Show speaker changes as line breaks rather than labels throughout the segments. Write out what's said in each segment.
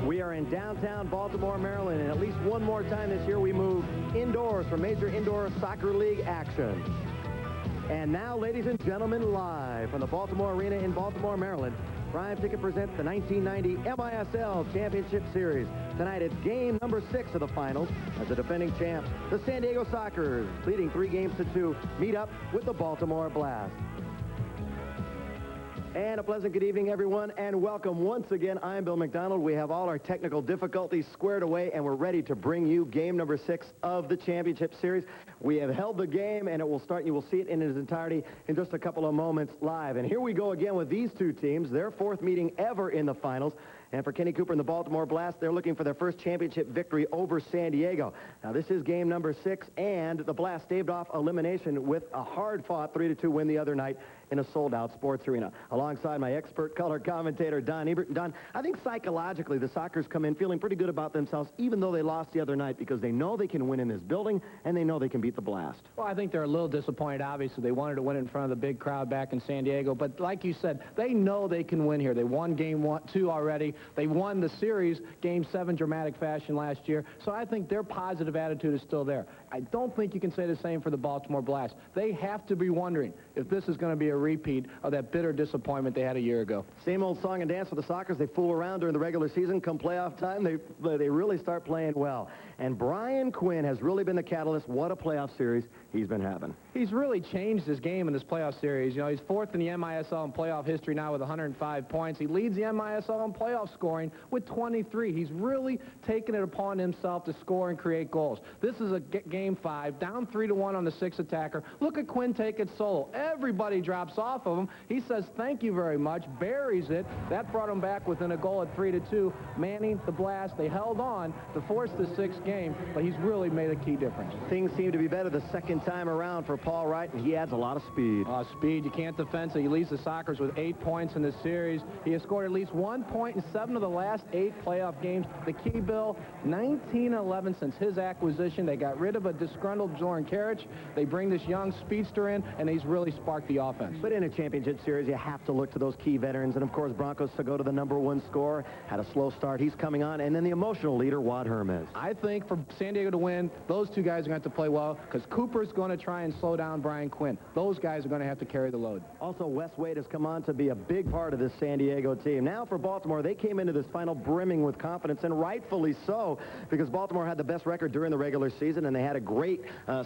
We are in downtown Baltimore, Maryland, and at least one more time this year we move indoors for major indoor soccer league action. And now, ladies and gentlemen, live from the Baltimore Arena in Baltimore, Maryland, Prime Ticket presents the 1990 MISL Championship Series. Tonight it's game number 6 of the finals as the defending champs, the San Diego Sockers, leading 3-2, meet up with the Baltimore Blast. And a pleasant good evening, everyone, and welcome once again. I'm Bill McDonald. We have all our technical difficulties squared away, and we're ready to bring you game number 6 of the championship series. We have held the game, and it will start. You will see it in its entirety in just a couple of moments live. And here we go again with these two teams, their 4th meeting ever in the finals. And for Kenny Cooper and the Baltimore Blast, they're looking for their first championship victory over San Diego. Now, this is game number 6, and the Blast staved off elimination with a hard-fought 3-2 win the other night in a sold-out sports arena. Alongside my expert color commentator, Don Ebert. Don, I think psychologically the Sockers come in feeling pretty good about themselves, even though they lost the other night, because they know they can win in this building, and they know they can beat the Blast.
Well, I think they're a little disappointed, obviously. They wanted to win in front of the big crowd back in San Diego, but like you said, they know they can win here. They won game 2 already. They won the series, game 7, dramatic fashion last year, so I think their positive attitude is still there. I don't think you can say the same for the Baltimore Blast. They have to be wondering if this is going to be a repeat of that bitter disappointment they had a year ago.
Same old song and dance for the Sockers. They fool around during the regular season. Come playoff time, they really start playing well. And Brian Quinn has really been the catalyst. What a playoff series he's been having.
He's really changed his game in this playoff series. You know, he's 4th in the MISL in playoff history now with 105 points. He leads the MISL in playoff scoring with 23. He's really taken it upon himself to score and create goals. This is a game 5, down 3-1 on the 6th attacker. Look at Quinn take it solo. Everybody drops off of him. He says thank you very much, buries it. That brought him back within a goal at 3-2. Manning, the Blast, they held on to force the 6th game, but he's really made a key difference.
Things seem to be better the second time around for Paul Wright, and he adds a lot of speed.
Speed, you can't defend, so he leads the Sockers with 8 points in this series. He has scored at least 1 point in 7 of the last 8 playoff games. The key, Bill, 1911 since his acquisition. They got rid of a disgruntled Zoran Karic. They bring this young speedster in, and he's really sparked the offense.
But in a championship series, you have to look to those key veterans. And, of course, Broncos to go to the #1 scorer. Had a slow start. He's coming on. And then the emotional leader, Wad Hermes.
I think for San Diego to win, those two guys are going to have to play well because Cooper's going to try and slow down Brian Quinn. Those guys are going to have to carry the load.
Also, Wes Wade has come on to be a big part of this San Diego team. Now for Baltimore, they came into this final brimming with confidence, and rightfully so, because Baltimore had the best record during the regular season, and they had a great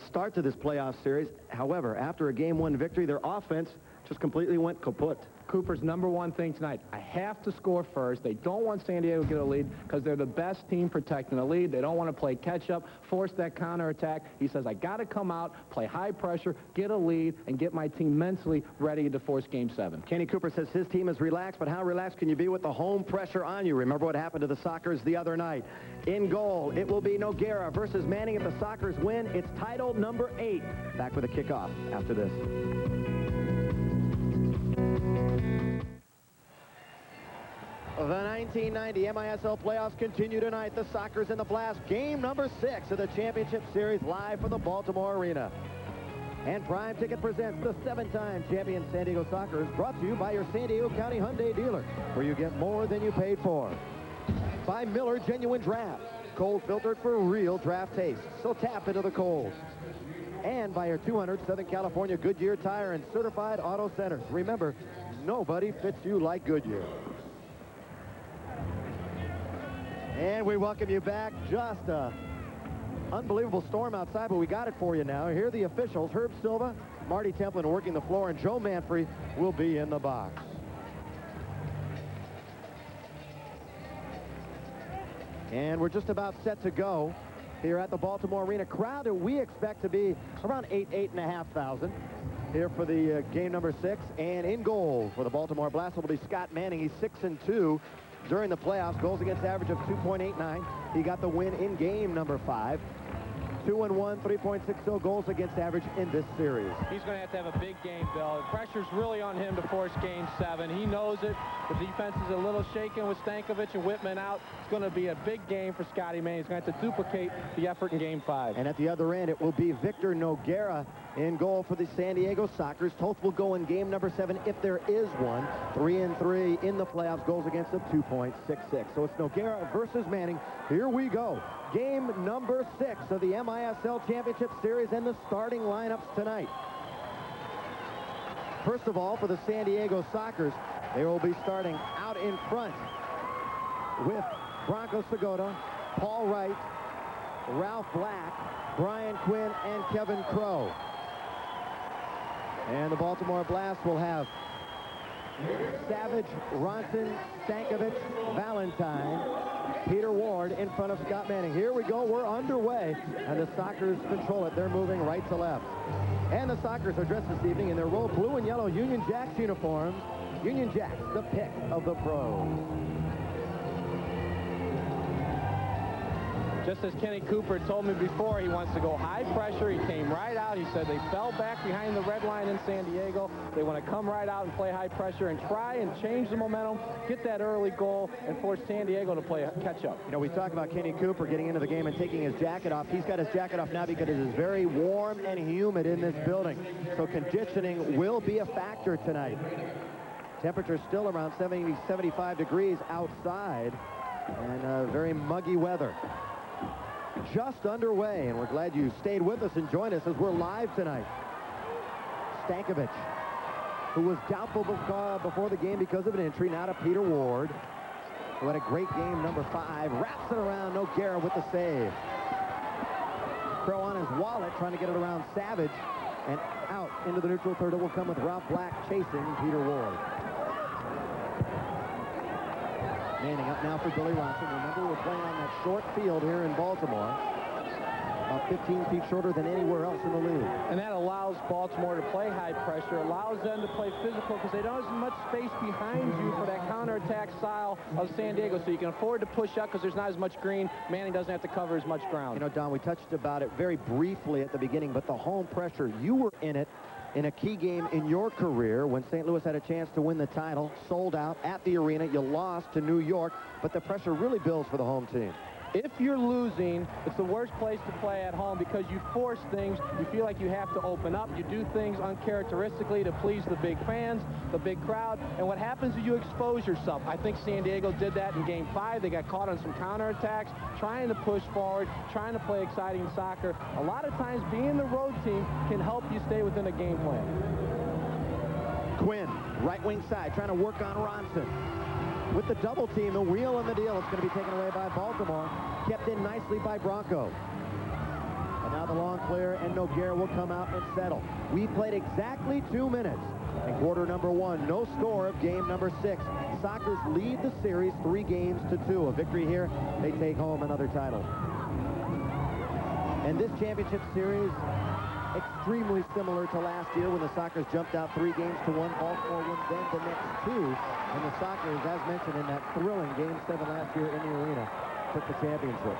start to this playoff series. However, after a Game 1 victory, their offense just completely went kaput.
Cooper's #1 thing tonight, I have to score first. They don't want San Diego to get a lead because they're the best team protecting the lead. They don't want to play catch-up, force that counterattack. He says, I got to come out, play high pressure, get a lead, and get my team mentally ready to force Game 7.
Kenny Cooper says his team is relaxed, but how relaxed can you be with the home pressure on you? Remember what happened to the Sockers the other night. In goal, it will be Noguera versus Manning if the Sockers win. It's title number 8. Back with a kickoff after this. The 1990 MISL playoffs continue tonight. The Sockers and the Blast, game number 6 of the championship series, live from the Baltimore Arena. And Prime Ticket presents the 7-time champion San Diego Sockers, brought to you by your San Diego County Hyundai dealer, where you get more than you paid for. By Miller Genuine Draft, cold filtered for real draft taste, so tap into the cold. And by your 200 Southern California Goodyear Tire and Certified Auto Centers. Remember, nobody fits you like Goodyear. And we welcome you back. Just an unbelievable storm outside, but we got it for you now. Here are the officials. Herb Silva, Marty Templin working the floor, and Joe Manfrey will be in the box. And we're just about set to go here at the Baltimore Arena. Crowd that we expect to be around 8,500 here for the game number 6. And in goal for the Baltimore Blast will be Scott Manning. He's 6-2. During the playoffs, goals against average of 2.89. He got the win in game number 5. 2-1, 3.60 goals against average in this series.
He's going to have a big game, Bill. The pressure's really on him to force Game 7. He knows it. The defense is a little shaken with Stankovic and Whitman out. It's going to be a big game for Scotty Manning. He's going to have to duplicate the effort in Game 5.
And at the other end, it will be Victor Noguera in goal for the San Diego Sockers. Toth will go in game number 7 if there is one. 3-3 in the playoffs. Goals against them 2.66. So it's Noguera versus Manning. Here we go. Game number 6 of the MISL Championship Series and the starting lineups tonight. First of all, for the San Diego Sockers, they will be starting out in front with Bronco Segota, Paul Wright, Ralph Black, Brian Quinn, and Kevin Crow. And the Baltimore Blast will have Savage, Ronson, Stankovic, Valentine, Peter Ward in front of Scott Manning. Here we go. We're underway, and the Sockers control it. They're moving right to left. And the Sockers are dressed this evening in their road blue and yellow Union Jacks uniforms. Union Jacks, the pick of the pros.
Just as Kenny Cooper told me before, he wants to go high pressure. He came right out. He said they fell back behind the red line in San Diego. They want to come right out and play high pressure and try and change the momentum, get that early goal, and force San Diego to play catch up.
You know, we talk about Kenny Cooper getting into the game and taking his jacket off. He's got his jacket off now because it is very warm and humid in this building. So conditioning will be a factor tonight. Temperature still around 70, 75 degrees outside, and very muggy weather. Just underway, and we're glad you stayed with us and joined us as we're live tonight. Stankovic, who was doubtful before the game because of an injury, now to Peter Ward, who had a great game, number 5, wraps it around Noguera with the save. Crow on his wallet, trying to get it around Savage, and out into the neutral third. It will come with Ralph Black chasing Peter Ward. Manning up now for Billy Ronson. Remember, we're playing on that short field here in Baltimore. About 15 feet shorter than anywhere else in the league.
And that allows Baltimore to play high pressure, allows them to play physical because they don't have as much space behind you for that counterattack style of San Diego. So you can afford to push up because there's not as much green. Manning doesn't have to cover as much ground.
You know, Don, we touched about it very briefly at the beginning, but the home pressure, you were in it in a key game in your career when St. Louis had a chance to win the title, sold out at the arena. You lost to New York, but the pressure really builds for the home team.
If you're losing, it's the worst place to play at home because you force things. You feel like you have to open up. You do things uncharacteristically to please the big fans, the big crowd. And what happens is you expose yourself. I think San Diego did that in Game 5. They got caught on some counterattacks, trying to push forward, trying to play exciting soccer. A lot of times being the road team can help you stay within a game plan.
Quinn, right wing side, trying to work on Ronson. With the double team, the wheel and the deal, it's going to be taken away by Baltimore. Kept in nicely by Bronco. And now the long clear, and Noguera will come out and settle. We played exactly 2 minutes. In quarter number 1, no score of game number 6. Sockers lead the series 3-2. A victory here, they take home another title. And this championship series, extremely similar to last year when the Sockers jumped out 3-1. Baltimore won then the next 2. And the Sockers, as mentioned in that thrilling Game 7 last year in the arena, took the championship.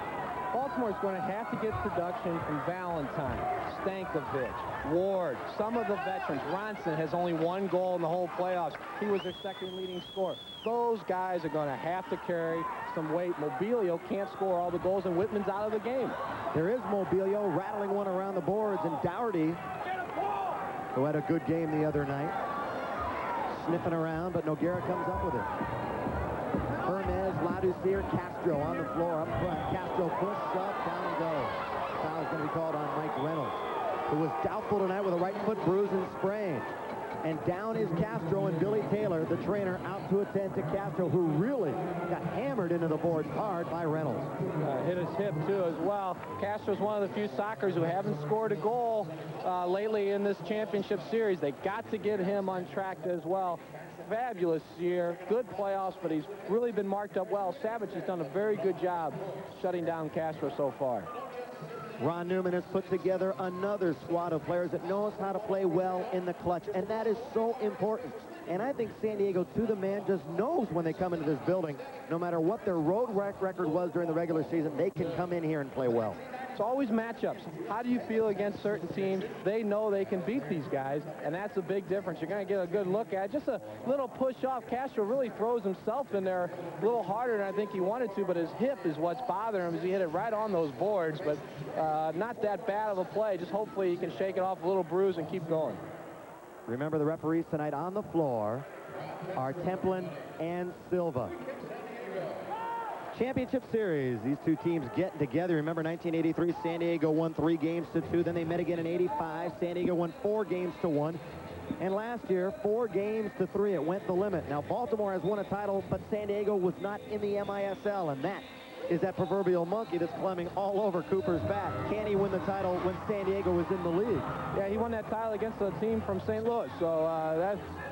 Baltimore's going to have to get production from Valentine, Stankovic, Ward, some of the veterans. Ronson has only 1 goal in the whole playoffs. He was their second leading scorer. Those guys are going to have to carry some weight. Mobilio can't score all the goals, and Whitman's out of the game.
There is Mobilio rattling one around the boards, and Dougherty, who had a good game the other night, sniffing around, but Noguera comes up with it. Hermes, Ladouceur, Castro on the floor up front. Castro push, shove, down and go. Foul is going to be called on Mike Reynolds, who was doubtful tonight with a right foot bruise and sprain. And down is Castro, and Billy Taylor, the trainer, out to attend to Castro, who really got hammered into the boards hard by Reynolds.
Hit his hip, too, as well. Castro's one of the few Sockers who haven't scored a goal lately in this championship series. They got to get him on track as well. Fabulous year, good playoffs, but he's really been marked up well. Savage has done a very good job shutting down Castro so far.
Ron Newman has put together another squad of players that knows how to play well in the clutch, and that is so important. And I think San Diego, to the man, just knows when they come into this building, no matter what their road record was during the regular season, they can come in here and play well.
It's always matchups. How do you feel against certain teams? They know they can beat these guys, and that's a big difference. You're going to get a good look at it. Just a little push off. Castro really throws himself in there a little harder than I think he wanted to, but his hip is what's bothering him as he hit it right on those boards. But not that bad of a play. Just hopefully he can shake it off a little bruise and keep going.
Remember, the referees tonight on the floor are Templin and Silva. Championship series, these two teams getting together. Remember, 1983, San Diego won 3 games to 2. Then they met again in 85. San Diego won 4 games to 1. And last year, 4 games to 3. It went the limit. Now, Baltimore has won a title, but San Diego was not in the MISL, and that is that proverbial monkey that's climbing all over Cooper's back. Can he win the title when San Diego was in the league?
Yeah, he won that title against a team from St. Louis, so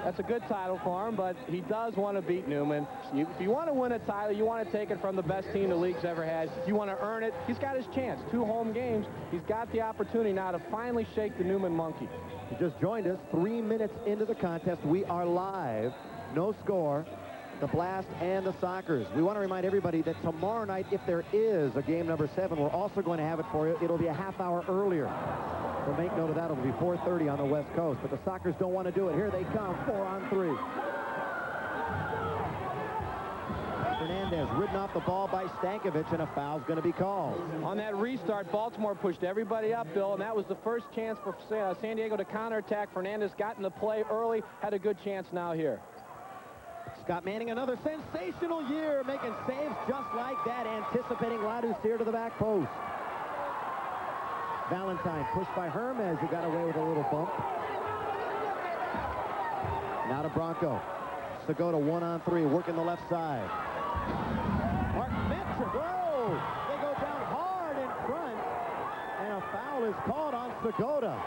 that's a good title for him, but he does want to beat Newman. If you want to win a title, you want to take it from the best team the league's ever had. You want to earn it. He's got his chance. 2 home games. He's got the opportunity now to finally shake the Newman monkey.
He just joined us 3 minutes into the contest. We are live. No score. The Blast and the Sockers. We want to remind everybody that tomorrow night, if there is a game number 7, we're also going to have it for you. It'll be a half hour earlier. So make note of that. It'll be 4:30 on the West Coast. But the Sockers don't want to do it. Here they come. 4-on-3. Fernandez ridden off the ball by Stankovic, and a foul's going to be called.
On that restart, Baltimore pushed everybody up, Bill, and that was the first chance for San Diego to counterattack. Fernandez got in the play early, had a good chance now here.
Scott Manning, another sensational year, making saves just like that, anticipating Ladouceur to the back post. Valentine pushed by Hermes, who got away with a little bump. Now to Bronco. Segota 1-on-3, working the left side. Martin Metrick, whoa! They go down hard in front, and a foul is called on Segota.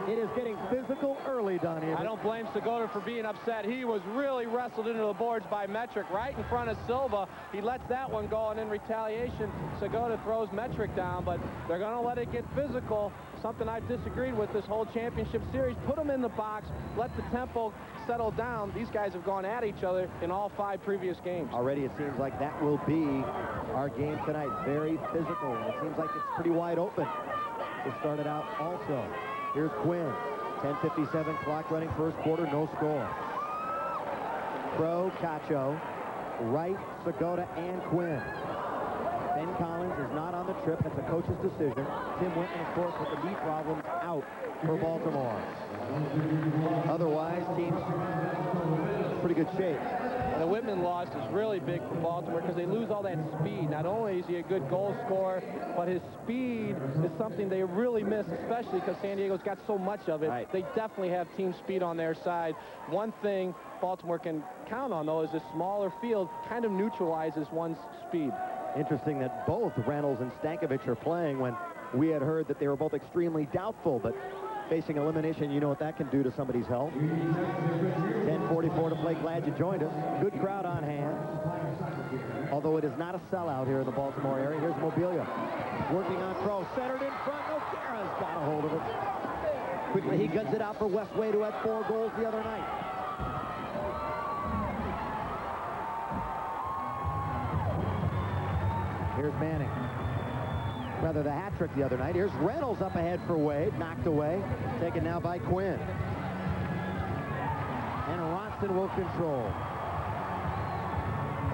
It is getting physical early, Don Evans.
I don't blame Segota for being upset. He was really wrestled into the boards by Metrick right in front of Silva. He lets that one go, and in retaliation, Segota throws Metrick down, but they're going to let it get physical. Something I've disagreed with this whole championship series. Put them in the box, let the tempo settle down. These guys have gone at each other in all 5 previous games.
Already it seems like that will be our game tonight. Very physical. It seems like it's pretty wide open. It started out also. Here's Quinn. 10:57 clock running, first quarter, no score. Crow, Cacho, Wright, Segota, and Quinn. Ben Collins is not on the trip. That's a coach's decision. Tim Whitman, of course, with the knee problems, out for Baltimore. Otherwise, team's pretty good shape.
The Whitman loss is really big for Baltimore because they lose all that speed. Not only is he a good goal scorer, but his speed is something they really miss, especially because San Diego's got so much of it.
Right.
They definitely have team speed on their side. One thing Baltimore can count on, though, is this smaller field kind of neutralizes one's speed.
Interesting that both Reynolds and Stankovic are playing when we had heard that they were both extremely doubtful, but facing elimination, you know what that can do to somebody's health. 10:44 to play. Glad you joined us. Good crowd on hand. Although it is not a sellout here in the Baltimore area. Here's Mobilia working on Crow. Centered in front. Noguera's got a hold of it. Quickly he guns it out for Westwade, who had 4 goals the other night. Here's Manning. Rather, the hat trick the other night. Here's Reynolds up ahead for Wade. Knocked away. Taken now by Quinn. And Ronson will control.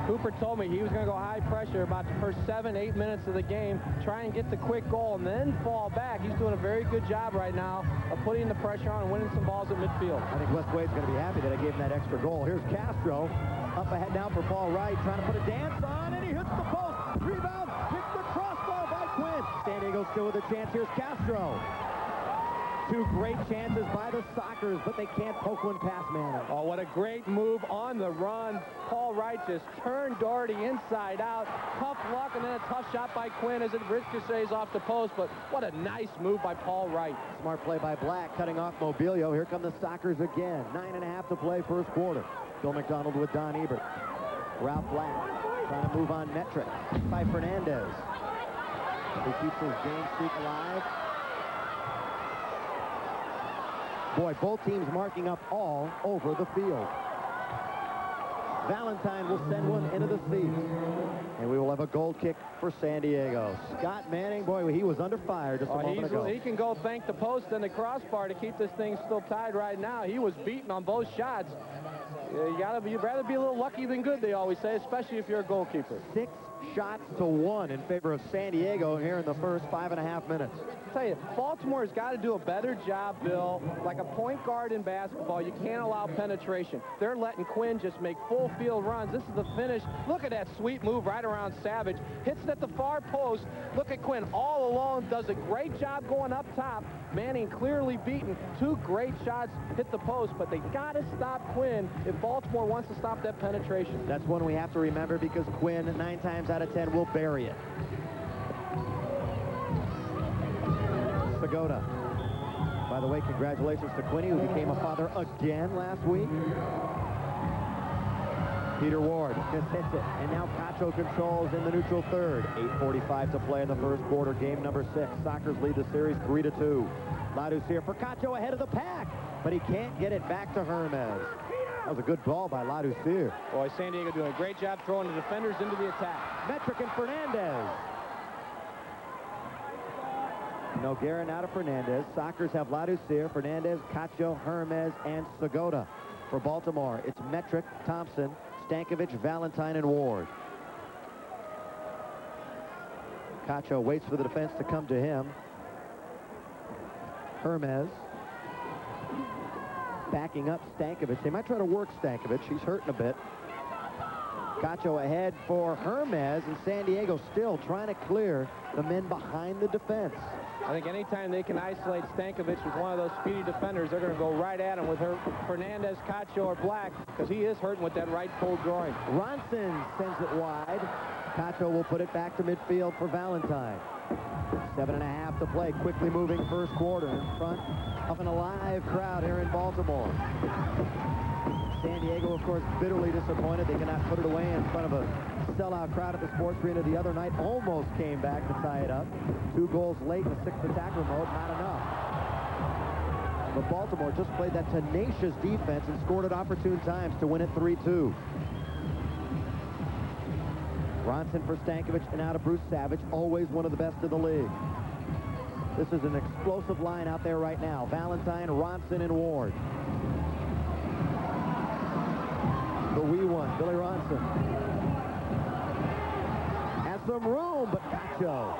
Cooper told me he was going to go high pressure about the first 7-8 minutes of the game, try and get the quick goal, and then fall back. He's doing a very good job right now of putting the pressure on and winning some balls at midfield.
I think Wes Wade's going to be happy that I gave him that extra goal. Here's Castro. Up ahead now for Paul Wright, trying to put a dance on, and he hits the post. Rebound, hits the crossbar by Quinn. San Diego still with a chance. Here's Castro. 2 great chances by the Sockers, but they can't poke one past Manning.
Oh, what a great move on the run. Paul Wright just turned Doherty inside out. Tough luck, and then a tough shot by Quinn as it ricochets off the post, but what a nice move by Paul Wright.
Smart play by Black, cutting off Mobilio. Here come the Sockers again. 9.5 to play, first quarter. Bill McDonald with Don Ebert. Ralph Black trying to move on Metric by Fernandez. He keeps his game streak alive. Boy, both teams marking up all over the field. Valentine will send one into the seats. And we will have a goal kick for San Diego. Scott Manning, boy, he was under fire just a moment ago.
He can go thank the post and the crossbar to keep this thing still tied right now. He was beaten on both shots. You'd rather be a little lucky than good, they always say, especially if you're a goalkeeper.
6 shots to 1 in favor of San Diego here in the first 5.5 minutes.
I'll tell you, Baltimore's got to do a better job, Bill. Like a point guard in basketball, you can't allow penetration. They're letting Quinn just make full field runs. This is the finish. Look at that sweet move right around Savage. Hits it at the far post. Look at Quinn all alone. Does a great job going up top. Manning clearly beaten. 2 great shots hit the post, but they got to stop Quinn if Baltimore wants to stop that penetration.
That's one we have to remember because Quinn, 9 times out of 10, will bury it. Sagoda. By the way, congratulations to Quinny, who became a father again last week. Peter Ward just hits it, and now Cacho controls in the neutral third. 8:45 to play in the first quarter, game number 6. Sockers lead the series 3-2. Ladus here for Cacho ahead of the pack, but he can't get it back to Hermes. That was a good ball by Ladouceur.
Boy, San Diego doing a great job throwing the defenders into the attack.
Metric and Fernandez. Noguera now to Fernandez. Sockers have Ladouceur, Fernandez, Cacho, Hermes, and Sagoda. For Baltimore, it's Metric, Thompson, Stankovic, Valentine, and Ward. Cacho waits for the defense to come to him. Hermes. Backing up Stankovic. They might try to work Stankovic. He's hurting a bit. Cacho ahead for Hermes, and San Diego still trying to clear the men behind the defense.
I think anytime they can isolate Stankovic with one of those speedy defenders, they're going to go right at him with Fernandez, Cacho, or Black, because he is hurting with that right full groin.
Ronson sends it wide. Cacho will put it back to midfield for Valentine. 7.5 to play. Quickly moving first quarter in front of an alive crowd here in Baltimore. San Diego, of course, bitterly disappointed. They cannot put it away in front of a sellout crowd at the Sports Arena the other night. Almost came back to tie it up. 2 goals late in the 6th attacker mode. Not enough. But Baltimore just played that tenacious defense and scored at opportune times to win it 3-2. Ronson for Stankovic and out of Bruce Savage. Always one of the best in the league. This is an explosive line out there right now. Valentine, Ronson, and Ward. The wee one, Billy Ronson. Has some room, but Cacho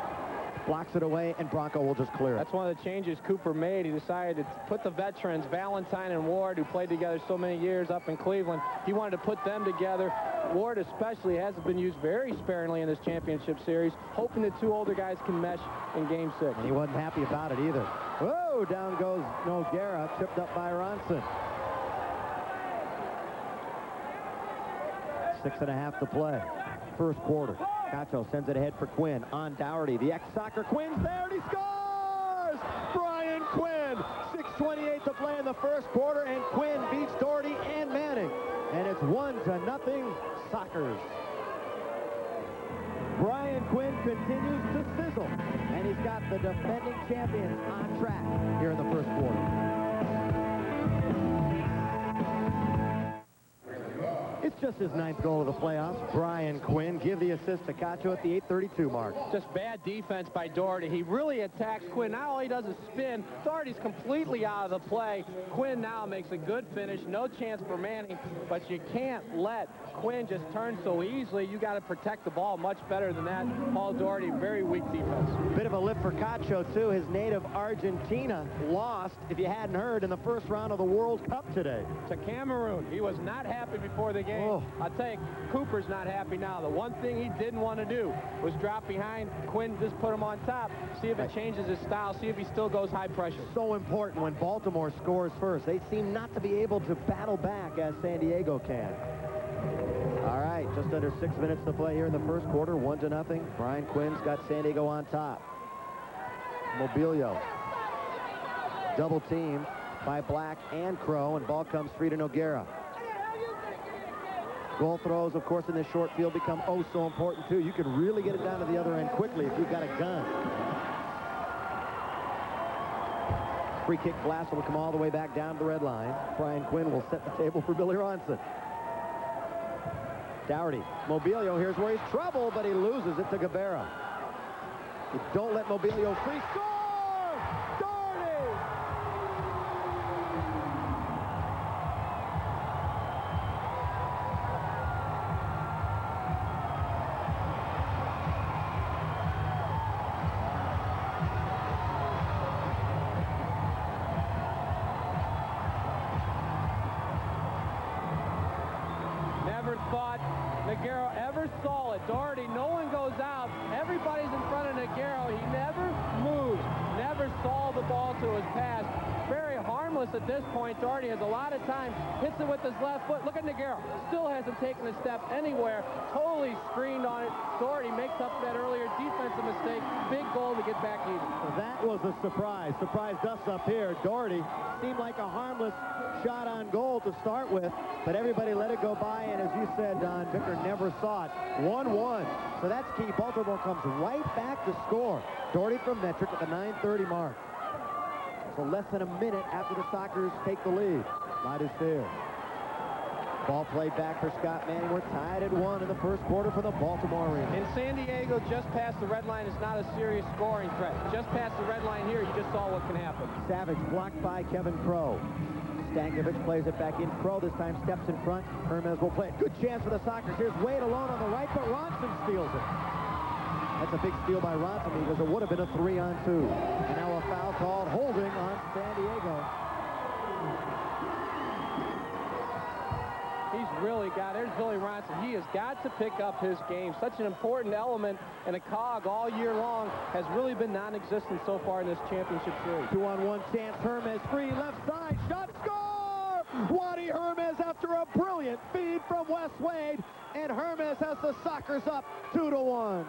blocks it away, and Bronco will just clear it.
That's one of the changes Cooper made. He decided to put the veterans, Valentine and Ward, who played together so many years up in Cleveland. He wanted to put them together. Ward especially hasn't been used very sparingly in this championship series, hoping the 2 older guys can mesh in Game 6.
And he wasn't happy about it either. Whoa, down goes Noguera, tripped up by Ronson. 6.5 to play. First quarter. Cacho sends it ahead for Quinn. On Dougherty. The ex-Soccer Quinn's there, and he scores! Brian Quinn. 6:28 to play in the first quarter, and Quinn beats Dougherty and Manning. And it's 1-0 Sockers. Brian Quinn continues to sizzle, and he's got the defending champions on track here in the first quarter. It's just his 9th goal of the playoffs. Brian Quinn give the assist to Cacho at the 8:32 mark.
Just bad defense by Dougherty. He really attacks Quinn. Not all he does is spin. Dougherty's completely out of the play. Quinn now makes a good finish. No chance for Manning, but you can't let Quinn just turn so easily. You got to protect the ball much better than that. Paul Dougherty, very weak defense.
Bit of a lift for Cacho, too. His native Argentina lost, if you hadn't heard, in the first round of the World Cup today.
To Cameroon. He was not happy before the game.
Oh.
I'll tell you, Cooper's not happy now. The one thing he didn't want to do was drop behind. Quinn just put him on top. See if it changes his style. See if he still goes high pressure.
So important when Baltimore scores first. They seem not to be able to battle back as San Diego can. All right, just under 6 minutes to play here in the first quarter. 1-0. Brian Quinn's got San Diego on top. Mobilio. Double teamed by Black and Crow, and ball comes free to Noguera. Goal throws, of course, in this short field become oh so important, too. You can really get it down to the other end quickly if you've got a gun. Free kick blast will come all the way back down to the red line. Brian Quinn will set the table for Billy Ronson. Dougherty. Mobilio, here's where he's trouble, but he loses it to Guevara. You don't let Mobilio free. Score! Dougherty!
Never thought Nagaro ever saw it. Dougherty, no one goes out. Everybody's in front of Nagaro. He never moves, never saw the ball to his pass. Very harmless at this point. Dougherty has a lot of time. Hits it with his left foot. Look at Nagaro. Still hasn't taken a step anywhere. Totally screened on it. Dougherty makes up for that earlier defensive mistake. Big goal to get back even.
That was a surprise. Surprised us up here. Dougherty seemed like a harmless shot on goal to start with, but everybody let it go by, and as you said, Don, Vicker never saw it. 1-1. So that's key. Baltimore comes right back to score. Dougherty from Metric at the 9:30 mark. So less than a minute after the Sockers take the lead. Light is fair. Ball played back for Scott Manning. We're tied at 1 in the first quarter for the Baltimore Arena.
In San Diego, just past the red line is not a serious scoring threat. Just past the red line here, you just saw what can happen.
Savage blocked by Kevin Crow. Stankovic plays it back in. Crow this time steps in front. Hermes will play it. Good chance for the Sockers. Here's Wade alone on the right, but Ronson steals it. That's a big steal by Ronson because it would have been a 3-on-2. And now a foul called holding on San Diego.
He's really got, there's Billy Ronson. He has got to pick up his game. Such an important element and a cog all year long has really been non-existent so far in this championship series.
2-on-1 chance. Hermes free left side. Shot, score! Wadi Hermes after a brilliant feed from Wes Wade. And Hermes has the Sockers up 2-1.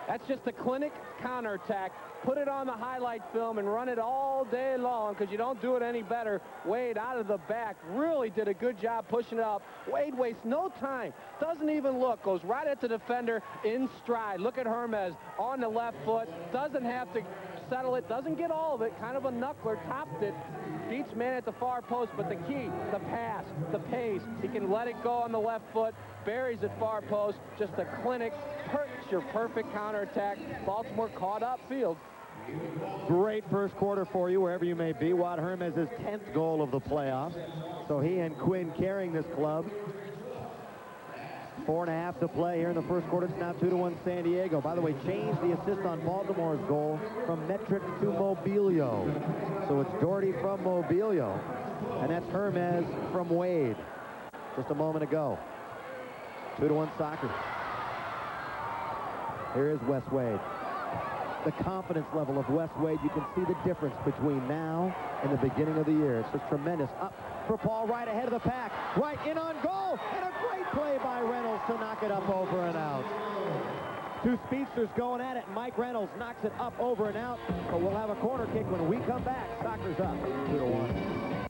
That's just a clinic counterattack. Put it on the highlight film and run it all day long because you don't do it any better. Wade out of the back really did a good job pushing it up. Wade wastes no time. Doesn't even look. Goes right at the defender in stride. Look at Hermes on the left foot. Doesn't have to settle it. Doesn't get all of it. Kind of a knuckler. Topped it. Beats man at the far post. But the key, the pass, the pace. He can let it go on the left foot. Buries it far post. Just a clinic, picture perfect counterattack. Baltimore caught upfield.
Great first quarter for you, wherever you may be. Wad Hermes' 10th goal of the playoffs. So he and Quinn carrying this club. 4.5 to play here in the first quarter. It's now 2-1 San Diego. By the way, changed the assist on Baltimore's goal from Metric to Mobilio. So it's Dougherty from Mobilio. And that's Hermes from Wade. Just a moment ago. 2-1 Sockers. Here is Wes Wade. The confidence level of Wes Wade, you can see the difference between now and the beginning of the year. It's just tremendous. Up for Paul Wright ahead of the pack. Right in on goal. And a great play by Reynolds to knock it up over and out. Two speedsters going at it. Mike Reynolds knocks it up over and out. But we'll have a corner kick when we come back. Sockers up 2-1.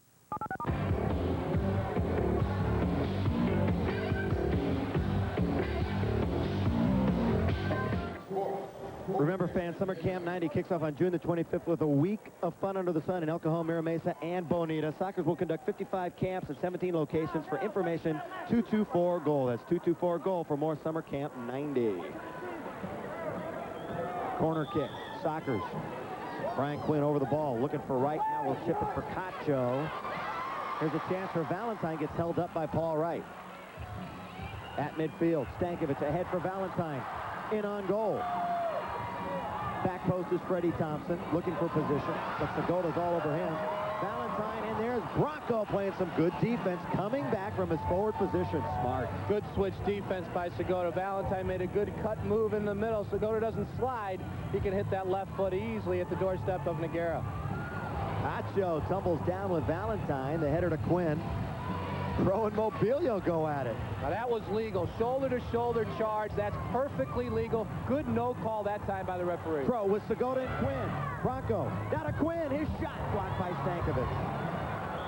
Remember, fans, Summer Camp 90 kicks off on June the 25th with a week of fun under the sun in El Cajon, Mira Mesa, and Bonita. Sockers will conduct 55 camps at 17 locations. For information, 224-GOAL. That's 224-GOAL for more Summer Camp 90. Corner kick. Sockers. Brian Quinn over the ball, looking for Wright. Now we'll chip it for Cacho. Here's a chance for Valentine. Gets held up by Paul Wright. At midfield, Stankovic ahead for Valentine. In on goal. Back post is Freddie Thompson, looking for position, but Segoda's all over him. Valentine, and there's Bronco playing some good defense, coming back from his forward position. Smart.
Good switch defense by Segoda. Valentine made a good cut move in the middle. Segoda doesn't slide. He can hit that left foot easily at the doorstep of Nagaro.
Cacho tumbles down with Valentine, the header to Quinn. Crow and Mobilio go at it.
Now that was legal. Shoulder-to-shoulder charge. That's perfectly legal. Good no call that time by the referee.
Crow with Segoda and Quinn. Bronco. Down to Quinn. His shot blocked by Stankovic.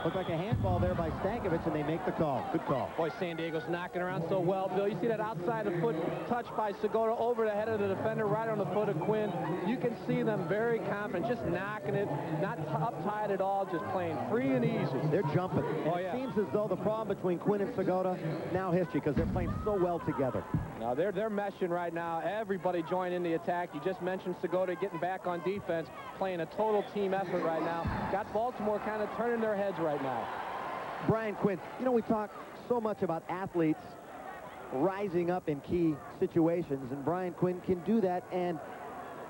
Looked like a handball there by Stankovic, and they make the call. Good call.
Boy, San Diego's knocking around so well, Bill. You see that outside the foot touch by Segota over the head of the defender, right on the foot of Quinn. You can see them very confident, just knocking it, not uptight at all, just playing free and easy.
They're jumping.
Oh,
It
yeah.
seems as though the problem between Quinn and Segota, now history, because they're playing so well together.
Now, they're meshing right now. Everybody join in the attack. You just mentioned Segota getting back on defense, playing a total team effort right now. Got Baltimore kind of turning their heads right now.
Brian Quinn, you know, we talk so much about athletes rising up in key situations, and Brian Quinn can do that, and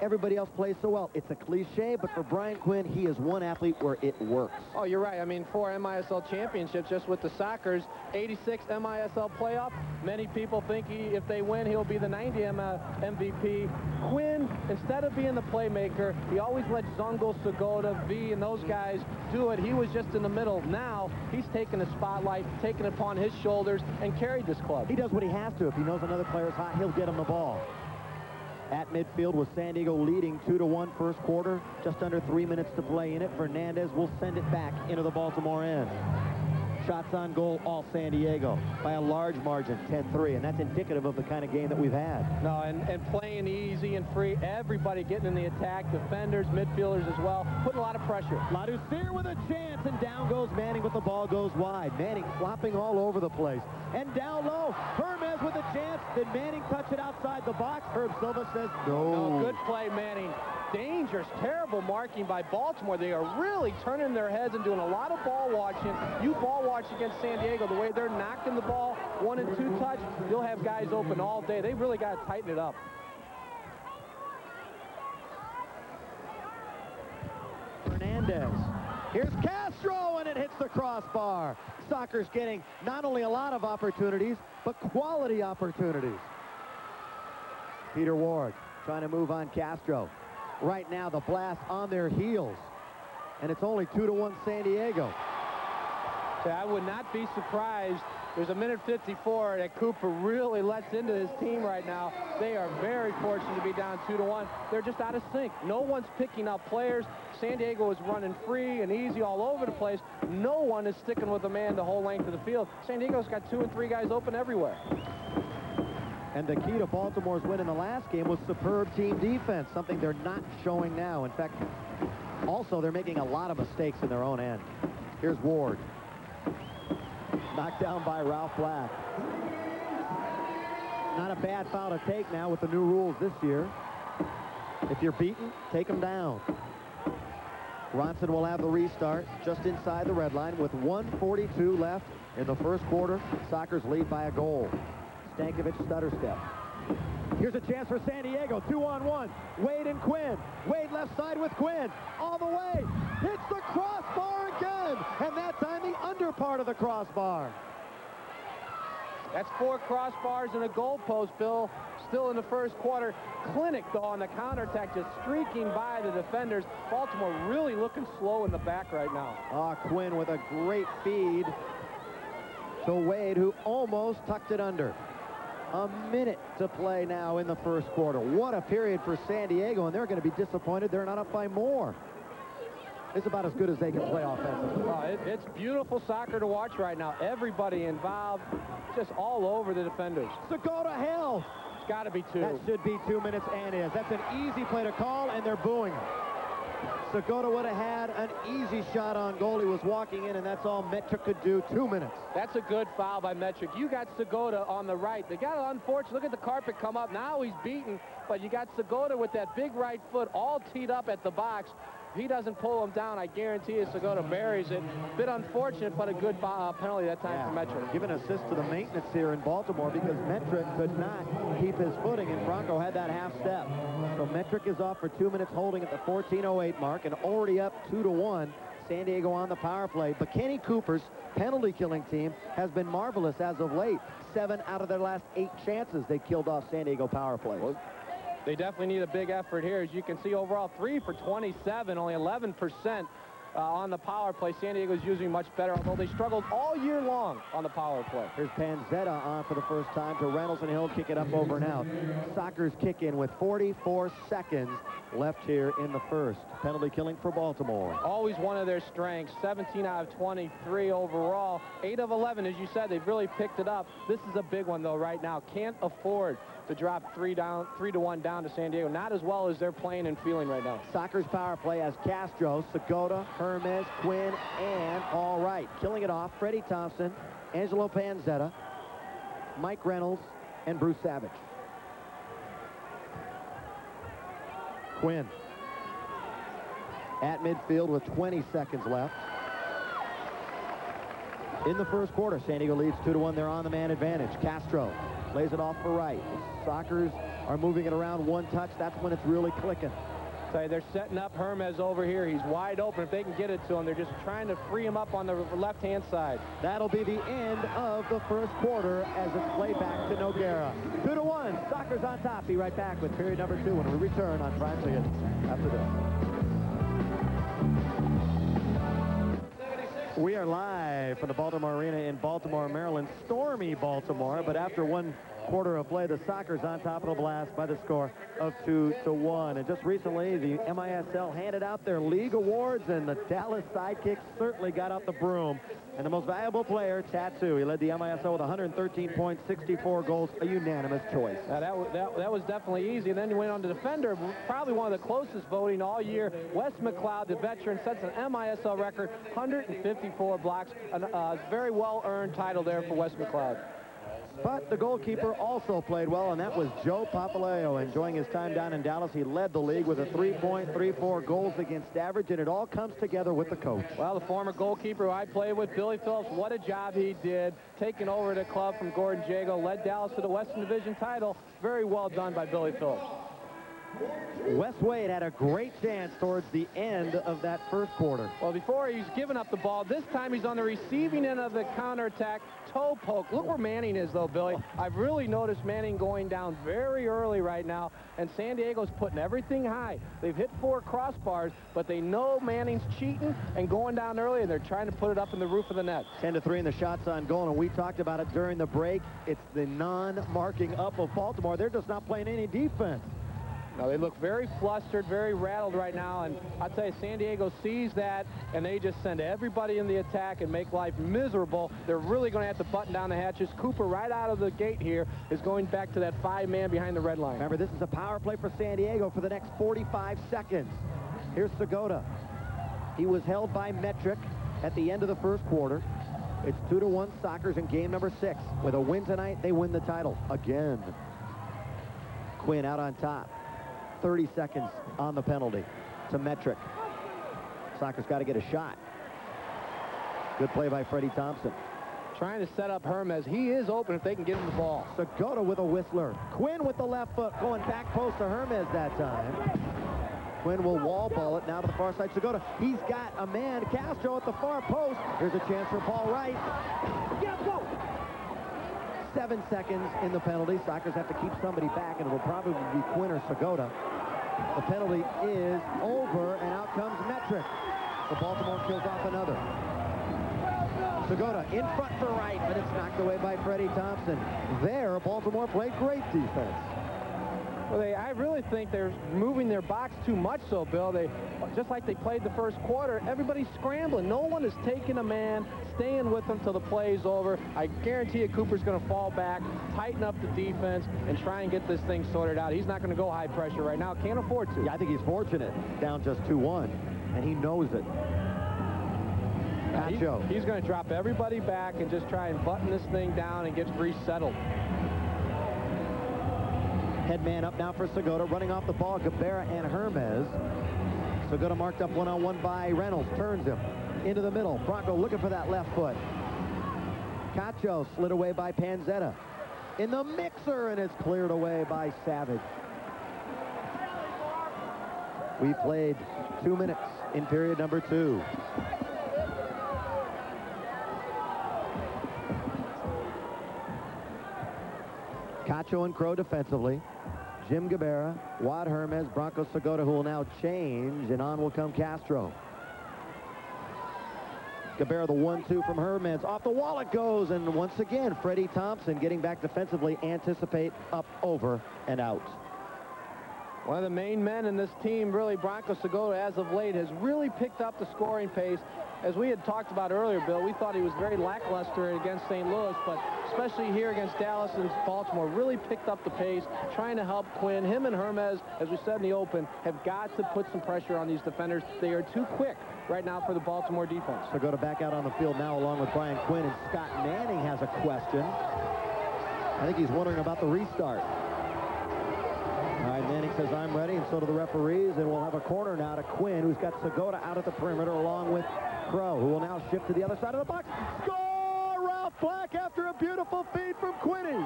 everybody else plays so well. It's a cliche, but for Brian Quinn, he is one athlete where it works.
Oh, you're right. I mean, 4 MISL championships just with the Sockers, 86 MISL playoff. Many people think if they win, he'll be the 90 MVP. Quinn, instead of being the playmaker, he always let Zungel, Segota, V, and those guys do it. He was just in the middle. Now, he's taken the spotlight, taken it upon his shoulders, and carried this club.
He does what he has to. If he knows another player's hot, he'll get him the ball. At midfield with San Diego leading 2-1 first quarter. Just under 3 minutes to play in it. Fernandez will send it back into the Baltimore end. Shots on goal, all San Diego by a large margin, 10-3, and that's indicative of the kind of game that we've had.
No, and playing easy and free. Everybody getting in the attack. Defenders, midfielders as well. Putting a lot of pressure.
Ladouceur with a chance, and down goes Manning, but the ball goes wide. Manning flopping all over the place. And down low, Hermes with a chance. Did Manning touch it outside the box? Herb Silva says no.
No, good play, Manning. Dangerous, terrible marking by Baltimore. They are really turning their heads and doing a lot of ball watching. You ball watch against San Diego, the way they're knocking the ball, 1 and 2 touch, you'll have guys open all day. They really got to tighten it up.
Fernandez. Here's Castro, and it hits the crossbar. Soccer's getting not only a lot of opportunities, but quality opportunities. Peter Ward trying to move on Castro. Right now, the Blast on their heels. And it's only 2-1 San Diego.
So I would not be surprised. There's a minute 54 that Cooper really lets into his team right now. They are very fortunate to be down 2-1. They're just out of sync. No one's picking up players. San Diego is running free and easy all over the place. No one is sticking with a man the whole length of the field. San Diego's got 2 and 3 guys open everywhere.
And the key to Baltimore's win in the last game was superb team defense, something they're not showing now. In fact, also they're making a lot of mistakes in their own end. Here's Ward. Knocked down by Ralph Black. Not a bad foul to take now with the new rules this year. If you're beaten, take them down. Ronson will have the restart just inside the red line with 1:42 left in the first quarter. Sockers lead by a goal. Stankovic stutter step. Here's a chance for San Diego, 2-on-1. Wade and Quinn. Wade left side with Quinn. All the way. Hits the crossbar again. And that time the under part of the crossbar.
That's 4 crossbars and a goal post, Bill. Still in the first quarter. Clinic, though, on the counterattack, just streaking by the defenders. Baltimore really looking slow in the back right now.
Quinn with a great feed to Wade, who almost tucked it under. A minute to play now in the first quarter. What a period for San Diego, and they're going to be disappointed they're not up by more. It's about as good as they can play offensively.
It's beautiful soccer to watch right now. Everybody involved, just all over the defenders.
Segota hell.
It's got to be 2.
That should be 2 minutes and is. That's an easy play to call, and they're booing him. Segota would have had an easy shot on goal. He was walking in, and that's all Metric could do. 2 minutes.
That's a good foul by Metric. You got Segota on the right. They got unfortunate. Look at the carpet come up. Now he's beaten, but you got Segota with that big right foot all teed up at the box. If he doesn't pull him down, I guarantee you Segota buries it. Bit unfortunate, but a good penalty that time for Metric.
Give an assist to the maintenance here in Baltimore because Metric could not keep his footing, and Bronco had that half step. So Metric is off for 2 minutes, holding at the 14:08 mark, and already up 2-1. San Diego on the power play. But Kenny Cooper's penalty-killing team has been marvelous as of late. 7 out of their last 8 chances they killed off San Diego power plays.
Well, they definitely need a big effort here. As you can see, overall 3 for 27, only 11% on the power play. San Diego's using much better, although they struggled all year long on the power play.
Here's Panzetta on for the first time to Reynolds, and he'll kick it up over and out. Sockers kick in with 44 seconds left here in the first. Penalty killing for Baltimore.
Always one of their strengths. 17 out of 23 overall. 8 of 11, as you said, they've really picked it up. This is a big one, though, right now. Can't afford to drop 3-1 down to San Diego. Not as well as they're playing and feeling right now.
Sockers power play has Castro, Segota, Hermes, Quinn, and All Right. Killing it off, Freddie Thompson, Angelo Panzetta, Mike Reynolds, and Bruce Savage. Quinn at midfield with 20 seconds left. In the first quarter, San Diego leads 2-1. They're on the man advantage. Castro lays it off for Wright. Sockers are moving it around one touch. That's when it's really clicking.
So they're setting up Hermes over here. He's wide open. If they can get it to him, they're just trying to free him up on the left-hand side.
That'll be the end of the first quarter as it's played back to Noguera. 2-1. Sockers on top. Be right back with period number 2 when we return on Prime Ticket after this. We are live from the Baltimore Arena in Baltimore, Maryland. Stormy Baltimore, but after one quarter of play, the Sockers on top of the blast by the score of 2-1. And just recently, the MISL handed out their league awards, and the Dallas Sidekicks certainly got out the broom. And the most valuable player, Tattoo. He led the MISL with 113 points, 64 goals, a unanimous choice.
That was definitely easy. And then you went on to defender, probably one of the closest voting all year. Wes McLeod, the veteran, sets an MISL record, 154 blocks. A very well-earned title there for Wes McLeod.
But the goalkeeper also played well, and that was Joe Papaleo. Enjoying his time down in Dallas, he led the league with a 3.34 goals against average, and it all comes together with the coach.
Well, the former goalkeeper who I played with, Billy Phillips, what a job he did. Taking over the club from Gordon Jago, led Dallas to the Western Division title. Very well done by Billy Phillips.
Wes Wade had a great chance towards the end of that first quarter.
Well, before he's given up the ball, this time he's on the receiving end of the counterattack. Toe poke. Look where Manning is, though, Billy. I've really noticed Manning going down very early right now, and San Diego's putting everything high. They've hit 4 crossbars, but they know Manning's cheating and going down early, and they're trying to put it up in the roof of the net.
10-3 in the shots on goal, and we talked about it during the break. It's the non-marking up of Baltimore. They're just not playing any defense.
No, they look very flustered, very rattled right now, and I'll tell you, San Diego sees that, and they just send everybody in the attack and make life miserable. They're really going to have to button down the hatches. Cooper, right out of the gate here, is going back to that 5-man behind the red line.
Remember, this is a power play for San Diego for the next 45 seconds. Here's Segota. He was held by Metric at the end of the first quarter. It's 2-1 Sockers in game number 6. With a win tonight, they win the title again. Quinn out on top. 30 seconds on the penalty to Metric. Sockers got to get a shot. Good play by Freddie Thompson.
Trying to set up Hermes. He is open if they can get him the ball.
Segota with a whistler. Quinn with the left foot, going back post to Hermes that time. Quinn will wall ball it now to the far side. Segota, he's got a man, Castro at the far post. Here's a chance for Paul Wright. Get him, go! 7 seconds in the penalty. Sockers have to keep somebody back, and it will probably be Quinn or Segota. The penalty is over, and out comes Metric. So Baltimore kills off another. Segota in front for Wright, but it's knocked away by Freddie Thompson. There, Baltimore played great defense.
Well, I really think they're moving their box too much, so, Bill. Just like they played the first quarter, everybody's scrambling. No one is taking a man, staying with them till the play's over. I guarantee you Cooper's going to fall back, tighten up the defense, and try and get this thing sorted out. He's not going to go high pressure right now. Can't afford to.
Yeah, I think he's fortunate, down just 2-1, and he knows it.
He's going to drop everybody back and just try and button this thing down and get resettled.
Head man up now for Segota, running off the ball, Gabera and Hermes. Segota marked up one-on-one by Reynolds, turns him into the middle. Bronco looking for that left foot. Cacho slid away by Panzetta. In the mixer, and it's cleared away by Savage. We played 2 minutes in period number 2. Cacho and Crow defensively. Jim Gabera, Wad Hermes, Bronco Segota, who will now change, and on will come Castro. Cabrera, the 1-2 from Hermes. Off the wall it goes, and once again, Freddie Thompson getting back defensively. Anticipate, up, over, and out.
One of the main men in this team, really, Bronco Segura, as of late, has really picked up the scoring pace. As we had talked about earlier, Bill, we thought he was very lackluster against St. Louis, but especially here against Dallas and Baltimore, really picked up the pace, trying to help Quinn. Him and Hermes, as we said in the open, have got to put some pressure on these defenders. They are too quick right now for the Baltimore defense.
So go to back out on the field now along with Brian Quinn, and Scott Manning has a question. I think he's wondering about the restart. All right, Manning says, I'm ready, and so do the referees, and we'll have a corner now to Quinn, who's got Segura out at the perimeter along with Crow, who will now shift to the other side of the box. Score! Ralph Black after a beautiful feed from Quinny.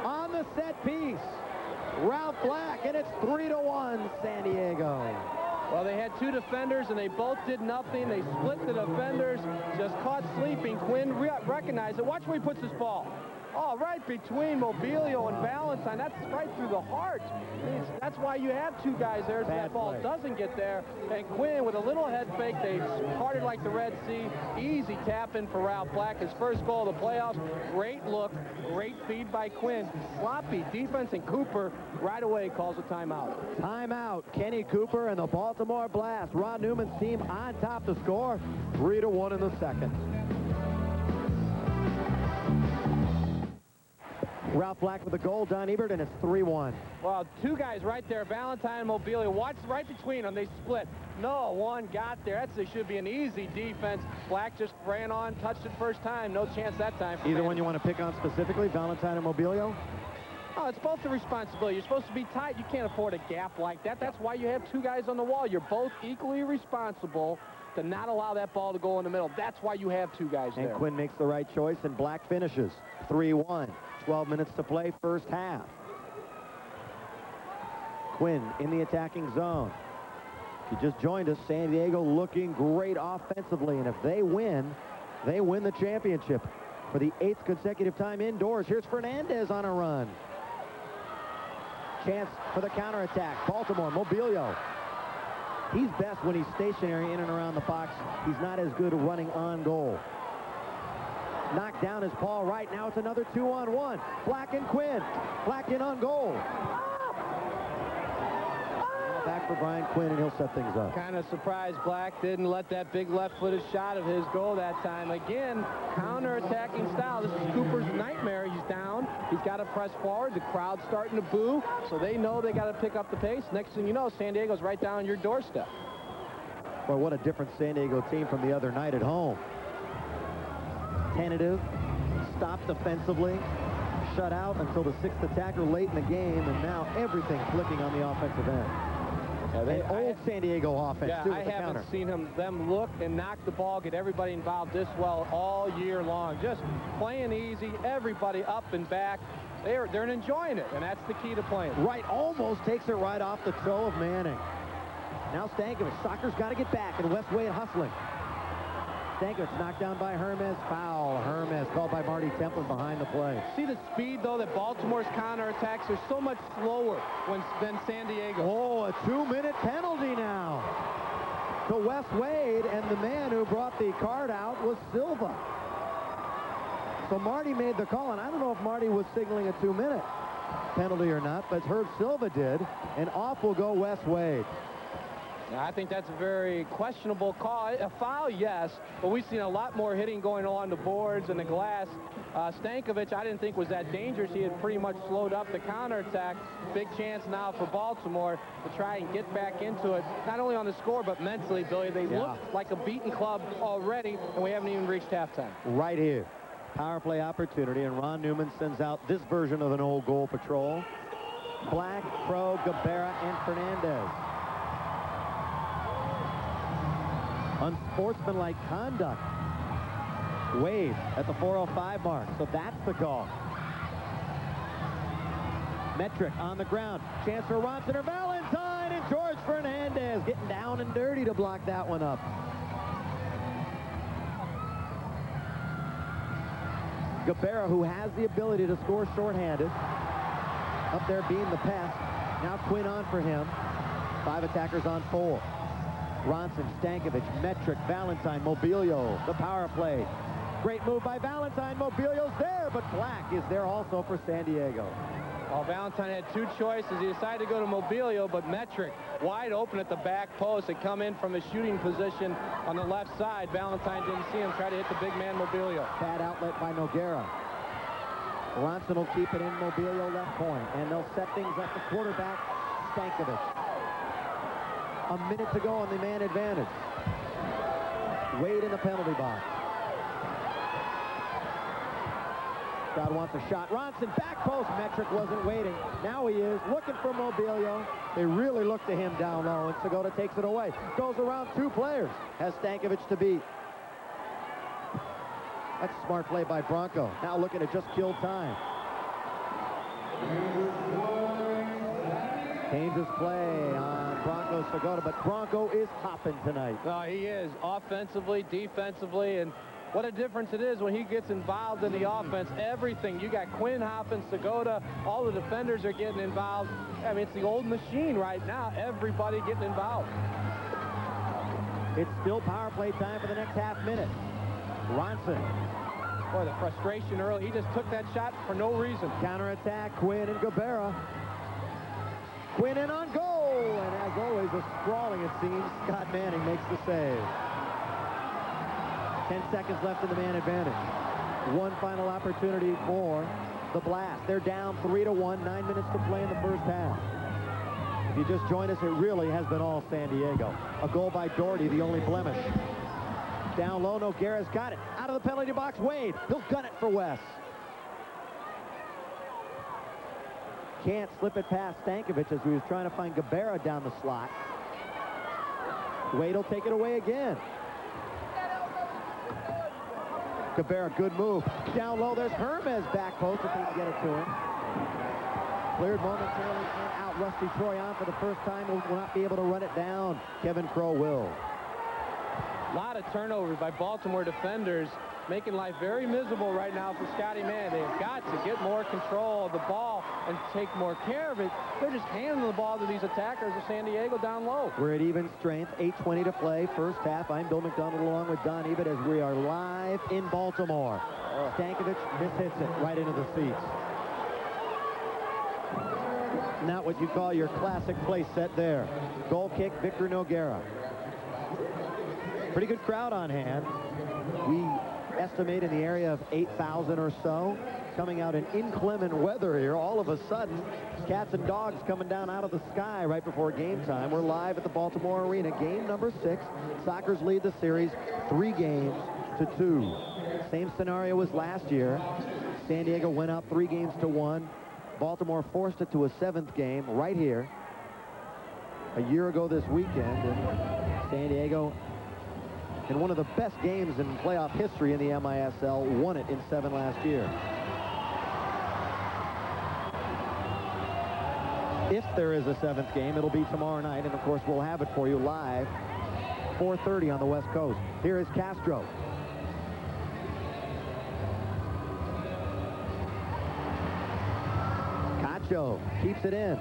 On the set piece, Ralph Black, and it's 3-1 San Diego.
Well, they had two defenders, and they both did nothing. They split the defenders, just caught sleeping. Quinn recognized it. Watch where he puts this ball. Oh, right between Mobilio and Valentine. That's right through the heart. That's why you have two guys there, so that ball doesn't get there. And Quinn, with a little head fake, they parted like the Red Sea. Easy tap-in for Ralph Black. His first goal of the playoffs. Great look, great feed by Quinn. Sloppy defense, and Cooper right away calls a timeout.
Timeout. Kenny Cooper and the Baltimore Blast. Ron Newman's team on top to score. 3-1 in the second. Ralph Black with the goal, Don Ebert, and it's 3-1.
Well, two guys right there, Valentine and Mobilio. Watch right between them. They split. No one got there. That should be an easy defense. Black just ran on, touched it first time. No chance that time.
Either one you want to pick on specifically, Valentine and Mobilio?
Oh, it's both the responsibility. You're supposed to be tight. You can't afford a gap like that. That's why you have two guys on the wall. You're both equally responsible to not allow that ball to go in the middle. That's why you have two guys there.
And Quinn makes the right choice, and Black finishes. 3-1. 12 minutes to play, first half. Quinn in the attacking zone. If you just joined us, San Diego looking great offensively, and if they win the championship for the 8th consecutive time indoors. Here's Fernandez on a run. Chance for the counterattack. Baltimore, Mobilio. He's best when he's stationary in and around the box. He's not as good running on goal. Knocked down is Paul Wright. Now it's another 2-on-1. Black and Quinn. Black in on goal. Back for Brian Quinn, and he'll set things up.
Kind of surprised Black didn't let that big left-footed shot of his goal that time. Again, counter-attacking style. This is Cooper's nightmare. He's down. He's got to press forward. The crowd's starting to boo, so they know they got to pick up the pace. Next thing you know, San Diego's right down your doorstep.
Well, what a different San Diego team from the other night at home. Tentative, stopped defensively, shut out until the 6th attacker late in the game, and now everything clicking on the offensive end. Yeah, old San Diego offense, too, with the counter.
I haven't seen them look and knock the ball, get everybody involved this well all year long. Just playing easy, everybody up and back. They're enjoying it, and that's the key to playing.
Right, almost takes it right off the toe of Manning. Now Stankovic. Soccer's got to get back, and West Wade hustling. Stankovic knocked down by Hermes. Foul. Hermes called by Marty Templin behind the play.
See the speed, though, that Baltimore's counterattacks are so much slower than San Diego.
Oh, a 2-minute penalty now to West Wade, and the man who brought the card out was Silva. So Marty made the call, and I don't know if Marty was signaling a 2-minute penalty or not, but Herb Silva did, and off will go West Wade.
Now, I think that's a very questionable call. A foul, yes, but we've seen a lot more hitting going along the boards and the glass. Stankovic, I didn't think was that dangerous. He had pretty much slowed up the counterattack. Big chance now for Baltimore to try and get back into it, not only on the score, but mentally, Billy. They look like a beaten club already, and we haven't even reached halftime.
Right here. Power play opportunity, and Ron Newman sends out this version of an old goal patrol. Black, Pro, Cabrera, and Fernandez. Unsportsmanlike conduct. Wade at the 4:05 mark, so that's the call. Metric on the ground. Chance for Ronson or Valentine, and George Fernandez getting down and dirty to block that one up. Cabrera, who has the ability to score shorthanded, up there being the pest. Now Quinn on for him. 5 attackers on 4. Ronson, Stankovic, Metric, Valentine, Mobilio, the power play. Great move by Valentine. Mobilio's there, but Black is there also for San Diego.
Well, Valentine had two choices. He decided to go to Mobilio, but Metric wide open at the back post. Had come in from a shooting position on the left side. Valentine didn't see him. Tried to hit the big man Mobilio.
Bad outlet by Noguera. Ronson will keep it in Mobilio left point, and they'll set things up. The quarterback, Stankovic. A minute to go on the man advantage. Wade in the penalty box. Crowd wants a shot. Ronson, back post. Metric wasn't waiting. Now he is looking for Mobilio. They really look to him down low, and Segota takes it away. Goes around two players. Has Stankovic to beat. That's a smart play by Bronco. Now looking to just kill time. Haynes' play on Bronco Segota, but Bronco is hopping tonight.
Oh, he is, offensively, defensively, and what a difference it is when he gets involved in the offense. Everything. You got Quinn hopping, Segota, all the defenders are getting involved. I mean, it's the old machine right now. Everybody getting involved.
It's still power play time for the next half minute. Ronson.
Boy, the frustration early. He just took that shot for no reason.
Counterattack, Quinn and Gabera. Quinn in on goal, and as always, a sprawling, it seems. Scott Manning makes the save. 10 seconds left in the man advantage. One final opportunity for the Blast. They're down 3-1, 9 minutes to play in the first half. If you just joined us, it really has been all San Diego. A goal by Doherty, the only blemish. Down low, Noguera's got it. Out of the penalty box, Wade. He'll gun it for Wes. Can't slip it past Stankovic as he was trying to find Gabera down the slot. Wade will take it away again. Gabera, good move. Down low, there's Hermes back post if he can get it to him. Cleared momentarily and out. Rusty Troy on for the first time. Will not be able to run it down. Kevin Crow will.
A lot of turnovers by Baltimore defenders, making life very miserable right now for Scotty Mann. They've got to get more control of the ball and take more care of it. They're just handing the ball to these attackers of San Diego down low.
We're at even strength, 8:20 to play, first half. I'm Bill McDonald along with Don Ebert as we are live in Baltimore. Stankovic mishits it right into the seats. Not what you call your classic play set there. Goal kick, Victor Noguera. Pretty good crowd on hand. We estimate in the area of 8,000 or so. Coming out in inclement weather here. All of a sudden, cats and dogs coming down out of the sky right before game time. We're live at the Baltimore Arena. Game number 6. Sockers lead the series 3-2. Same scenario as last year. San Diego went up 3-1. Baltimore forced it to a 7th game right here a year ago this weekend. And San Diego, in one of the best games in playoff history in the MISL, won it in 7 last year. If there is a 7th game, it'll be tomorrow night, and of course we'll have it for you live, 4:30 on the West Coast. Here is Castro. Cacho keeps it in.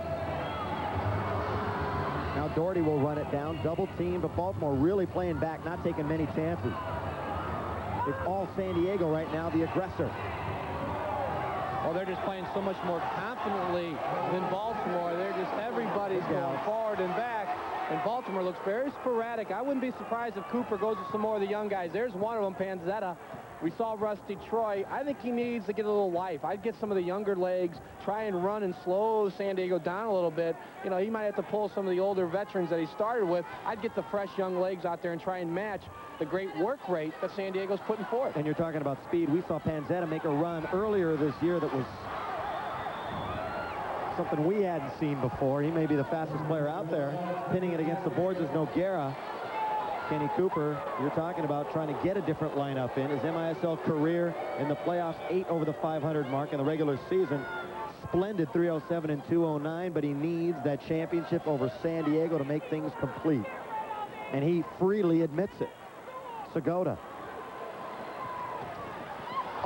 Now Doherty will run it down, double team, but Baltimore really playing back, not taking many chances. It's all San Diego right now, the aggressor.
Well, they're just playing so much more confidently than Baltimore. They're just, everybody's going forward and back, and Baltimore looks very sporadic. I wouldn't be surprised if Cooper goes with some more of the young guys. There's one of them, Panzetta. We saw Rusty Troy. I think he needs to get a little life. I'd get some of the younger legs, try and run and slow San Diego down a little bit. You know, he might have to pull some of the older veterans that he started with. I'd get the fresh young legs out there and try and match the great work rate that San Diego's putting forth.
And you're talking about speed. We saw Panzetta make a run earlier this year that was something we hadn't seen before. He may be the fastest player out there. Pinning it against the boards is Noguera. Kenny Cooper, you're talking about trying to get a different lineup in. His MISL career in the playoffs, 8 over the 500 mark in the regular season. Splendid 307 and 209, but he needs that championship over San Diego to make things complete. And he freely admits it. Segota.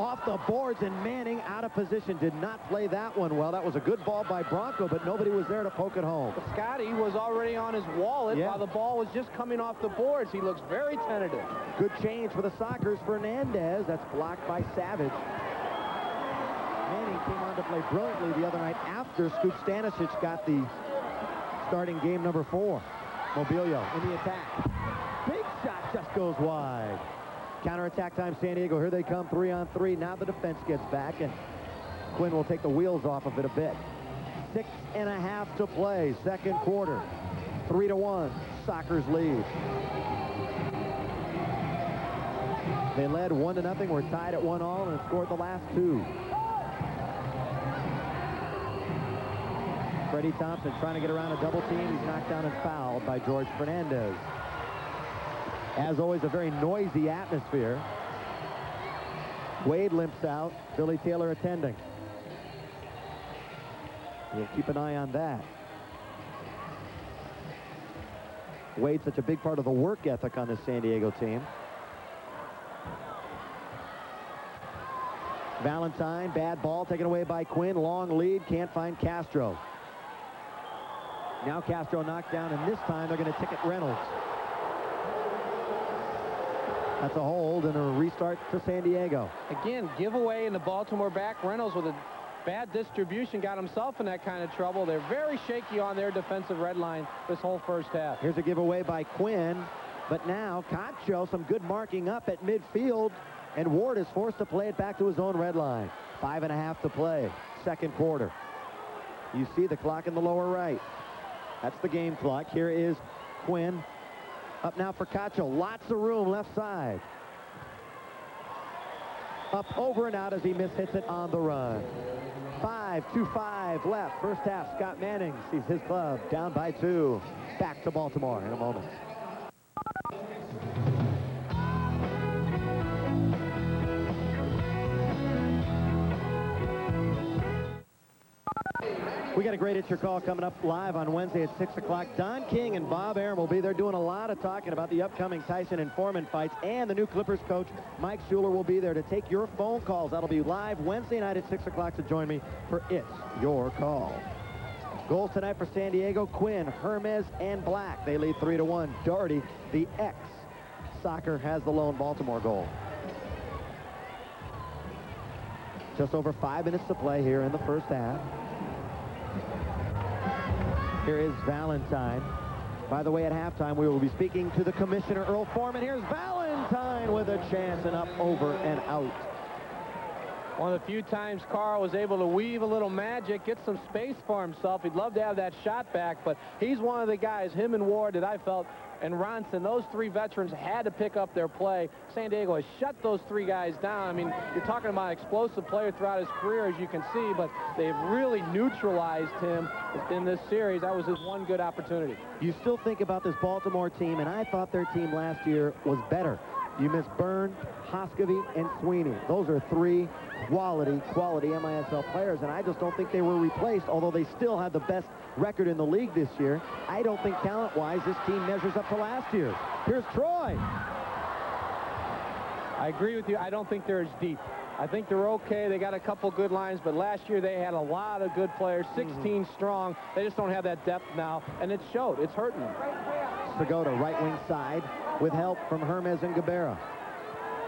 off the boards, and Manning out of position. Did not play that one well. That was a good ball by Bronco, but nobody was there to poke it home.
But Scotty was already on his wallet while the ball was just coming off the boards. He looks very tentative.
Good change for the Sockers. Fernandez. That's blocked by Savage. Manning came on to play brilliantly the other night after Scoop Stanisic got the starting game number 4. Mobilio in the attack. Big shot just goes wide. Counterattack time, San Diego. Here they come, 3-on-3. Now the defense gets back, and Quinn will take the wheels off of it a bit. 6.5 to play, second quarter. 3-1, Sockers lead. They led 1-0. We're tied at 1-all and scored the last 2. Freddie Thompson trying to get around a double team. He's knocked down and fouled by George Fernandez. As always, a very noisy atmosphere. Wade limps out. Billy Taylor attending. We'll keep an eye on that. Wade's such a big part of the work ethic on this San Diego team. Valentine, bad ball taken away by Quinn. Long lead, can't find Castro. Now Castro knocked down, and this time they're going to ticket Reynolds. That's a hold and a restart to San Diego.
Again, giveaway in the Baltimore back. Reynolds with a bad distribution got himself in that kind of trouble. They're very shaky on their defensive red line this whole first half.
Here's a giveaway by Quinn, but now Concho, some good marking up at midfield, and Ward is forced to play it back to his own red line. 5.5 to play, second quarter. You see the clock in the lower right. That's the game clock. Here is Quinn. Up now for Cacho. Lots of room left side. Up, over, and out as he mishits it on the run. 5:25 left. First half. Scott Manning sees his club down by 2. Back to Baltimore in a moment. We got a great It's Your Call coming up live on Wednesday at 6 o'clock. Don King and Bob Arum will be there doing a lot of talking about the upcoming Tyson and Foreman fights, and the new Clippers coach, Mike Schuler, will be there to take your phone calls. That'll be live Wednesday night at 6 o'clock, so join me for It's Your Call. Goals tonight for San Diego: Quinn, Hermes, and Black. They lead 3-1. Doherty, the ex-Soccer, has the lone Baltimore goal. Just over 5 minutes to play here in the first half. Here is Valentine. By the way, at halftime, we will be speaking to the commissioner, Earl Foreman. Here's Valentine with a chance, and up, over, and out.
One of the few times Carl was able to weave a little magic, get some space for himself. He'd love to have that shot back, but he's one of the guys, him and Ward, that I felt, and Ronson, those 3 veterans had to pick up their play. San Diego has shut those 3 guys down. I mean, you're talking about an explosive player throughout his career, as you can see, but they've really neutralized him in this series. That was his one good opportunity.
You still think about this Baltimore team, and I thought their team last year was better. You miss Byrne, Hoskovy, and Sweeney. Those are 3 quality MISL players, and I just don't think they were replaced, although they still have the best record in the league this year. I don't think talent-wise this team measures up to last year. Here's Troy.
I agree with you. I don't think they're as deep. I think they're okay. They got a couple good lines, but last year they had a lot of good players, 16 strong. They just don't have that depth now, and it showed. It's hurting them.
Segota, right wing side, with help from Hermes and Gabera.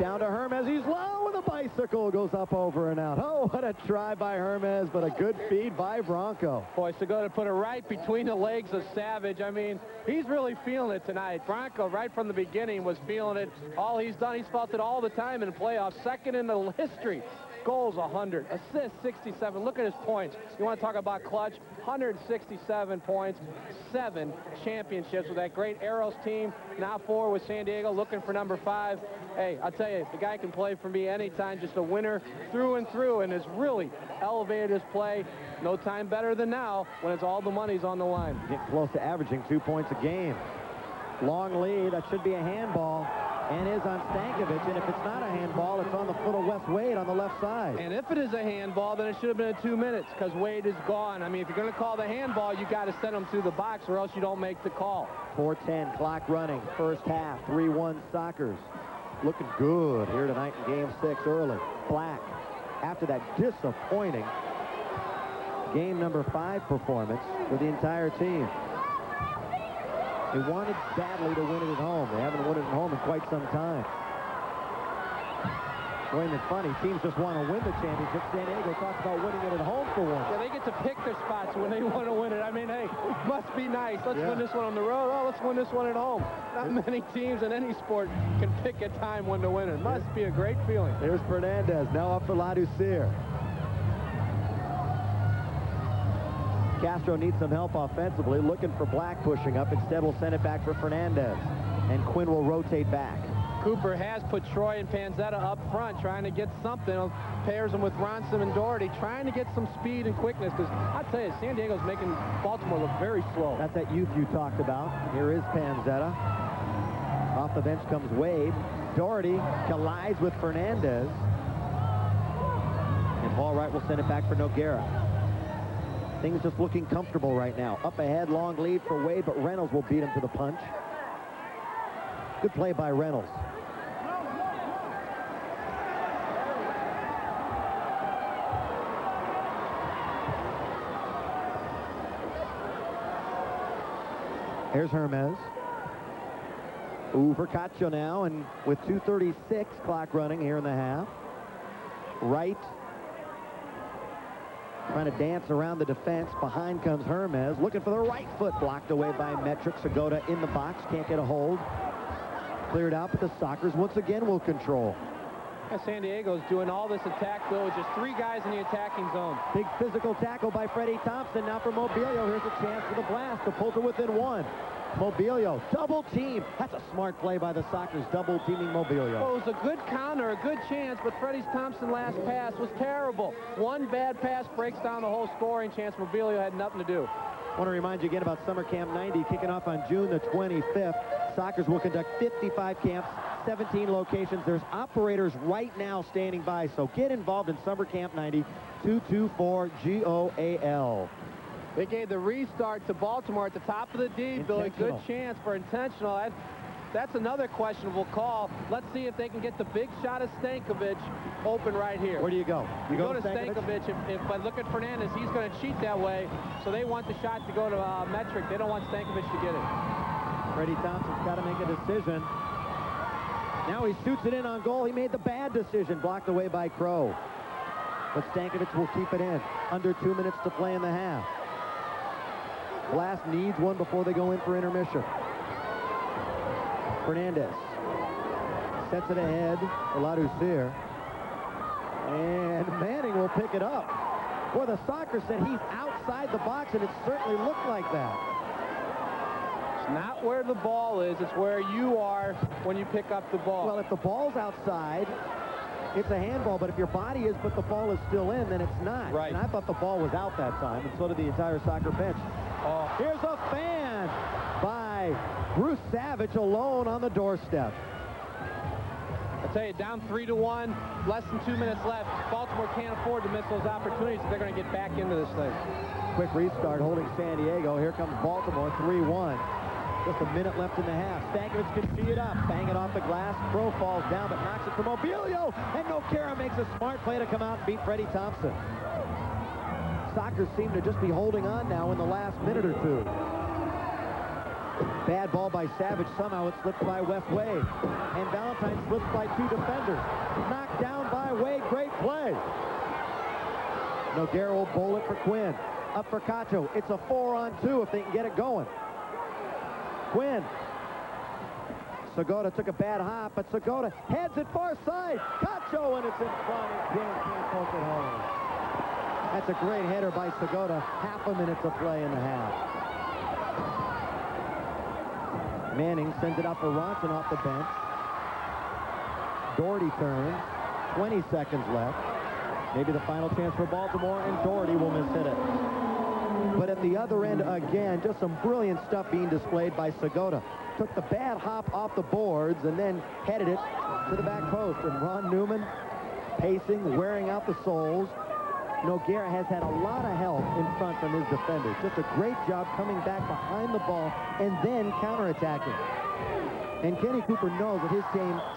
Down to Hermes. He's low with a bicycle. Goes up, over, and out. Oh, what a try by Hermes, but a good feed by Bronco.
Boy, Segota put it right between the legs of Savage. I mean, he's really feeling it tonight. Bronco, right from the beginning, was feeling it. All he's done, he's felt it all the time in playoffs. Second in the history. Goals 100, assists 67. Look at his points. You want to talk about clutch? 167 points, 7 championships with that great Arrows team. Now 4 with San Diego, looking for number 5. Hey, I'll tell you, the guy can play for me anytime. Just a winner through and through, and has really elevated his play. No time better than now when it's all the money's on the line.
Get close to averaging 2 points a game. Long lead. That should be a handball. And is on Stankovic, and if it's not a handball, it's on the foot of Wes Wade on the left side.
And if it is a handball, then it should have been 2 minutes, because Wade is gone. I mean, if you're going to call the handball, you got to send him through the box, or else you don't make the call.
4:10 clock running, first half, 3-1 Sockers. looking good here tonight in Game 6 early. Black, after that disappointing game number 5 performance for the entire team. They wanted badly to win it at home. They haven't won it at home in quite some time. Boy, isn't it funny? Teams just want to win the championship. San Diego talks about winning it at home for once.
Yeah, they get to pick their spots when they want to win it. I mean, hey, must be nice. Let's win this one on the road. Oh, let's win this one at home. Not many teams in any sport can pick a time when to win it. Must be a great feeling.
Here's Fernandez, now up for Ladouceur. Castro needs some help offensively, looking for Black pushing up. Instead, we'll send it back for Fernandez. And Quinn will rotate back.
Cooper has put Troy and Panzetta up front, trying to get something. Pairs them with Ronson and Doherty, trying to get some speed and quickness. Because I'll tell you, San Diego's making Baltimore look very slow.
That's that youth you talked about. Here is Panzetta. Off the bench comes Wade. Doherty collides with Fernandez. And Paul Wright will send it back for Noguera. Things just looking comfortable right now. Up ahead, long lead for Wade, but Reynolds will beat him to the punch. Good play by Reynolds. Here's Hermes. Ooh, for Cacho now, and with 2:36 clock running here in the half. Wright trying to dance around the defense. Behind comes Hermes, looking for the right foot, blocked away by Metric. Segota in the box, can't get a hold. Cleared out, but the Sockers once again will control.
San Diego's doing all this attack, though, with just 3 guys in the attacking zone.
Big physical tackle by Freddie Thompson. Now for Mobilio. Here's a chance for the blast to pull to within 1. Mobilio, double team. That's a smart play by the Sockers, double teaming Mobilio.
Well, it was a good counter, a good chance, but Freddie Thompson's last pass was terrible. One bad pass breaks down the whole scoring chance. Mobilio had nothing to do.
I want to remind you again about Summer Camp 90 kicking off on June the 25th. Sockers will conduct 55 camps, 17 locations. There's operators right now standing by, so get involved in Summer Camp 90, 224-GOAL.
They gave the restart to Baltimore at the top of the D, Billy. Good chance for intentional. That's another questionable call. Let's see if they can get the big shot of Stankovic open right here.
Where do you go?
You go to Stankovic. If I look at Fernandez, he's going to cheat that way. So they want the shot to go to Metric. They don't want Stankovic to get it.
Freddie Thompson's got to make a decision. Now he shoots it in on goal. He made the bad decision, blocked away by Crow. But Stankovic will keep it in. Under 2 minutes to play in the half. Blast needs one before they go in for intermission. Fernandez sets it ahead for Ladouceur. And Manning will pick it up. Boy, the Sockers said he's outside the box, and it certainly looked like that.
It's not where the ball is. It's where you are when you pick up the ball.
Well, if the ball's outside, it's a handball, but if your body is but the ball is still in, then it's not.
Right.
And I thought the ball was out that time, and so did the entire Socker bench.
Oh.
Here's a fan by Bruce Savage alone on the doorstep.
I tell you, down 3-1, less than 2 minutes left. Baltimore can't afford to miss those opportunities if they're going to get back into this thing.
Quick restart holding San Diego. Here comes Baltimore, 3-1. Just a minute left in the half. Stankovic can tee it up, bang it off the glass. Crow falls down, but knocks it for Mobilio. And Noguera makes a smart play to come out and beat Freddie Thompson. Sockers seem to just be holding on now in the last minute or two. Bad ball by Savage. Somehow it slips by Wes Wade. And Valentine slips by 2 defenders. Knocked down by Wade. Great play. Noguera will bowl it for Quinn. Up for Cacho. It's a 4-on-2 if they can get it going. Quinn. Segota took a bad hop, but Segota heads it far side. Cacho, and it's in front. Again, can't poke it home. That's a great header by Segota. Half a minute to play in the half. Manning sends it up for Ronson off the bench. Doherty turns. 20 seconds left. Maybe the final chance for Baltimore, and Doherty will miss-hit it. But at the other end, again, just some brilliant stuff being displayed by Segota. Took the bad hop off the boards and then headed it to the back post. And Ron Newman pacing, wearing out the soles. Noguera has had a lot of help in front from his defenders. Just a great job coming back behind the ball and then counterattacking. And Kenny Cooper knows that his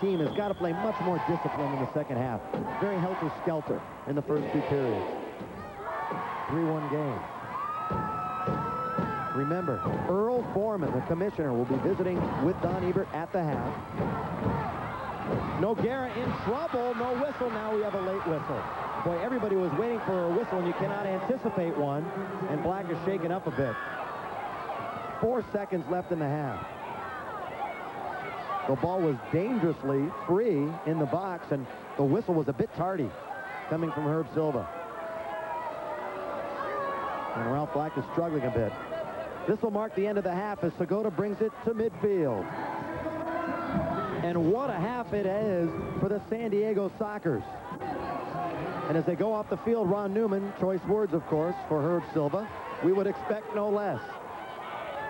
team has got to play much more disciplined in the second half. Very helter-skelter in the first two periods. 3-1 game. Remember, Earl Foreman, the commissioner, will be visiting with Don Ebert at the half. Noguera in trouble. No whistle. Now we have a late whistle. Boy, everybody was waiting for a whistle, and you cannot anticipate one. And Black is shaken up a bit. 4 seconds left in the half. The ball was dangerously free in the box, and the whistle was a bit tardy coming from Herb Silva. And Ralph Black is struggling a bit. This will mark the end of the half as Segota brings it to midfield. And what a half it is for the San Diego Sockers. And as they go off the field, Ron Newman, choice words, of course, for Herb Silva. We would expect no less.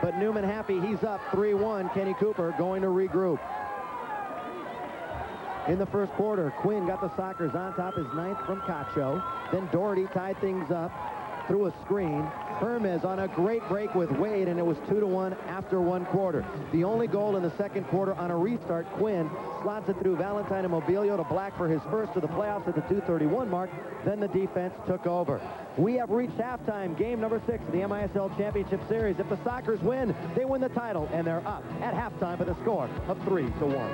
But Newman happy he's up 3-1. Kenny Cooper going to regroup. In the first quarter, Quinn got the Sockers on top, his 9th from Cacho. Then Doherty tied things up through a screen. Hermes on a great break with Wade, and it was 2-1 after 1 quarter. The only goal in the second quarter on a restart, Quinn slots it through Valentine and Mobilio to Black for his first to the playoffs at the 2:31 mark. Then the defense took over. We have reached halftime, game number 6 of the MISL Championship Series. If the Sockers win, they win the title, and they're up at halftime by the score of 3-1.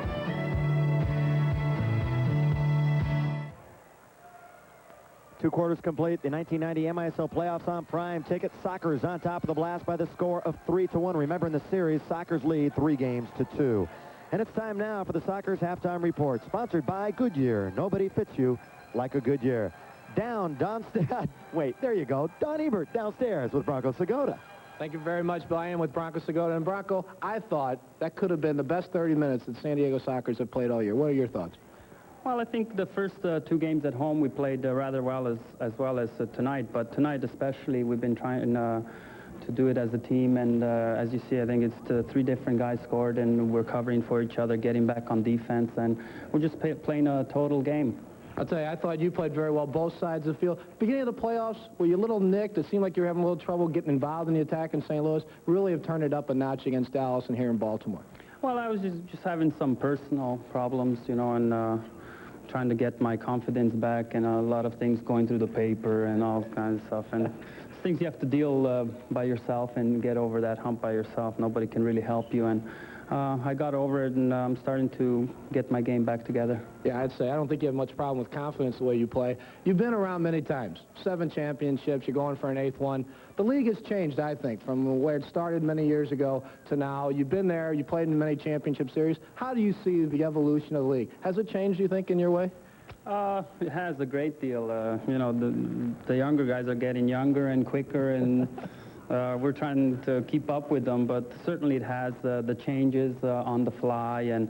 2 quarters complete. The 1990 MISL playoffs on Prime Ticket. Sockers on top of the blast by the score of 3-1. Remember, in the series, Sockers lead 3-2. And it's time now for the Sockers halftime report, sponsored by Goodyear. Nobody fits you like a Goodyear. Don Ebert downstairs with Bronco Segota.
Thank you very much, Bill. I am with Bronco Segota. And Bronco, I thought that could have been the best 30 minutes that San Diego Sockers have played all year. What are your thoughts?
Well, I think the first 2 games at home we played rather well as well as tonight. But tonight especially, we've been trying to do it as a team. And as you see, I think it's 3 different guys scored, and we're covering for each other, getting back on defense, and we're just playing a total game.
I'll tell you, I thought you played very well both sides of the field. Beginning of the playoffs, were you a little nicked? It seemed like you were having a little trouble getting involved in the attack in St. Louis. Really have turned it up a notch against Dallas and here in Baltimore.
Well, I was just having some personal problems, you know, and trying to get my confidence back, and a lot of things going through the paper and all kinds of stuff. And things you have to deal by yourself and get over that hump by yourself. Nobody can really help you. And I got over it, and I'm starting to get my game back together.
Yeah, I'd say I don't think you have much problem with confidence the way you play. You've been around many times. 7 championships. You're going for an 8th one. The league has changed, I think, from where it started many years ago to now. You've been there. You played in many championship series. How do you see the evolution of the league? Has it changed, do you think, in your way?
It has a great deal. You know, the younger guys are getting younger and quicker, and we're trying to keep up with them, but certainly it has the changes on the fly, and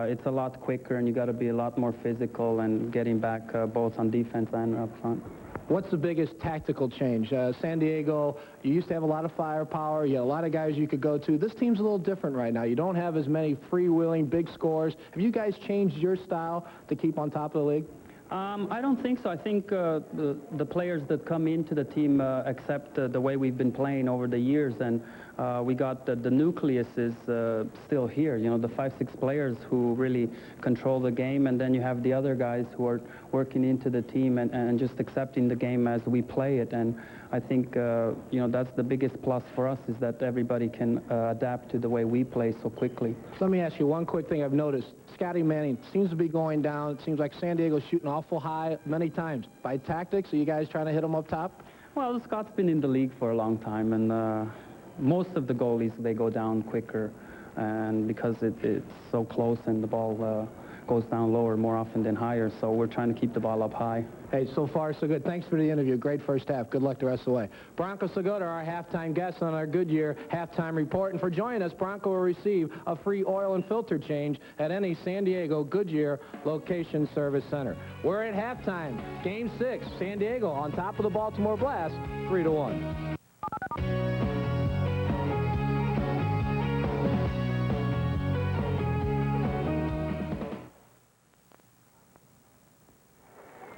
it's a lot quicker, and you got to be a lot more physical and getting back both on defense and up front.
What's the biggest tactical change? San Diego, you used to have a lot of firepower. You had a lot of guys you could go to. This team's a little different right now. You don't have as many freewheeling, big scores. Have you guys changed your style to keep on top of the league?
I don't think so. I think the players that come into the team accept the way we've been playing over the years, and we got the nucleus is still here. You know, the 5-6 players who really control the game, and then you have the other guys who are working into the team and just accepting the game as we play it. And I think, you know, that's the biggest plus for us, is that everybody can adapt to the way we play so quickly.
So let me ask you one quick thing I've noticed. Scotty Manning seems to be going down. It seems like San Diego's shooting awful high many times. By tactics, are you guys trying to hit him up top?
Well, Scott's been in the league for a long time, and most of the goalies, they go down quicker, and because it's so close and the ball goes down lower more often than higher, so we're trying to keep the ball up high.
Hey, so far so good. Thanks for the interview. Great first half. Good luck the rest of the way. Bronco Segota, our halftime guest on our Goodyear halftime report. And for joining us, Bronco will receive a free oil and filter change at any San Diego Goodyear location service center. We're at halftime. Game 6. San Diego on top of the Baltimore Blast, 3-1.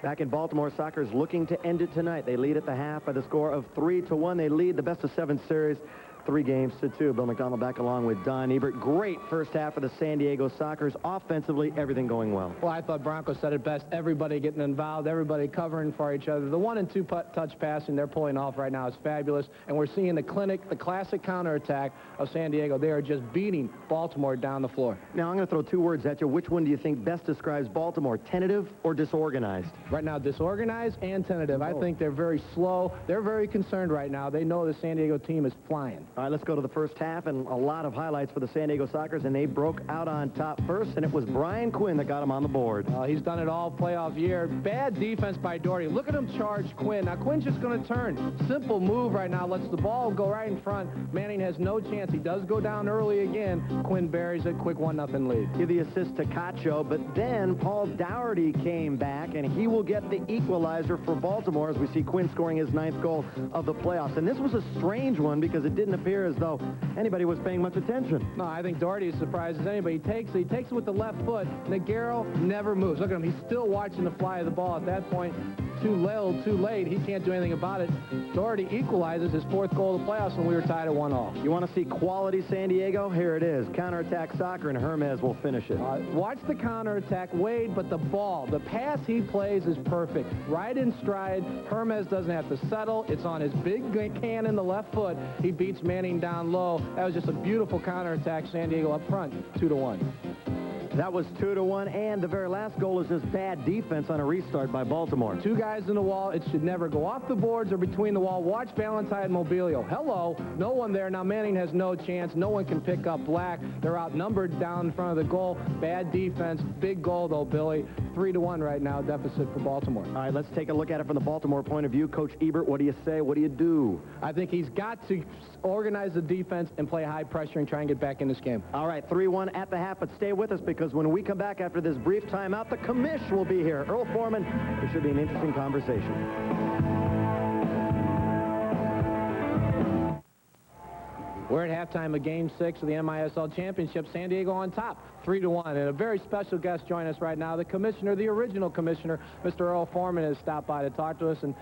Back in Baltimore, Sockers looking to end it tonight. They lead at the half by the score of 3-1. They lead the best-of-7 series 3-2. Bill McDonald back along with Don Ebert. Great first half for the San Diego Sockers. Offensively, everything going well.
Well, I thought Bronco said it best. Everybody getting involved, everybody covering for each other. The 1- and 2-touch passing they're pulling off right now is fabulous. And we're seeing the classic counterattack of San Diego. They are just beating Baltimore down the floor.
Now, I'm going to throw 2 words at you. Which one do you think best describes Baltimore, tentative or disorganized?
Right now, disorganized and tentative. I think they're very slow. They're very concerned right now. They know the San Diego team is flying.
All right, let's go to the first half, and a lot of highlights for the San Diego Sockers, and they broke out on top first, and it was Brian Quinn that got him on the board.
He's done it all playoff year. Bad defense by Doherty. Look at him charge Quinn. Now, Quinn's just going to turn. Simple move right now. Lets the ball go right in front. Manning has no chance. He does go down early again. Quinn buries it. Quick 1-0 lead.
Give the assist to Cacho, but then Paul Doherty came back, and he will get the equalizer for Baltimore as we see Quinn scoring his 9th goal of the playoffs. And this was a strange one because it didn't appear as though anybody was paying much attention.
No, I think Doherty is surprised as anybody. He takes it with the left foot. Nagaro never moves. Look at him. He's still watching the fly of the ball. At that point, too late. He can't do anything about it. Doherty equalizes his 4th goal of the playoffs, and we were tied at 1-1.
You want to see quality San Diego? Here it is. Counterattack soccer, and Hermes will finish it.
Watch the counterattack, Wade, but the ball, the pass he plays is perfect. Right in stride. Hermes doesn't have to settle. It's on his big cannon, the left foot. He beats Manning down low. That was just a beautiful counterattack. San Diego up front, 2-1.
That was 2-1, and the very last goal is just bad defense on a restart by Baltimore.
2 guys in the wall. It should never go off the boards or between the wall. Watch Valentine Mobilio. Hello. No one there. Now Manning has no chance. No one can pick up Black. They're outnumbered down in front of the goal. Bad defense. Big goal, though, Billy. 3-1 right now, deficit for Baltimore.
All right, let's take a look at it from the Baltimore point of view. Coach Ebert, what do you say? What do you do?
I think he's got to organize the defense and play high pressure and try and get back in this game.
All right, 3-1 at the half, but stay with us because when we come back after this brief timeout, the commish will be here. Earl Foreman, it should be an interesting conversation.
We're at halftime of Game 6 of the MISL Championship. San Diego on top, 3-1. And a very special guest joining us right now. The commissioner, the original commissioner, Mr. Earl Foreman, has stopped by to talk to us. And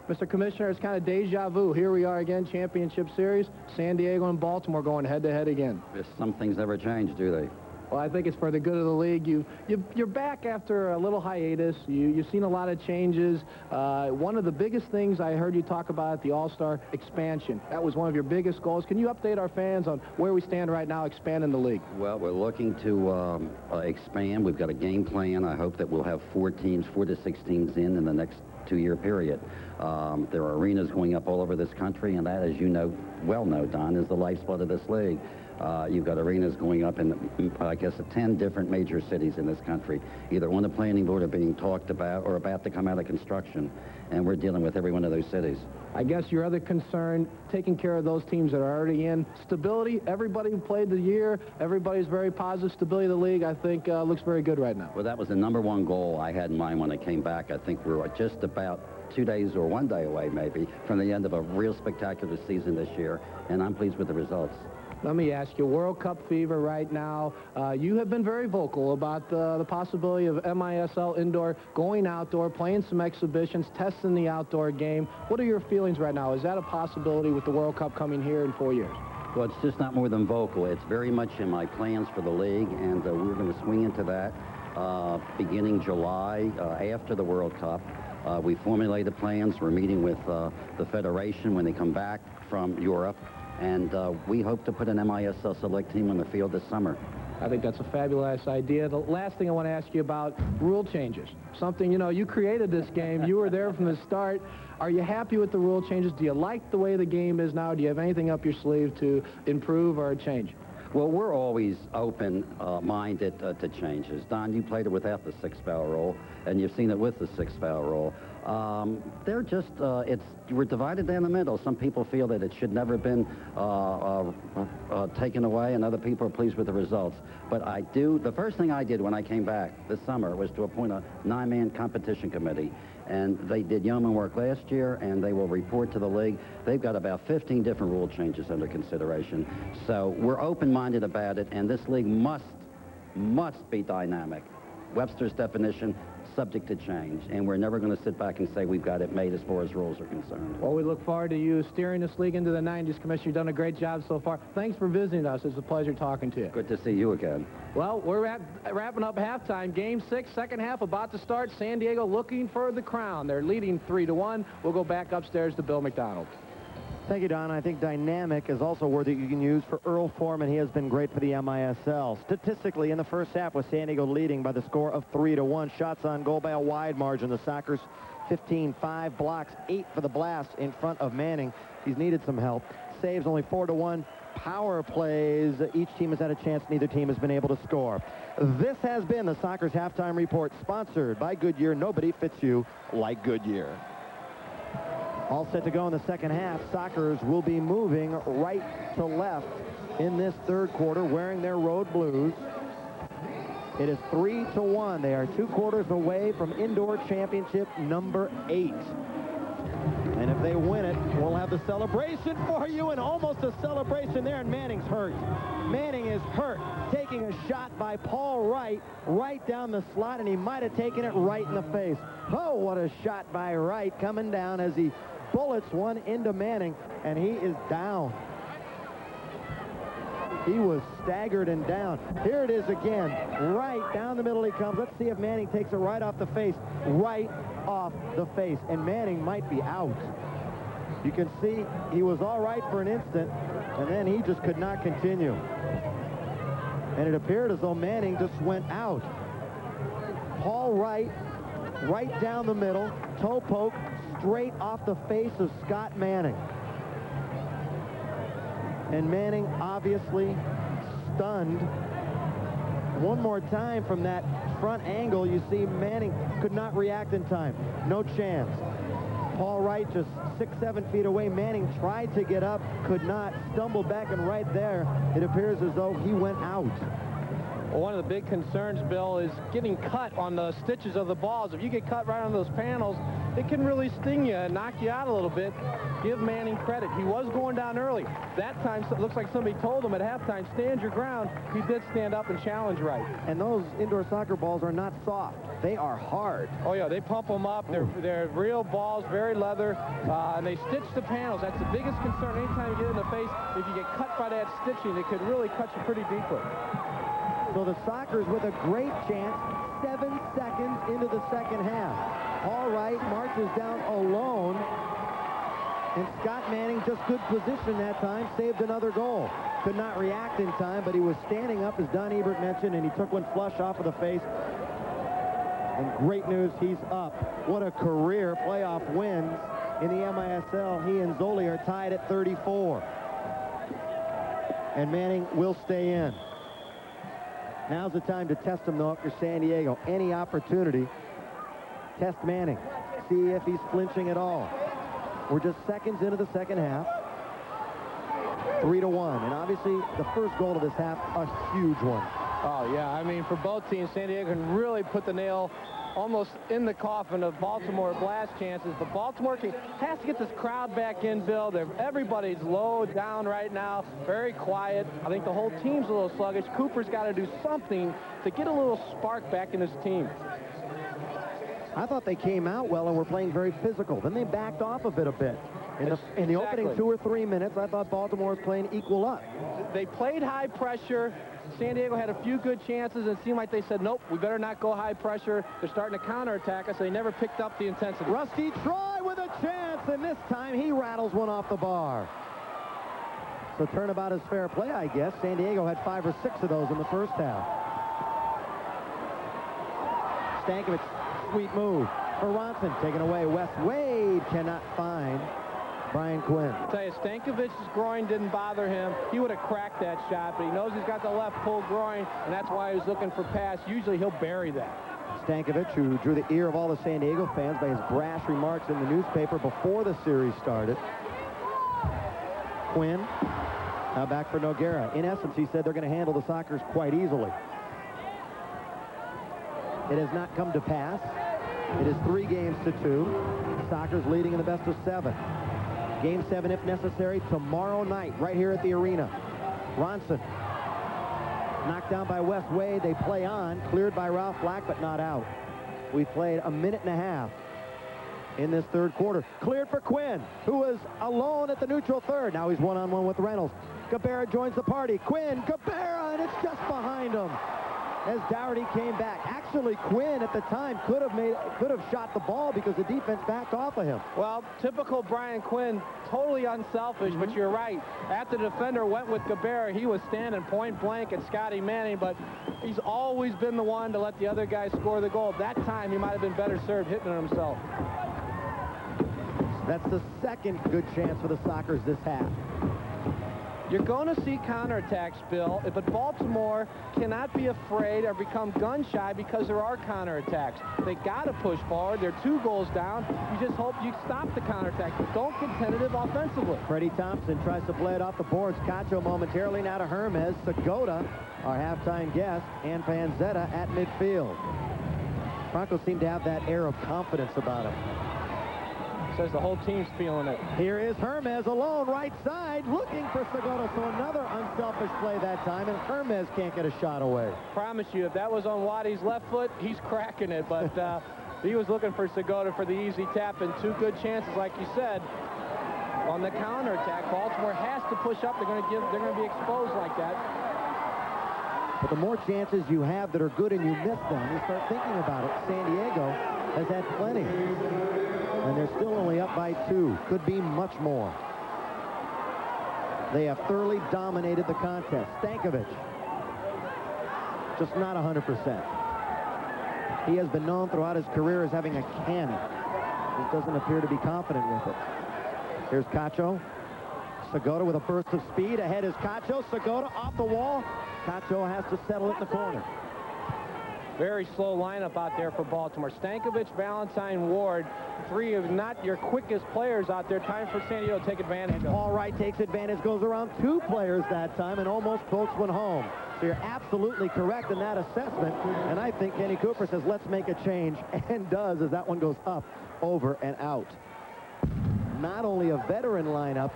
Mr. Commissioner, it's kind of deja vu. Here we are again, Championship Series. San Diego and Baltimore going head-to-head again.
Some things never change, do they?
Well, I think it's for the good of the league. You're back after a little hiatus. You've seen a lot of changes. One of the biggest things I heard you talk about at the All-Star expansion. That was one of your biggest goals. Can you update our fans on where we stand right now expanding the league?
Well, we're looking to expand. We've got a game plan. I hope that we'll have 4 to 6 teams in the next 2-year period. There are arenas going up all over this country, and that, as you know, Don, is the lifeblood of this league. You've got arenas going up in, I guess, 10 different major cities in this country, either on the planning board or being talked about or about to come out of construction, and we're dealing with every one of those cities.
I guess your other concern, taking care of those teams that are already in. Stability, everybody who played the year, everybody's very positive. Stability of the league, I think, looks very good right now.
Well, that was the #1 goal I had in mind when I came back. I think we're just about 2 days or 1 day away, maybe, from the end of a real spectacular season this year, and I'm pleased with the results.
Let me ask you, World Cup fever right now. You have been very vocal about the possibility of MISL indoor, going outdoor, playing some exhibitions, testing the outdoor game. What are your feelings right now? Is that a possibility with the World Cup coming here in 4 years?
Well, it's just not more than vocal. It's very much in my plans for the league, and we're going to swing into that beginning July after the World Cup. We formulated plans. We're meeting with the Federation when they come back from Europe. And we hope to put an MISL select team on the field this summer.
I think that's a fabulous idea. The last thing I want to ask you about, rule changes. Something, you created this game. You were there from the start. Are you happy with the rule changes? Do you like the way the game is now? Do you have anything up your sleeve to improve or change?
Well, we're always open-minded to changes. Don, you played it without the 6-foul rule, and you've seen it with the 6-foul rule. They're just, we're divided down the middle. Some people feel that it should never have been taken away, and other people are pleased with the results. But the first thing I did when I came back this summer was to appoint a 9-man competition committee. And they did yeoman work last year, and they will report to the league. They've got about 15 different rule changes under consideration. So we're open-minded about it, and this league must be dynamic. Webster's definition, subject to change, and we're never going to sit back and say we've got it made as far as rules are concerned.
Well, we look forward to you steering this league into the 90s, Commissioner. You've done a great job so far. Thanks for visiting us. It's a pleasure talking to you.
Good to see you again.
Well, we're wrapping up halftime. Game 6, second half about to start. San Diego looking for the crown. They're leading 3-1. We'll go back upstairs to Bill McDonald.
Thank you, Don. I think dynamic is also a word that you can use for Earl Foreman. He has been great for the MISL. Statistically, in the first half, with San Diego leading by the score of 3-1. Shots on goal by a wide margin. The Sockers 15-5, blocks 8 for the Blast in front of Manning. He's needed some help. Saves only 4-1. Power plays. Each team has had a chance. Neither team has been able to score. This has been the Sockers Halftime Report, sponsored by Goodyear. Nobody fits you like Goodyear. All set to go in the second half. Sockers will be moving right to left in this third quarter, wearing their road blues. It is 3-1. They are 2 quarters away from indoor championship number 8. And if they win it, we'll have the celebration for you, and almost a celebration there, and Manning's hurt. Manning is hurt, taking a shot by Paul Wright right down the slot, and he might have taken it right in the face. Oh, what a shot by Wright, coming down as he bullets one into Manning, and he is down. He was staggered and down. Here it is again. Right down the middle he comes. Let's see if Manning takes it right off the face. Right off the face. And Manning might be out. You can see he was all right for an instant, and then he just could not continue. And it appeared as though Manning just went out. Paul Wright, right down the middle, toe poke, straight off the face of Scott Manning. And Manning obviously stunned. One more time from that front angle, you see Manning could not react in time. No chance. Paul Wright just 6-7 feet away. Manning tried to get up, could not, stumbled back, and right there, it appears as though he went out.
Well, one of the big concerns, Bill, is getting cut on the stitches of the balls. If you get cut right on those panels, it can really sting you and knock you out a little bit. Give Manning credit. He was going down early. That time, it looks like somebody told him at halftime, stand your ground. He did stand up and challenge Wright.
And those indoor soccer balls are not soft. They are hard.
Oh, yeah, they pump them up. They're real balls, very leather, and they stitch the panels. That's the biggest concern. Anytime you get in the face, if you get cut by that stitching, it could really cut you pretty deeply.
So the Sockers with a great chance, 7 seconds into the second half. Paul Wright marches down alone, and Scott Manning, just good position that time, saved another goal. Could not react in time, but he was standing up, as Don Ebert mentioned, and he took one flush off of the face. And great news, he's up. What a career, playoff wins in the MISL. He and Zoli are tied at 34. And Manning will stay in. Now's the time to test him, though, if you're San Diego. Any opportunity, test Manning. See if he's flinching at all. We're just seconds into the second half. 3-1. And obviously, the first goal of this half, a huge one.
Oh, yeah. I mean, for both teams, San Diego can really put the nail almost in the coffin of Baltimore Blast chances. But Baltimore has to get this crowd back in, Bill. Everybody's low down right now, very quiet. I think the whole team's a little sluggish. Cooper's got to do something to get a little spark back in his team.
I thought they came out well and were playing very physical. Then they backed off of it a bit. In the opening 2 or 3 minutes, I thought Baltimore was playing equal up.
They played high pressure. San Diego had a few good chances, and it seemed like they said, nope, we better not go high pressure. They're starting to counterattack us. They never picked up the intensity.
Rusty Troy with a chance, and this time he rattles one off the bar. So turnabout is fair play, I guess. San Diego had 5 or 6 of those in the first half. Stankovic, sweet move. For Ronson, taken away. Wes Wade cannot find Brian Quinn.
I'll tell you, Stankovic's groin didn't bother him. He would have cracked that shot, but he knows he's got the left pull groin, and that's why he was looking for pass. Usually he'll bury that.
Stankovic, who drew the ear of all the San Diego fans by his brash remarks in the newspaper before the series started. Quinn, now back for Noguera. In essence, he said they're going to handle the Sockers quite easily. It has not come to pass. It is 3-2. Sockers leading in the best of 7. Game 7, if necessary, tomorrow night, right here at the arena. Ronson, knocked down by Wes Wade. They play on, cleared by Ralph Black, but not out. We played a minute and a half in this third quarter. Cleared for Quinn, who was alone at the neutral third. Now he's one-on-one with Reynolds. Cabrera joins the party. Quinn, Cabrera, and it's just behind him as Dougherty came back. Actually, Quinn at the time could have shot the ball because the defense backed off of him.
Well, typical Brian Quinn, totally unselfish, but you're right. After the defender went with Cabrera, he was standing point blank at Scotty Manning, but he's always been the one to let the other guy score the goal. That time, he might have been better served hitting it himself.
That's the second good chance for the Sockers this half.
You're going to see counterattacks, Bill, but Baltimore cannot be afraid or become gun-shy because there are counterattacks. They got to push forward. They're 2 goals down. You just hope you stop the counterattack. Don't get tentative offensively.
Freddie Thompson tries to play it off the boards. Cacho momentarily now to Hermes. Segota, our halftime guest, and Panzetta at midfield. Broncos seem to have that air of confidence about him.
Says the whole team's feeling it.
Here is Hermes alone, right side, looking for Segota. So another unselfish play that time, and Hermes can't get a shot away.
Promise you, if that was on Waddy's left foot, he's cracking it. But he was looking for Segota for the easy tap, and 2 good chances, like you said. On the counterattack, Baltimore has to push up. They're going to be exposed like that.
But the more chances you have that are good and you miss them, you start thinking about it. San Diego has had plenty. And they're still only up by 2. Could be much more. They have thoroughly dominated the contest. Stankovic, just not 100%. He has been known throughout his career as having a cannon. He doesn't appear to be confident with it. Here's Cacho. Segota with a burst of speed. Ahead is Cacho. Segota off the wall. Cacho has to settle it in the corner.
Very slow lineup out there for Baltimore. Stankovic, Valentine, Ward, 3 of not your quickest players out there. Time for San Diego to take advantage of.
Paul Wright takes advantage, goes around 2 players that time, and almost pokes one home. So you're absolutely correct in that assessment. And I think Kenny Cooper says, let's make a change, and does, as that one goes up, over, and out. Not only a veteran lineup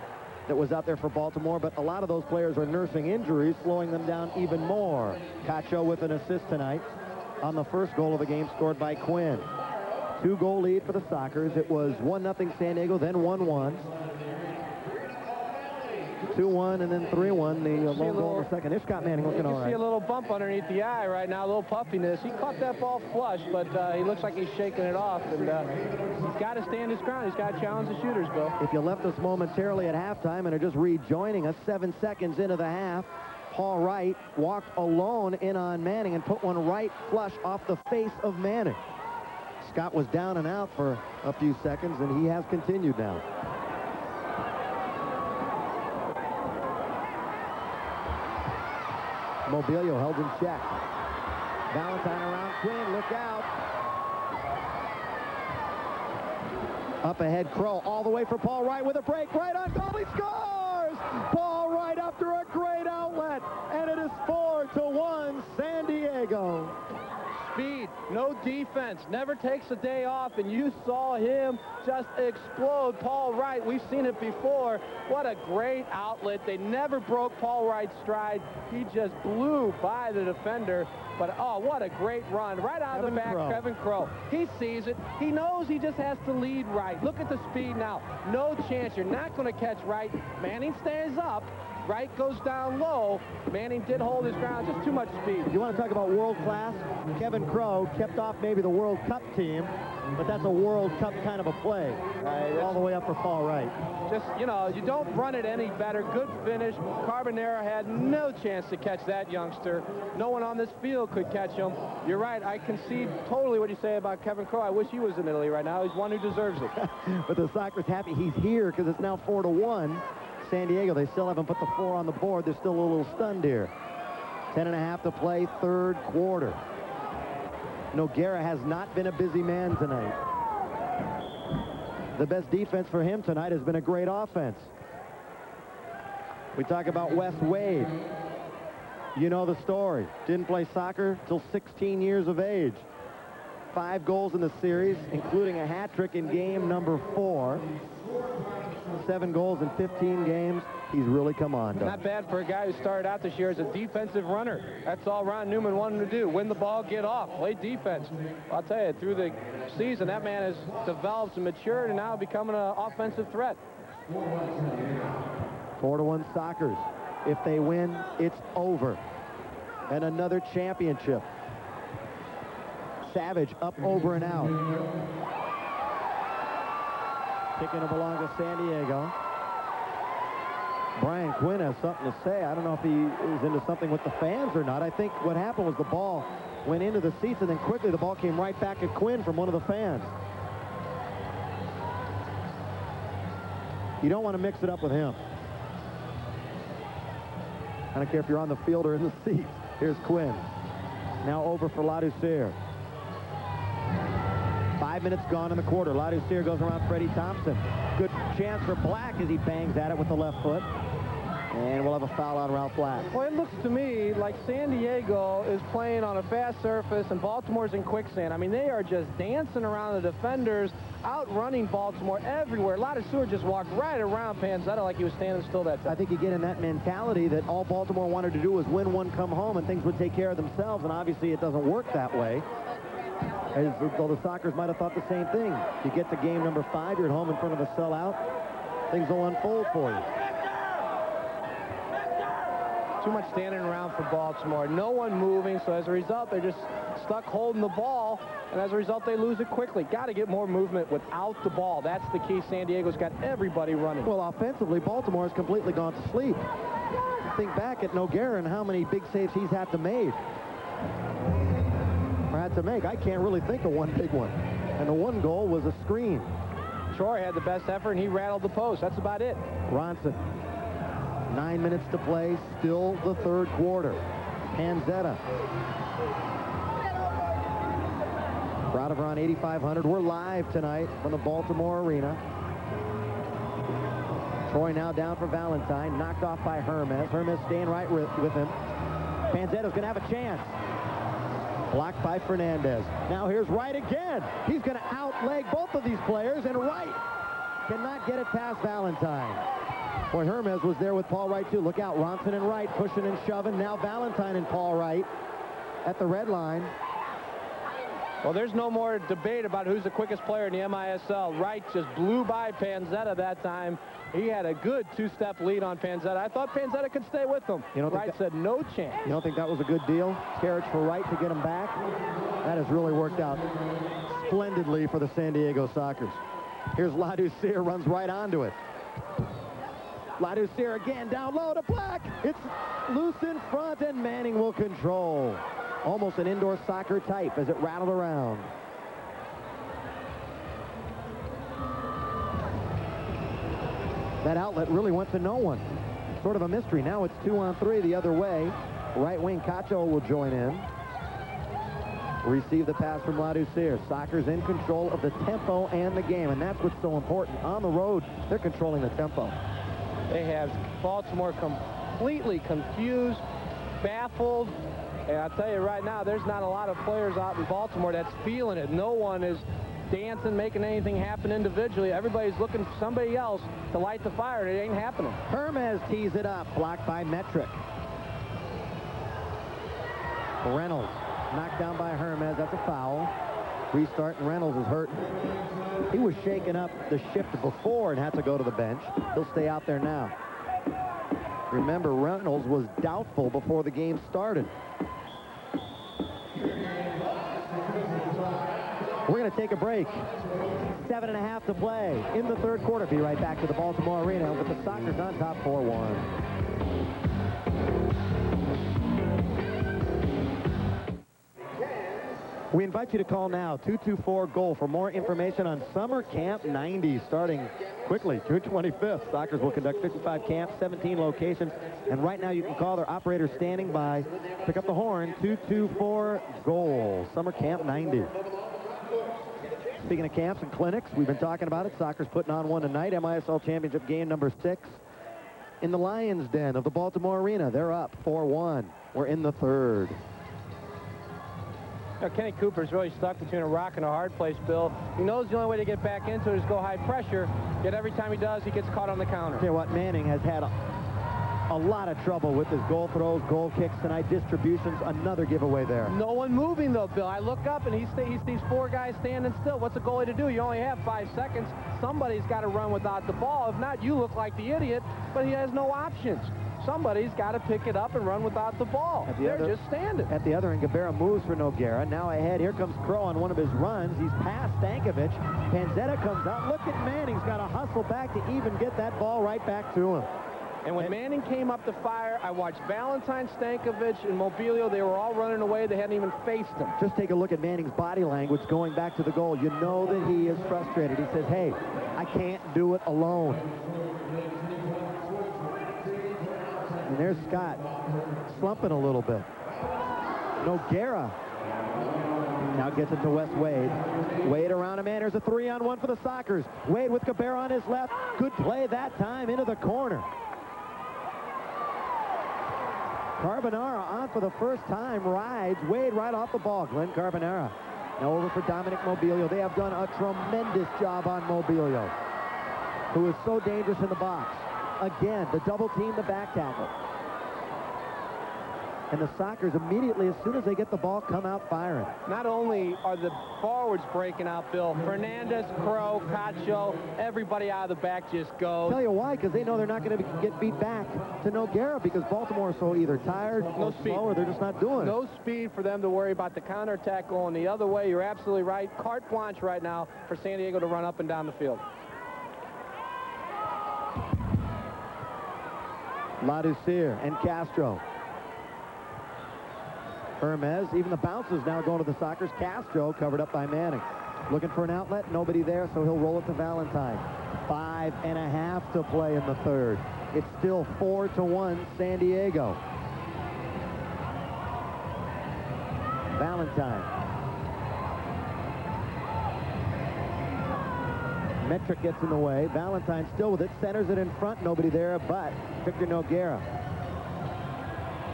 that was out there for Baltimore, but a lot of those players are nursing injuries, slowing them down even more. Cacho with an assist tonight on the first goal of the game, scored by Quinn. 2-goal lead for the Sockers. It was 1-0 San Diego, then 1-1. 2-1 and then 3-1. The lone goal in the second. There's Scott Manning looking all right.
You see a little bump underneath the eye right now, a little puffiness. He caught that ball flush, but he looks like he's shaking it off. And he's got to stand his ground. He's got to challenge the shooters, Bill.
If you left us momentarily at halftime and are just rejoining us 7 seconds into the half, Paul Wright walked alone in on Manning and put one right flush off the face of Manning. Scott was down and out for a few seconds, and he has continued now. Mobilio held in check. Valentine around Quinn. Look out. Up ahead, Crow all the way for Paul Wright with a break. Right on goal. He scores! Paul Wright after a great outlet. And it is 4-1 San Diego.
Speed, no defense, never takes a day off, and you saw him just explode. Paul Wright, we've seen it before. What a great outlet. They never broke Paul Wright's stride. He just blew by the defender. But, oh, what a great run. Right out of the back, Kevin Crow. He sees it. He knows he just has to lead Wright. Look at the speed now. No chance. You're not going to catch Wright. Manning stays up. Wright goes down low. Manning did hold his ground. Just too much speed.
You want to talk about world class? Kevin Crow kept off maybe the World Cup team, but that's a World Cup kind of a play. All the way up for Paul Wright.
Just, you know, you don't run it any better. Good finish. Carbonero had no chance to catch that youngster. No one on this field could catch him. You're right. I concede totally what you say about Kevin Crow. I wish he was in Italy right now. He's one who deserves it.
But the Sockers happy he's here because it's now 4-1. San Diego, they still haven't put the 4 on the board. They're still a little stunned here. 10.5 to play, third quarter. Nogueira has not been a busy man tonight. The best defense for him tonight has been a great offense. We talk about Wes Wade. You know the story. Didn't play soccer till 16 years of age. 5 goals in the series, including a hat trick in game number 4. 7 goals in 15 games. He's really come on.
Not bad for a guy who started out this year as a defensive runner. That's all Ron Newman wanted to do. Win the ball, get off, play defense. I'll tell you, through the season, that man has developed and matured and now becoming an offensive threat.
4-1 Sockers. If they win, it's over. And another championship. Savage up, over, and out. Kicking it along to San Diego. Brian Quinn has something to say. I don't know if he is into something with the fans or not. I think what happened was the ball went into the seats, and then quickly the ball came right back at Quinn from one of the fans. You don't want to mix it up with him. I don't care if you're on the field or in the seats. Here's Quinn. Now over for Ladouceur. 5 minutes gone in the quarter. Ladouceur goes around Freddie Thompson. Good chance for Black as he bangs at it with the left foot. And we'll have a foul on Ralph Black.
Well, it looks to me like San Diego is playing on a fast surface and Baltimore's in quicksand. I mean, they are just dancing around the defenders, outrunning Baltimore everywhere. Ladouceur just walked right around Panzetta like he was standing still that time.
I think you get in that mentality that all Baltimore wanted to do was win one, come home, and things would take care of themselves, and obviously it doesn't work that way. As though the Sockers might have thought the same thing. You get to game number 5, you're at home in front of a sellout, things will unfold for you.
Too much standing around for Baltimore. No one moving, so as a result, they're just stuck holding the ball, and as a result, they lose it quickly. Got to get more movement without the ball. That's the key. San Diego's got everybody running.
Well, offensively, Baltimore has completely gone to sleep. Think back at Noguera and how many big saves he's had to make. I can't really think of one big one. And the one goal was a screen.
Troy had the best effort, and he rattled the post. That's about it.
Ronson. 9 minutes to play, still the third quarter. Panzetta. Crowd of around 8,500. We're live tonight from the Baltimore Arena. Troy now down for Valentine, knocked off by Hermes. Hermes staying right with him. Panzetta's going to have a chance. Blocked by Fernandez. Now here's Wright again. He's going to outleg both of these players, and Wright cannot get it past Valentine. Boy, Hermes was there with Paul Wright, too. Look out, Ronson and Wright pushing and shoving. Now Valentine and Paul Wright at the red line.
Well, there's no more debate about who's the quickest player in the MISL. Wright just blew by Panzetta that time. He had a good two-step lead on Panzetta. I thought Panzetta could stay with him. Wright said no chance.
You don't think that was a good deal? Carriage for Wright to get him back? That has really worked out splendidly for the San Diego Sockers. Here's Ladouceur, runs right onto it. Ladouceur again, down low to Black. It's loose in front, and Manning will control. Almost an indoor soccer type as it rattled around. That outlet really went to no one. Sort of a mystery. Now it's 2-on-3 the other way. Right wing Cacho will join in. Receive the pass from Ladouceur. Sockers in control of the tempo and the game, and that's what's so important. On the road, they're controlling the tempo.
They have Baltimore completely confused, baffled, and I'll tell you right now, there's not a lot of players out in Baltimore that's feeling it. No one is dancing, making anything happen individually. Everybody's looking for somebody else to light the fire, and it ain't happening.
Hermes tees it up, blocked by Metric. Reynolds knocked down by Hermes. That's a foul. Restart, and Reynolds is hurt. He was shaken up the shift before and had to go to the bench. He'll stay out there now. Remember, Reynolds was doubtful before the game started. We're going to take a break. 7.5 to play in the third quarter. Be right back to the Baltimore Arena with the Sockers on top 4-1. We invite you to call now, 224-GOAL, for more information on Summer Camp 90 starting quickly, June 25th. Sockers will conduct 55 camps, 17 locations, and right now you can call their operator standing by. Pick up the horn, 224-GOAL, Summer Camp 90. Speaking of camps and clinics, we've been talking about it. Sockers putting on one tonight, MISL Championship game number 6 in the Lions Den of the Baltimore Arena. They're up 4-1. We're in the third.
Kenny Cooper's really stuck between a rock and a hard place, Bill. He knows the only way to get back into it is go high pressure, yet every time he does, he gets caught on the counter.
Tell you what, Manning has had a lot of trouble with his goal throws, goal kicks tonight, distributions, another giveaway there.
No one moving, though, Bill. I look up, and he sees 4 guys standing still. What's a goalie to do? You only have 5 seconds. Somebody's got to run without the ball. If not, you look like the idiot, but he has no options. Somebody's got to pick it up and run without the ball. They're just standing.
At the other end, Gabera moves for Noguera. Now ahead, here comes Crow on one of his runs. He's past Stankovic. Panzetta comes out. Look at Manning's got to hustle back to even get that ball right back to him.
And when Manning came up to fire, I watched Valentine, Stankovic, and Mobilio. They were all running away. They hadn't even faced him.
Just take a look at Manning's body language going back to the goal. You know that he is frustrated. He says, hey, I can't do it alone. And there's Scott slumping a little bit. Noguera now gets it to Wes Wade. Wade around a man. There's a 3-on-1 for the Sockers. Wade with Cabrera on his left. Good play that time into the corner. Carbonara on for the first time. Rides Wade right off the ball. Glenn Carbonara. Now over for Dominic Mobilio. They have done a tremendous job on Mobilio, who is so dangerous in the box. Again, the double team, the back tackle. And the Sockers immediately, as soon as they get the ball, come out firing.
Not only are the forwards breaking out, Bill, Fernandez, Crow, Cacho, everybody out of the back just goes.
Tell you why, because they know they're not going to get beat back to Noguera, because Baltimore is so either tired or slow, or they're just not doing it.
No speed for them to worry about the counterattack going the other way. You're absolutely right. Carte blanche right now for San Diego to run up and down the field.
Ladouceur and Castro. Hermes, even the bounces now going to the Sockers. Castro covered up by Manning. Looking for an outlet, nobody there, so he'll roll it to Valentine. 5.5 to play in the third. It's still 4-1 San Diego. Valentine. Metric gets in the way. Valentine still with it, centers it in front, nobody there but Victor Noguera.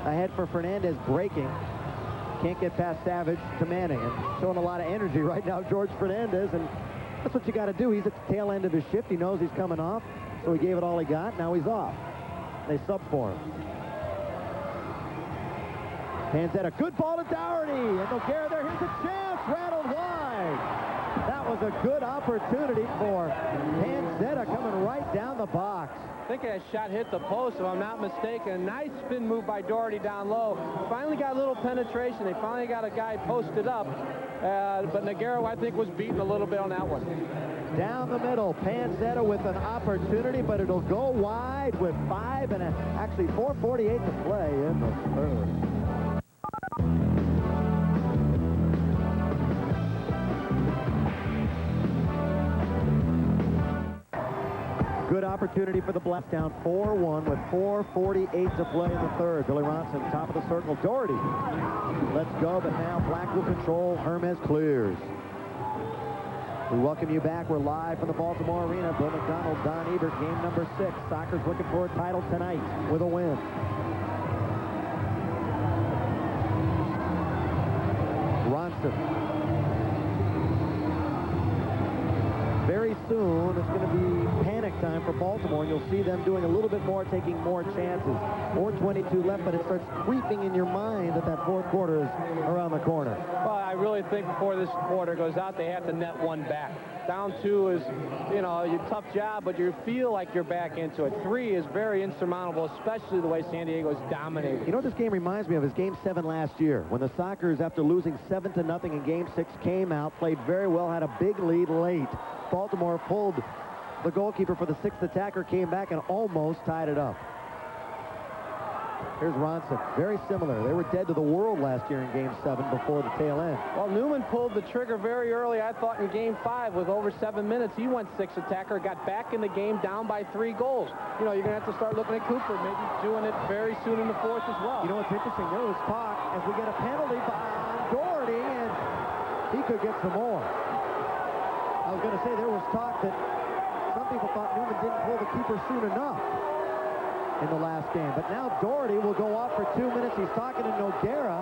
Ahead for Fernandez, breaking. Can't get past Savage to Manning, and showing a lot of energy right now, George Fernandez, and that's what you got to do. He's at the tail end of his shift. He knows he's coming off, so he gave it all he got. Now he's off. They sub for him. Panzetta, good ball to Dougherty, and Noguera there. Here's a chance, rattled wide. That was a good opportunity for Panzetta coming right down the box.
I think that shot hit the post, if I'm not mistaken. Nice spin move by Dougherty down low. Finally got a little penetration. They finally got a guy posted up. But Noguera, I think, was beaten a little bit on that one.
Down the middle, Panzetta with an opportunity, but it'll go wide with 4:48 to play in the third. Good opportunity for the Blacks, down 4-1 with 4:48 to play in the third. Billy Ronson, top of the circle. Dougherty let's go, but now Black will control. Hermes clears. We welcome you back. We're live from the Baltimore Arena. Bill McDonald, Don Ebert, game number 6. Sockers looking for a title tonight with a win. Ronson. Very soon, it's going to be panic time for Baltimore, and you'll see them doing a little bit more, taking more chances. 4:22 left, but it starts creeping in your mind that that fourth quarter is around the corner.
Well, I really think before this quarter goes out, they have to net one back. Down 2 is, you know, a tough job, but you feel like you're back into it. 3 is very insurmountable, especially the way San Diego is dominating.
You know what this game reminds me of is Game 7 last year, when the Sockers, after losing 7-0 in Game 6, came out, played very well, had a big lead late. Baltimore pulled the goalkeeper for the 6th attacker, came back and almost tied it up. Here's Ronson. Very similar. They were dead to the world last year in Game 7 before the tail end.
Well, Newman pulled the trigger very early, I thought, in Game 5 with over 7 minutes. He went 6th attacker, got back in the game down by 3 goals. You know, you're going to have to start looking at Cooper, maybe doing it very soon in the 4th as well.
You know what's interesting? There was talk as we get a penalty by Dougherty, and he could get some more. I was going to say there was talk that some people thought Newman didn't pull the keeper soon enough in the last game. But now Dougherty will go off for 2 minutes. He's talking to Noguera.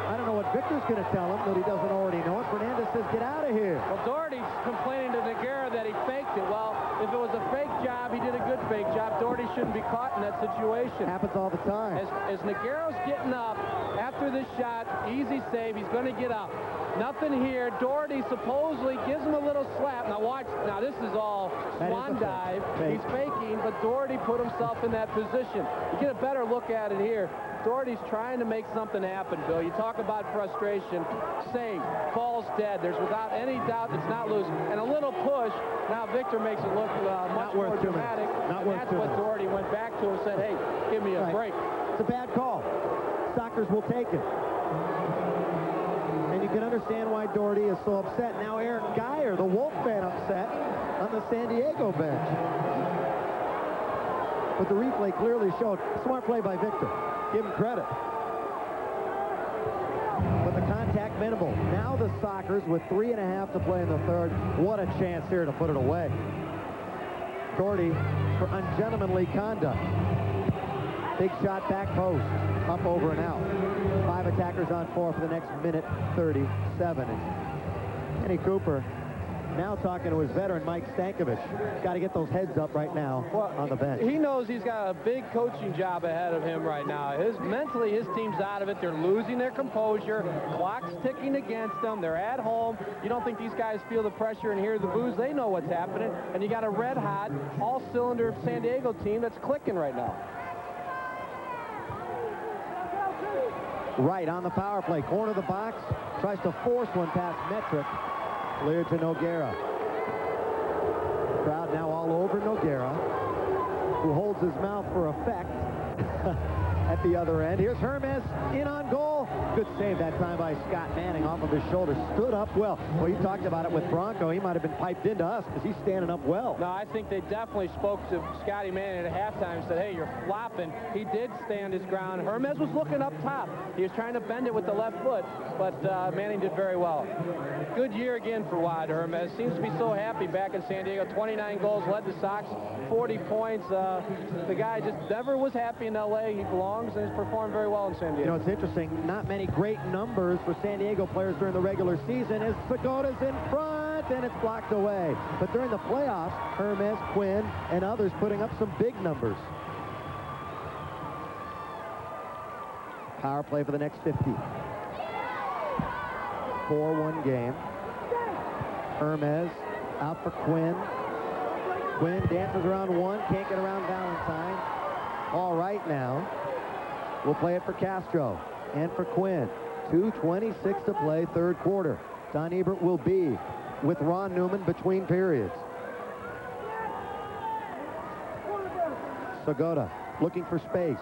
I don't know know what Victor's going to tell him, that he doesn't already know it. Fernandez says, get out of here.
Well, Doherty's complaining to Nogueira that he faked it. Well, if it was a fake job, he did a good fake job. Doherty shouldn't be caught in that situation.
Happens all the time.
As Nogueira's getting up after this shot, easy save, he's going to get up. Nothing here. Doherty supposedly gives him a little slap. Now watch. Now this is all swan dive. He's faking, but Doherty put himself in that position. You get a better look at it here. Doherty's trying to make something happen, Bill. You talk about frustration. Save. Falls dead. There's without any doubt it's not loose. And a little push. Now Victor makes it look much more dramatic. And that's what Doherty went back to and said, hey, give me a break.
It's a bad call. Sockers will take it. And you can understand why Doherty is so upset. Now Eric Geyer, the Wolf fan, upset on the San Diego bench. But the replay clearly showed smart play by Victor. Give him credit. But the contact minimal. Now the Sockers with 3.5 to play in the third. What a chance here to put it away. Doherty for ungentlemanly conduct. Big shot back post. Up, over, and out. 5 attackers on 4 for the next minute 37. And Kenny Cooper now talking to his veteran, Mike Stankovic. Got to get those heads up right now on the bench.
He knows he's got a big coaching job ahead of him right now. Mentally, his team's out of it. They're losing their composure. Clock's ticking against them. They're at home. You don't think these guys feel the pressure and hear the boos? They know what's happening. And you got a red-hot, all-cylinder San Diego team that's clicking right now.
Right on the power play. Corner of the box. Tries to force one past Metric. Cleared to Nogueira. Crowd now all over Nogueira, who holds his mouth for effect at the other end. Here's Hermes in on goal. Good save that time by Scott Manning off of his shoulder. Stood up well. Well, you talked about it with Bronco. He might have been piped into us because he's standing up well.
No, I think they definitely spoke to Scotty Manning at halftime and said, hey, you're flopping. He did stand his ground. Hermes was looking up top. He was trying to bend it with the left foot, but Manning did very well. Good year again for Wad Hermes. Seems to be so happy back in San Diego. 29 goals, led the Sox, 40 points. The guy just never was happy in L.A. He belongs and has performed very well in San Diego.
You know, it's interesting. Not many great numbers for San Diego players during the regular season as Segoda's in front, and it's blocked away. But during the playoffs, Hermes, Quinn, and others putting up some big numbers. Power play for the next 50. 4-1 game. Hermes out for Quinn. Quinn dances around one, can't get around Valentine. All right now. We'll play it for Castro and for Quinn. 2:26 to play, third quarter. Don Ebert will be with Ron Newman between periods. Segoda looking for space.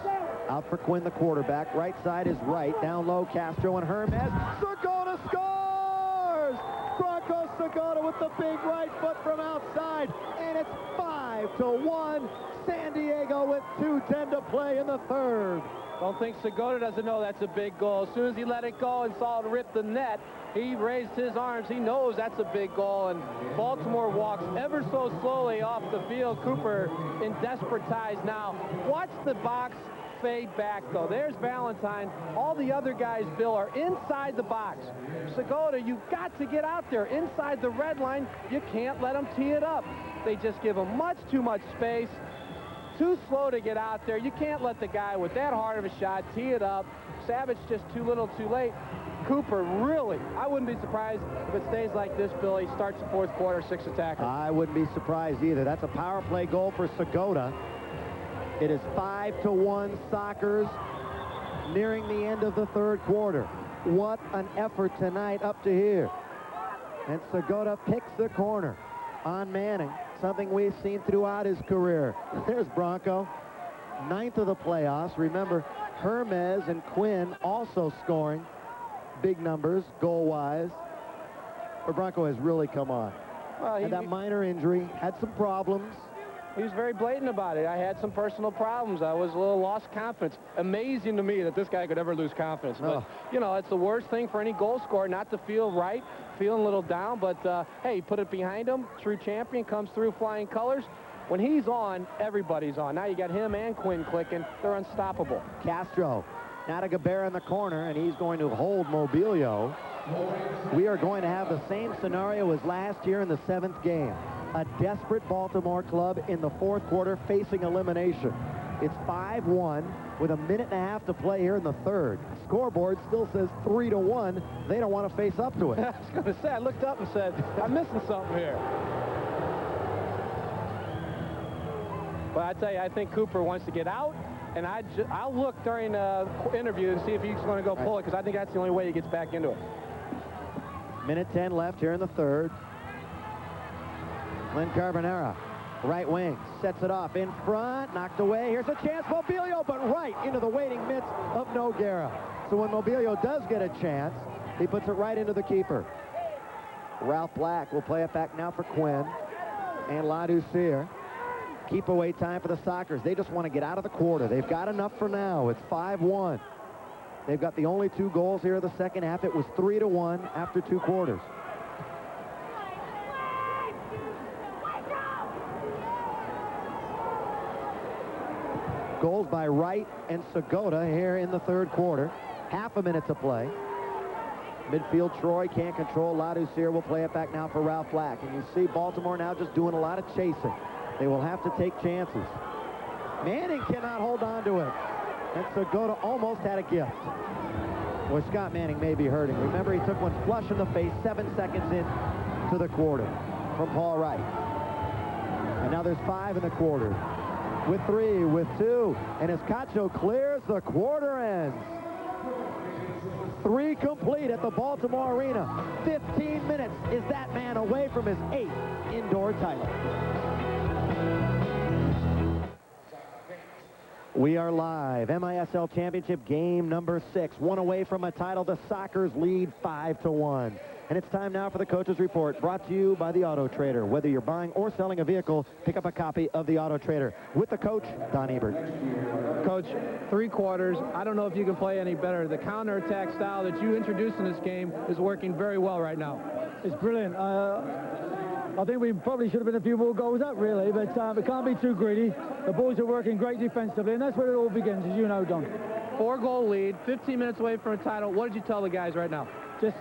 Out for Quinn, the quarterback. Right side is right. Down low, Castro and Hermes. Segoda scores! Bronco Segoda with the big right foot from outside. And it's 5-1. San Diego with 2:10 to play in the third.
Don't think Segoda doesn't know that's a big goal. As soon as he let it go and saw it rip the net, he raised his arms. He knows that's a big goal, and Baltimore walks ever so slowly off the field. Cooper in desperate ties now. Watch the box fade back, though. There's Valentine. All the other guys, Bill, are inside the box. Segoda, you've got to get out there. Inside the red line, you can't let them tee it up. They just give him much too much space. Too slow to get out there. You can't let the guy with that hard of a shot tee it up. Savage just too little too late. Cooper really, I wouldn't be surprised if it stays like this, Billy. Starts the fourth quarter, 6 attackers.
I wouldn't be surprised either. That's a power play goal for Segoda. It is 5-1 Sockers nearing the end of the third quarter. What an effort tonight up to here. And Segoda picks the corner on Manning, something we've seen throughout his career. There's Bronco, 9th of the playoffs. Remember, Hermes and Quinn also scoring big numbers goal-wise. But Bronco has really come on.
Well,
had that minor injury, had some problems.
He was very blatant about it. I had some personal problems. I was a little lost confidence. Amazing to me that this guy could ever lose confidence. But, you know, it's the worst thing for any goal scorer, not to feel right, feeling a little down. But, hey, put it behind him. True champion, comes through flying colors. When he's on, everybody's on. Now you got him and Quinn clicking. They're unstoppable.
Castro Now to Gabera in the corner, and he's going to hold Mobilio. We are going to have the same scenario as last year in the 7th game. A desperate Baltimore club in the 4th quarter facing elimination. It's 5-1 with a minute and a half to play here in the 3rd. Scoreboard still says 3-1. They don't want to face up to it.
I was going to say, I looked up and said, I'm missing something here. But I tell you, I think Cooper wants to get out, and I'll look during the interview and see if he's going to go pull it, because I think that's the only way he gets back into it.
Minute 10 left here in the 3rd. Glenn Carbonara, right wing, sets it off in front, knocked away. Here's a chance, Mobilio, but right into the waiting mitts of Noguera. So when Mobilio does get a chance, he puts it right into the keeper. Ralph Black will play it back now for Quinn and Ladouceur. Keep away time for the Sockers. They just want to get out of the quarter. They've got enough for now. It's 5-1. They've got the only 2 goals here in the second half. It was 3-1 after 2 quarters. Goals by Wright and Segota here in the 3rd quarter. Half a minute to play. Midfield, Troy can't control. Ladouceur will play it back now for Ralph Black. And you see Baltimore now just doing a lot of chasing. They will have to take chances. Manning cannot hold on to it. And Segota almost had a gift. Well, Scott Manning may be hurting. Remember, he took one flush in the face 7 seconds into the quarter from Paul Wright. And now there's 5 in the quarter. With 3, with 2. And as Cacho clears, the quarter ends. 3 complete at the Baltimore Arena. 15 minutes is that man away from his 8th indoor title. We are live. MISL Championship game number 6. 1 away from a title. The Sockers lead 5-1. And it's time now for the Coach's Report, brought to you by the Auto Trader. Whether you're buying or selling a vehicle, pick up a copy of the Auto Trader. With the coach, Don Ebert.
Coach, 3 quarters. I don't know if you can play any better. The counterattack style that you introduced in this game is working very well right now.
It's brilliant. I think we probably should have been a few more goals up, really, but we can't be too greedy. The boys are working great defensively, and that's where it all begins, as you know, Don.
4-goal lead, 15 minutes away from a title. What did you tell the guys right now?
Just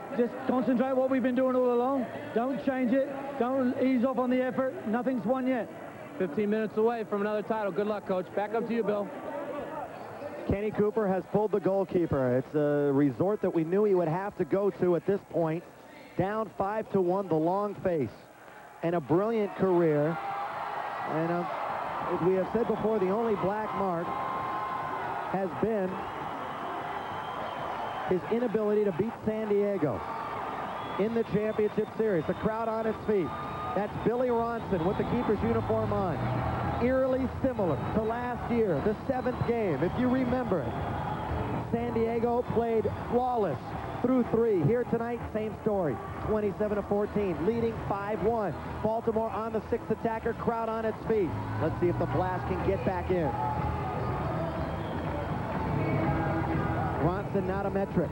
concentrate on what we've been doing all along. Don't change it. Don't ease off on the effort. Nothing's won yet.
15 minutes away from another title. Good luck, Coach. Back up to you, Bill.
Kenny Cooper has pulled the goalkeeper. It's a resort that we knew he would have to go to at this point. Down 5-1, the long face. And a brilliant career. And as we have said before, the only black mark has been his inability to beat San Diego in the championship series. The crowd on its feet. That's Billy Ronson with the keeper's uniform on. Eerily similar to last year, the 7th game. If you remember it, San Diego played flawless through 3. Here tonight, same story. 27-14, leading 5-1. Baltimore on the 6th attacker, crowd on its feet. Let's see if the Blast can get back in. Ronson not a metric.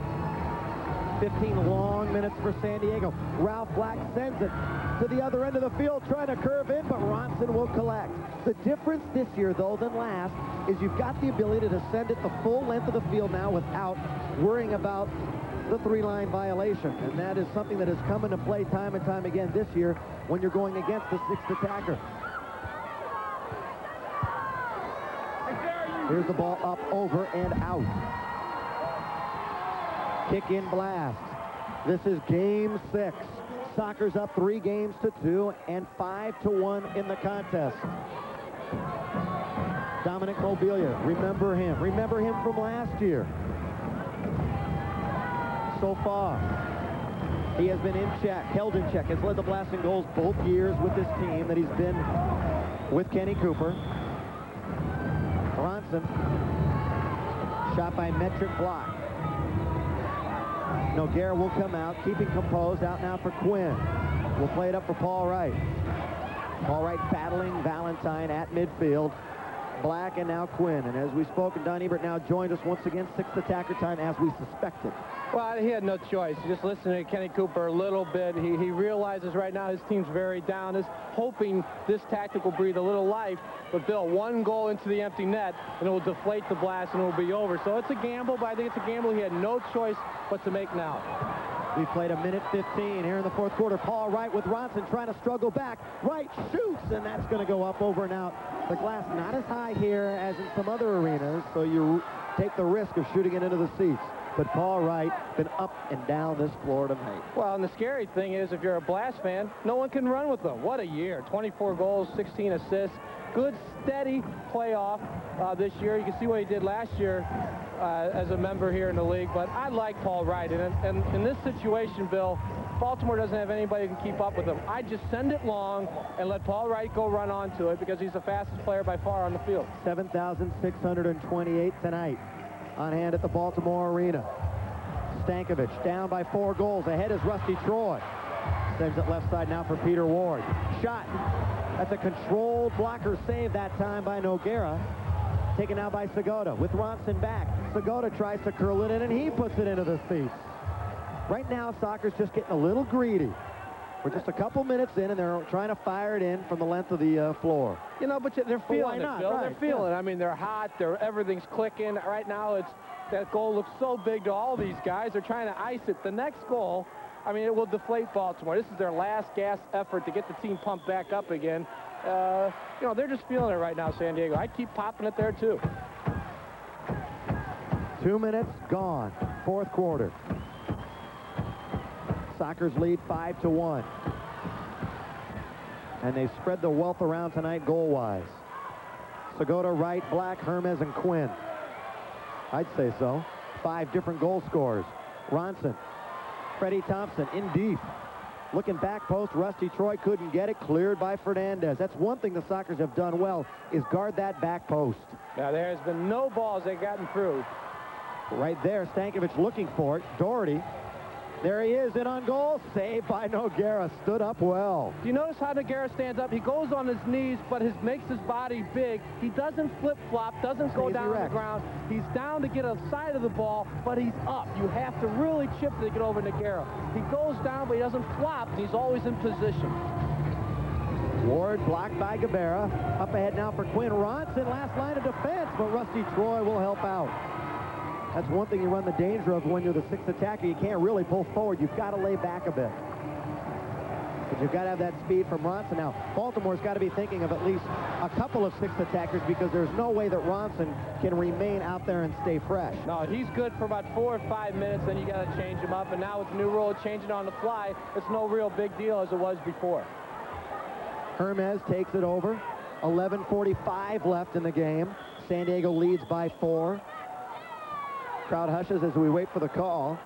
15 long minutes for San Diego. Ralph Black sends it to the other end of the field, trying to curve in, but Ronson will collect. The difference this year, though, than last, is you've got the ability to send it the full length of the field now without worrying about the 3-line violation. And that is something that has come into play time and time again this year when you're going against the 6th attacker. Here's the ball up, over, and out. Kick-in blast. This is game 6. Sockers up 3-2 and 5-1 in the contest. Dominic Mobilia, remember him. Remember him from last year. So far, he has been in check, held in check, has led the Blast in goals both years with this team that he's been with Kenny Cooper. Ronson, shot by metric block. Noguera will come out, keeping composed, out now for Quinn. We'll play it up for Paul Wright. Paul Wright battling Valentine at midfield. Black, and now Quinn. And as we spoke, and Don Ebert now joined us once again, sixth attacker time as we suspected.
Well, he had no choice. Just listening to Kenny Cooper a little bit, he realizes right now his team's very down, is hoping this tactic will breathe a little life. But Bill, one goal into the empty net, and it will deflate the blast, and it will be over. So it's a gamble, but I think it's a gamble he had no choice but to make now.
We played 1:15 here in the fourth quarter. Paul Wright with Ronson trying to struggle back. Wright shoots, and that's going to go up, over, and out. The glass not as high here as in some other arenas, so you take the risk of shooting it into the seats. But Paul Wright been up and down this floor tonight.
Well, and the scary thing is, if you're a Blast fan, no one can run with them. What a year. 24 goals, 16 assists. Good, steady playoff this year. You can see what he did last year as a member here in the league. But I like Paul Wright. And in this situation, Bill, Baltimore doesn't have anybody who can keep up with him. I just send it long and let Paul Wright go run onto it because he's the fastest player by far on the field.
7,628 tonight on hand at the Baltimore Arena. Stankovic down by 4 goals. Ahead is Rusty Troy. Sends it left side now for Peter Ward. Shot. That's a controlled blocker save that time by Noguera. Taken now by Segota with Ronson back. Segota tries to curl it in, and he puts it into the seats. Right now, soccer's just getting a little greedy. We're just a couple minutes in, and they're trying to fire it in from the length of the floor.
You know, but they're feeling it, Bill.
Right,
they're feeling it. I mean, they're hot. Everything's clicking. Right now, that goal looks so big to all these guys. They're trying to ice it. The next goal, I mean, it will deflate Baltimore. This is their last gasp effort to get the team pumped back up again. You know, they're just feeling it right now, San Diego. I'd keep popping it there, too.
2 minutes gone. Fourth quarter. Sockers lead 5-1. And they spread the wealth around tonight goal-wise. Segota, Wright, Black, Hermes, and Quinn. I'd say so. 5 different goal scorers. Ronson, Freddie Thompson in deep. Looking back post, Rusty Troy couldn't get it. Cleared by Fernandez. That's one thing the Sockers have done well, is guard that back post.
Now, there has been no balls they've gotten through.
Right there, Stankovic looking for it. Doherty. There he is, in on goal. Saved by Noguera. Stood up well.
Do you notice how Noguera stands up? He goes on his knees, but makes his body big. He doesn't flip-flop, doesn't go down on the ground. He's down to get a side of the ball, but he's up. You have to really chip to get over Noguera. He goes down, but he doesn't flop. He's always in position.
Ward blocked by Gabera. Up ahead now for Quinn. Ronson, last line of defense, but Rusty Troy will help out. That's one thing you run the danger of when you're the sixth attacker. You can't really pull forward. You've got to lay back a bit. But you've got to have that speed from Ronson. Now, Baltimore's got to be thinking of at least a couple of sixth attackers because there's no way that Ronson can remain out there and stay fresh.
No, he's good for about 4 or 5 minutes, then you got to change him up. And now with the new rule of changing on the fly, it's no real big deal as it was before.
Hermes takes it over. 11:45 left in the game. San Diego leads by 4. Crowd hushes as we wait for the call.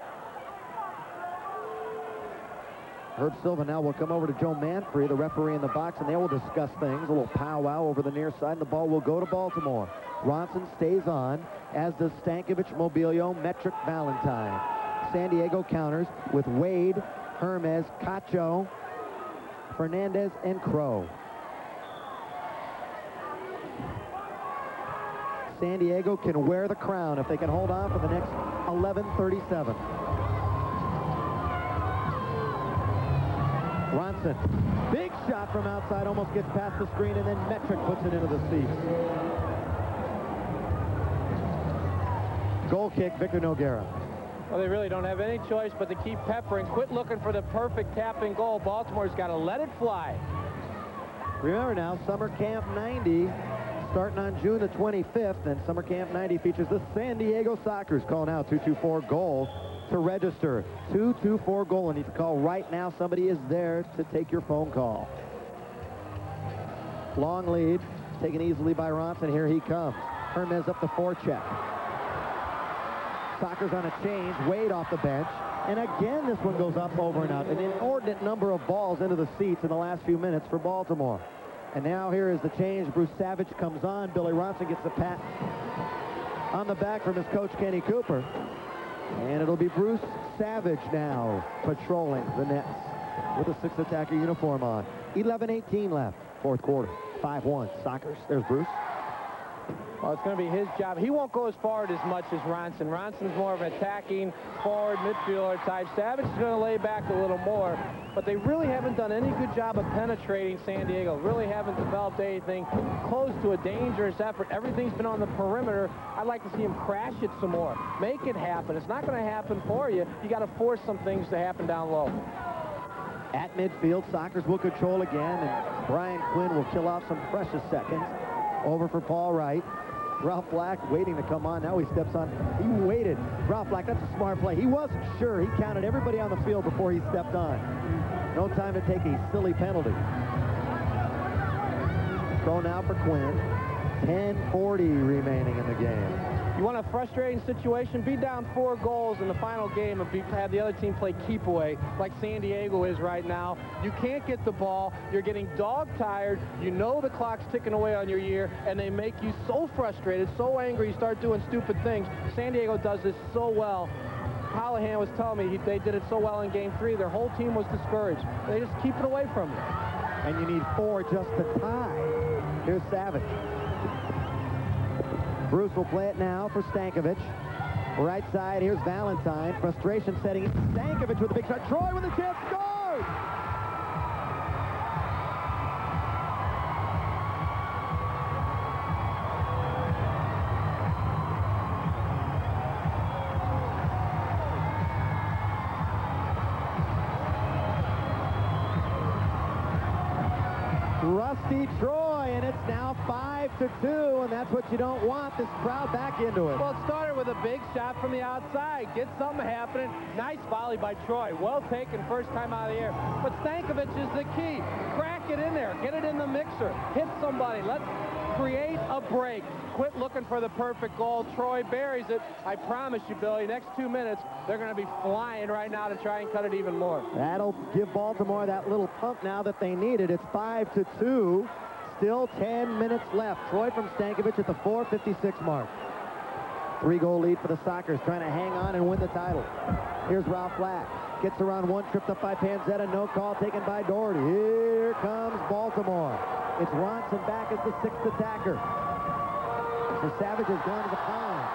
Herb Silva now will come over to Joe Manfrey, the referee in the box, and they will discuss things. A little powwow over the near side, and the ball will go to Baltimore. Ronson stays on, as does Stankovic, Mobilio, Metric, Valentine. San Diego counters with Wade, Hermes, Cacho, Fernandez, and Crow. San Diego can wear the crown if they can hold on for the next 11:37. Ronson, big shot from outside, almost gets past the screen, and then Metric puts it into the seats. Goal kick, Victor Noguera.
Well, they really don't have any choice but to keep peppering. Quit looking for the perfect tap-in goal. Baltimore's got to let it fly.
Remember now, Summer Camp 90 starting on June the 25th, and Summer Camp 90 features the San Diego Sockers. Call now, 224-GOAL to register. 224-GOAL, and if you call right now, somebody is there to take your phone call. Long lead, taken easily by Ronson. Here he comes. Hermes up the forecheck. Sockers on a change. Wade off the bench. And again, this one goes up, over, and out. An inordinate number of balls into the seats in the last few minutes for Baltimore. And now here is the change. Bruce Savage comes on. Billy Ronson gets a pat on the back from his coach, Kenny Cooper. And it'll be Bruce Savage now patrolling the nets with a sixth attacker uniform on. 11:18 left, fourth quarter. 5-1, Sockers. There's Bruce.
Well, it's going to be his job. He won't go as forward as much as Ronson. Ronson's more of an attacking forward midfielder type. Savage is going to lay back a little more, but they really haven't done any good job of penetrating San Diego. Really haven't developed anything close to a dangerous effort. Everything's been on the perimeter. I'd like to see him crash it some more. Make it happen. It's not going to happen for you. You got to force some things to happen down low.
At midfield, Sockers will control again, and Brian Quinn will kill off some precious seconds. Over for Paul Wright. Ralph Black waiting to come on. Now he steps on. He waited. Ralph Black, that's a smart play. He wasn't sure. He counted everybody on the field before he stepped on. No time to take a silly penalty. Throw now for Quinn. 10:40 remaining in the game.
You want a frustrating situation? Be down 4 goals in the final game and have the other team play keep away like San Diego is right now. You can't get the ball. You're getting dog-tired. You know the clock's ticking away on your year, and they make you so frustrated, so angry, you start doing stupid things. San Diego does this so well. Callahan was telling me they did it so well in Game 3. Their whole team was discouraged. They just keep it away from you.
And you need 4 just to tie. Here's Savage. Bruce will play it now for Stankovic. Right side, here's Valentine. Frustration setting in. Stankovic with a big shot. Troy with a chance. Scores! Rusty Troy, and it's now 5-2, and that's what you don't want, this crowd back into it.
Well, it started with a big shot from the outside. Get something happening. Nice volley by Troy. Well taken first time out of the air. But Stankovic is the key. Crack it in there. Get it in the mixer. Hit somebody. Let's create a break. Quit looking for the perfect goal. Troy buries it. I promise you, Billy, next 2 minutes, they're going to be flying right now to try and cut it even more.
That'll give Baltimore that little pump now that they needed. It's 5-2. Still 10 minutes left. Troy from Stankovic at the 4:56 mark. 3-goal lead for the Sockers, trying to hang on and win the title. Here's Ralph Black. Gets around one, tripped up by Panzetta. No call taken by Doherty. Here comes Baltimore. It's Ronson back as the 6th attacker. The Savage has gone to the pond.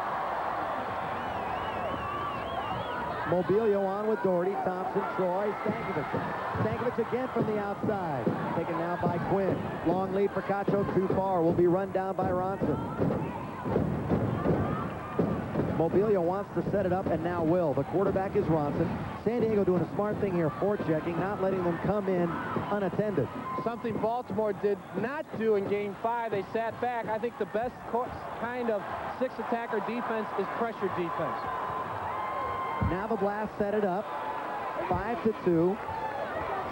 Mobilio on with Doherty, Thompson, Troy, Stankovic. Stankovic again from the outside. Taken now by Quinn. Long lead for Cacho, too far. Will be run down by Ronson. Mobilio wants to set it up and now will. The quarterback is Ronson. San Diego doing a smart thing here, forechecking, not letting them come in unattended. Something
Baltimore did not do in Game 5. They sat back. I think the best kind of 6-attacker defense is pressure defense.
Now the Blast set it up. 5-2.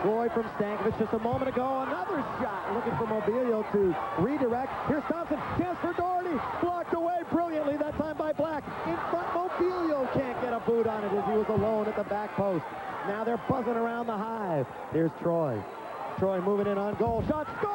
Troy from Stankovic just a moment ago. Another shot looking for Mobilio to redirect. Here's Thompson. Chance for Doherty. Blocked away brilliantly that time by Black. In front, Mobilio can't get a boot on it as he was alone at the back post. Now they're buzzing around the hive. Here's Troy. Troy moving in on goal. Shot. Score!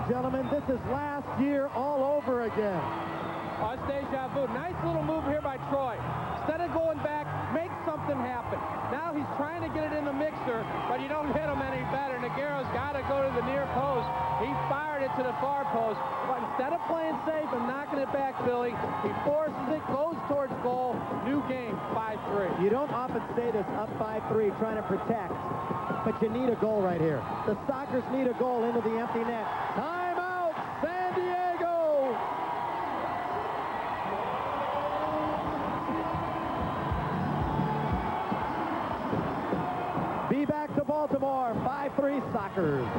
Gentlemen, this is last year all over again.
On deja vu. Nice little move here by Troy. Instead of going back, make something happen. Now he's trying to get it in the mixer, but you don't hit him any better. Naguero's got to go to the near post. He fired it to the far post, but instead of playing safe and knocking it back, Billy, he forces it, goes towards goal. New game, 5-3.
You don't often say this up 5-3, trying to protect, but you need a goal right here. The Sockers need a goal into the empty net. Timeout, San Diego! Be back to Baltimore, 5-3 Sockers.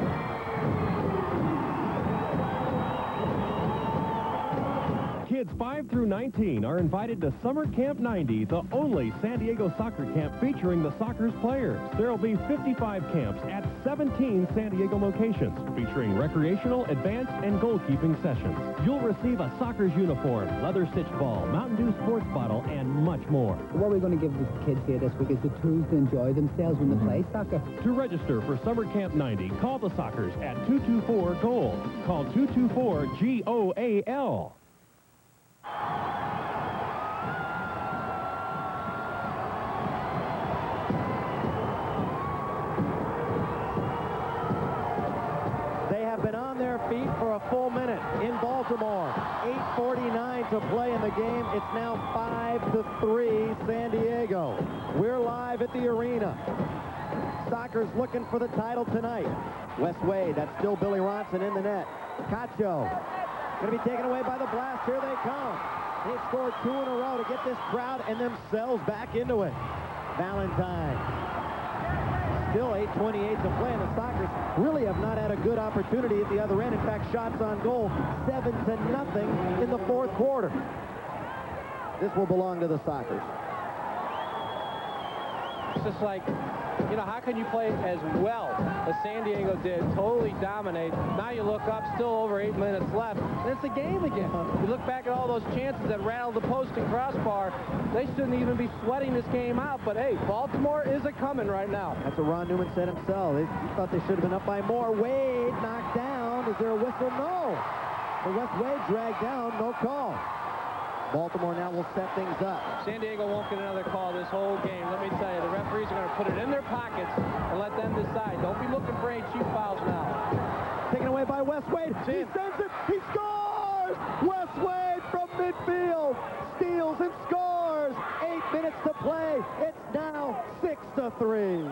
Kids 5 through 19 are invited to Summer Camp 90, the only San Diego soccer camp featuring the Sockers players. There will be 55 camps at 17 San Diego locations, featuring recreational, advanced, and goalkeeping sessions. You'll receive a Sockers uniform, leather-stitched ball, Mountain Dew sports bottle, and much more.
What we're going to give the kids here this week is the tools to enjoy themselves when they play soccer.
To register for Summer Camp 90, call the Sockers at 224-GOAL. Call 224-GOAL.
They have been on their feet for a full minute in Baltimore. 8:49 to play in the game. It's now 5-3 San Diego. We're live at the arena. Sockers looking for the title tonight. Wes Wade, that's still Billy Ronson in the net. Cacho, going to be taken away by the blast. Here they come. They've scored 2 in a row to get this crowd and themselves back into it. Valentine. Still 8:28 to play, and the Sockers really have not had a good opportunity at the other end. In fact, shots on goal, 7-0 in the fourth quarter. This will belong to the Sockers.
It's just like, you know, how can you play as well as San Diego did, totally dominate? Now you look up, still over 8 minutes left, and it's a game again. You look back at all those chances that rattled the post and crossbar. They shouldn't even be sweating this game out, but hey, Baltimore is a-coming right now.
That's what Ron Newman said himself. He thought they should have been up by more. Wade knocked down. Is there a whistle? No. The West Wade dragged down. No call. Baltimore now will set things up.
San Diego won't get another call this whole game. Let me tell you, the referees are going to put it in their pockets and let them decide. Don't be looking for any cheap fouls now.
Taken away by Wes Wade. He sends it. He scores! Wes Wade from midfield steals and scores. 8 minutes to play. It's now 6-3.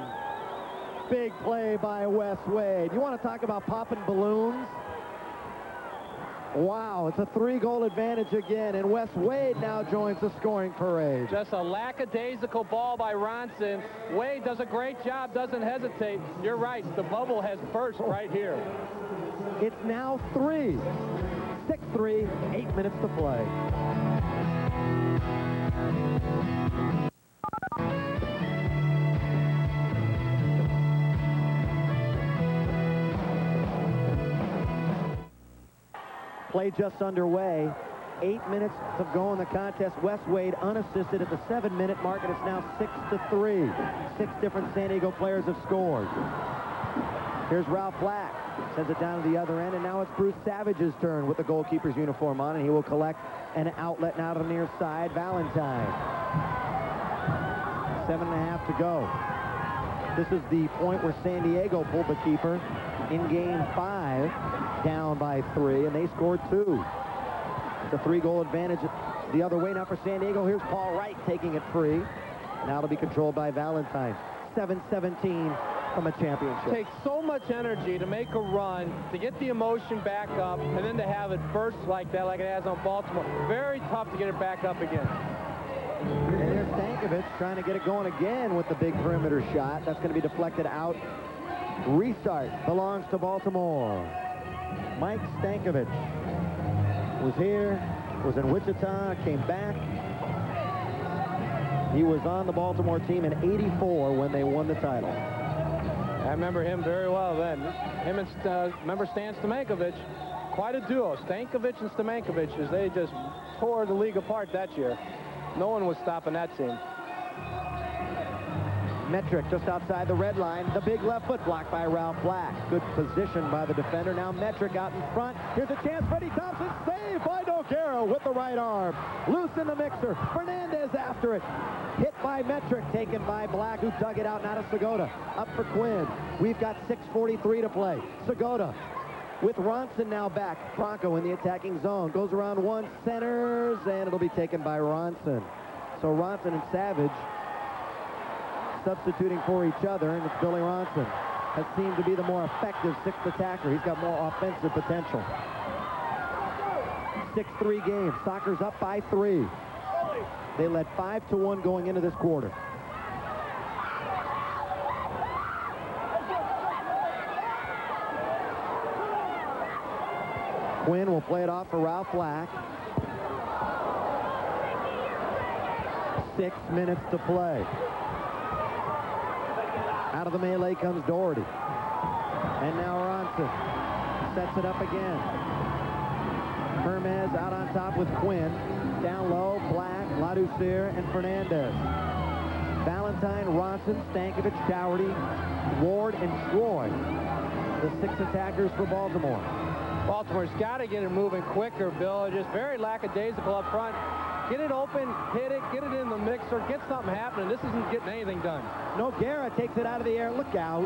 Big play by Wes Wade. You want to talk about popping balloons? Wow, it's a 3-goal advantage again, and Wes Wade now joins the scoring parade.
Just a lackadaisical ball by Ronson. Wade does a great job, doesn't hesitate. You're right, the bubble has burst right here.
It's now 3. 6-3, 8 minutes to play. Play just underway. 8 minutes to go in the contest. Wes Wade unassisted at the 7-minute mark, and it's now 6-3. 6 different San Diego players have scored. Here's Ralph Black. Sends it down to the other end, and now it's Bruce Savage's turn with the goalkeeper's uniform on, and he will collect an outlet now to the near side. Valentine. 7.5 to go. This is the point where San Diego pulled the keeper in game 5, down by 3, and they scored 2. It's a 3-goal advantage the other way now for San Diego. Here's Paul Wright taking it free. Now it'll be controlled by Valentine. 7-17 from a championship.
It takes so much energy to make a run, to get the emotion back up, and then to have it burst like that, like it has on Baltimore. Very tough to get it back up again.
And there's Stankovic trying to get it going again with the big perimeter shot. That's going to be deflected out. Restart belongs to Baltimore. Mike Stankovic was here, was in Wichita, came back. He was on the Baltimore team in '84 when they won the title.
I remember him very well then. Him and remember Stan Stamenkovic, quite a duo. Stankovic and Stamenkovic, as they just tore the league apart that year. No one was stopping that team.
Metric just outside the red line. The big left foot blocked by Ralph Black. Good position by the defender. Now Metric out in front. Here's a chance. Freddie Thompson saved by Noguera with the right arm. Loose in the mixer. Fernandez after it. Hit by Metric. Taken by Black, who dug it out. Now to Segota. Up for Quinn. We've got 6:43 to play. Segota with Ronson now back. Franco in the attacking zone. Goes around one, centers, and it'll be taken by Ronson. So Ronson and Savage substituting for each other, and it's Billy Ronson. Has seemed to be the more effective 6th attacker. He's got more offensive potential. 6-3 game. Sockers up by 3. They led 5-1 going into this quarter. Quinn will play it off for Ralph Black. 6 minutes to play. Out of the melee comes Doherty. And now Ronson sets it up again. Hermes out on top with Quinn. Down low, Black, Ladouceur, and Fernandez. Valentine, Ronson, Stankovic, Dougherty, Ward, and Troy. The 6 attackers for Baltimore.
Baltimore's got to get it moving quicker, Bill. Just very lackadaisical up front. Get it open, hit it, get it in the mixer, get something happening. This isn't getting anything done.
Noguera takes it out of the air. Look out.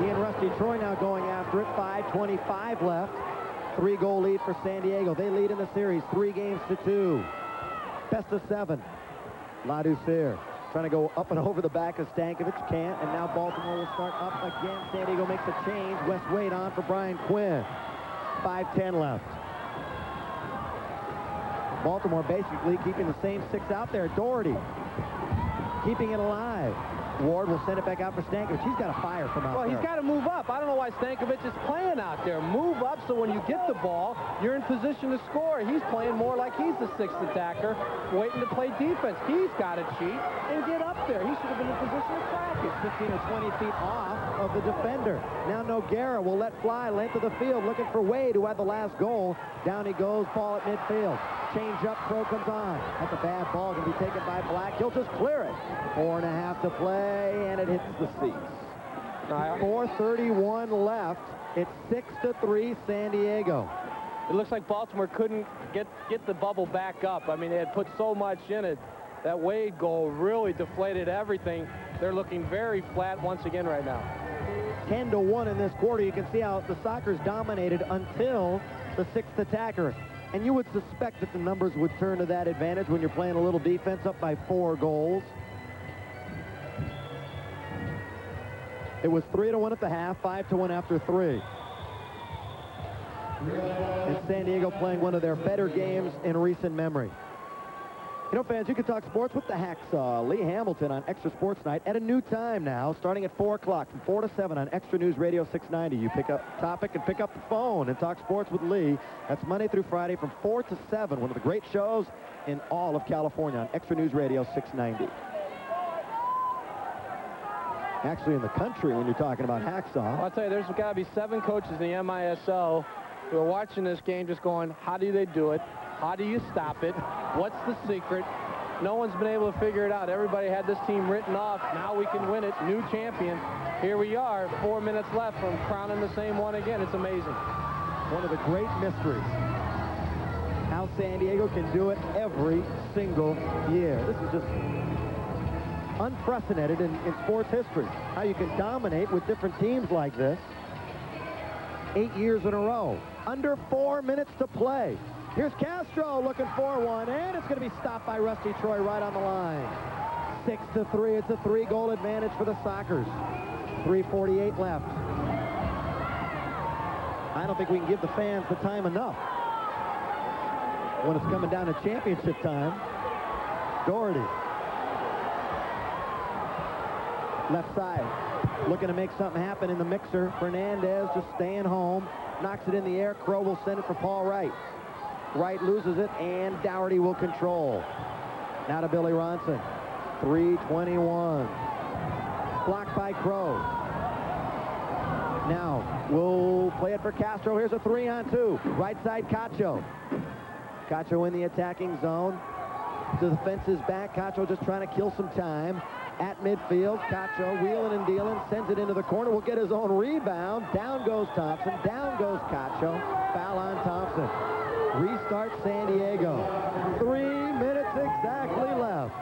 He and Rusty Troy now going after it. 5:25 left. 3-goal lead for San Diego. They lead in the series 3-2. Best of 7. Ladouceur trying to go up and over the back of Stankovic. Can't. And now Baltimore will start up again. San Diego makes a change. West Wade on for Brian Quinn. 5:10 left. Baltimore basically keeping the same 6 out there. Doherty keeping it alive. Ward will send it back out for Stankovic. He's got to fire from out there.
Well, he's got to move up. I don't know why Stankovic is playing out there. Move up so when you get the ball, you're in position to score. He's playing more like he's the 6th attacker, waiting to play defense. He's got to cheat and get up there. He should have been in position to crack it. 15 or 20 feet off of the defender. Now Noguera will let fly length of the field, looking for Wade, who had the last goal. Down he goes, ball at midfield. Change up, Crow comes on. That's a bad ball, going to be taken by Black. He'll just clear it. 4.5 to play, and it hits the seats. 4:31 left. It's 6-3 San Diego. It looks like Baltimore couldn't get the bubble back up. I mean, they had put so much in it. That Wade goal really deflated everything. They're looking very flat once again right now.
10-1 in this quarter. You can see how the Sockers dominated until the 6th attacker. And you would suspect that the numbers would turn to that advantage when you're playing a little defense up by 4 goals. It was 3-1 at the half, 5-1 after 3. And San Diego playing one of their better games in recent memory. You know, fans, you can talk sports with the Hacksaw. Lee Hamilton on Extra Sports Night at a new time now, starting at 4 o'clock from 4 to 7 on Extra News Radio 690. You pick up topic and pick up the phone and talk sports with Lee. That's Monday through Friday from 4 to 7. One of the great shows in all of California on Extra News Radio 690. Actually, in the country, when you're talking about Hacksaw.
I'll tell you, there's got to be 7 coaches in the MISL who are watching this game just going, how do they do it? How do you stop it? What's the secret? No one's been able to figure it out. Everybody had this team written off. Now we can win it. New champion. Here we are, 4 minutes left from crowning the same one again. It's amazing.
One of the great mysteries. How San Diego can do it every single year. This is just unprecedented in sports history. How you can dominate with different teams like this. 8 years in a row. Under 4 minutes to play. Here's Castro looking for one, and it's going to be stopped by Rusty Troy right on the line. 6-3. It's a 3-goal advantage for the Sockers. 3:48 left. I don't think we can give the fans the time enough when it's coming down to championship time. Doherty. Left side. Looking to make something happen in the mixer. Fernandez just staying home. Knocks it in the air. Crow will send it for Paul Wright. Wright loses it, and Dougherty will control. Now to Billy Ronson. 3:21. Blocked by Crow. Now, we'll play it for Castro. Here's a 3-on-2. Right side, Cacho. Cacho in the attacking zone. The defense is back. Cacho just trying to kill some time. At midfield, Cacho wheeling and dealing, sends it into the corner, will get his own rebound. Down goes Thompson, down goes Cacho. Foul on Thompson. Restart San Diego. 3 minutes exactly left.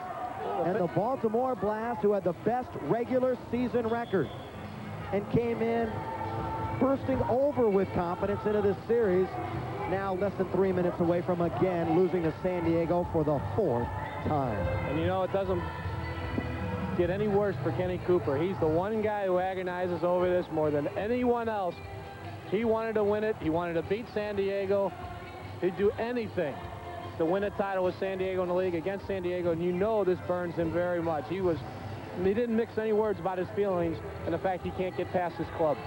And the Baltimore Blast, who had the best regular season record and came in bursting over with confidence into this series, now less than 3 minutes away from again losing to San Diego for the 4th time.
And you know, it doesn't get any worse for Kenny Cooper. He's the one guy who agonizes over this more than anyone else. He wanted to win it. He wanted to beat San Diego. He'd do anything to win a title with San Diego in the league against San Diego, and you know this burns him very much. He didn't mix any words about his feelings and the fact he can't get past his club.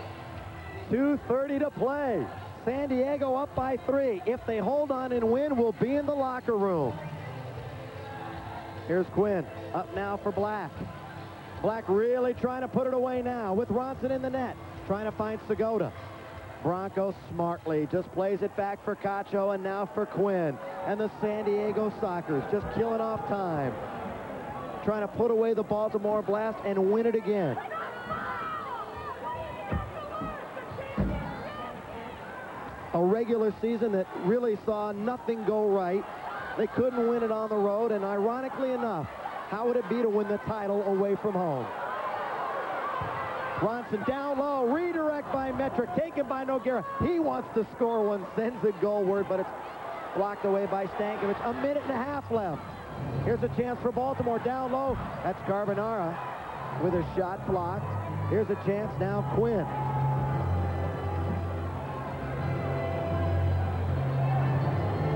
2:30 to play. San Diego up by 3. If they hold on and win, we'll be in the locker room. Here's Quinn. Up now for Black. Black really trying to put it away now with Ronson in the net. Trying to find Segota. Bronco smartly just plays it back for Cacho and now for Quinn. And the San Diego Sockers just killing off time. Trying to put away the Baltimore Blast and win it again. A regular season that really saw nothing go right. They couldn't win it on the road, and ironically enough, how would it be to win the title away from home? Ronson down low, redirect by Metric, taken by Noguera. He wants to score one, sends it goalward, but it's blocked away by Stankovic. A minute and a half left. Here's a chance for Baltimore down low. That's Carbonara with a shot blocked. Here's a chance now, Quinn.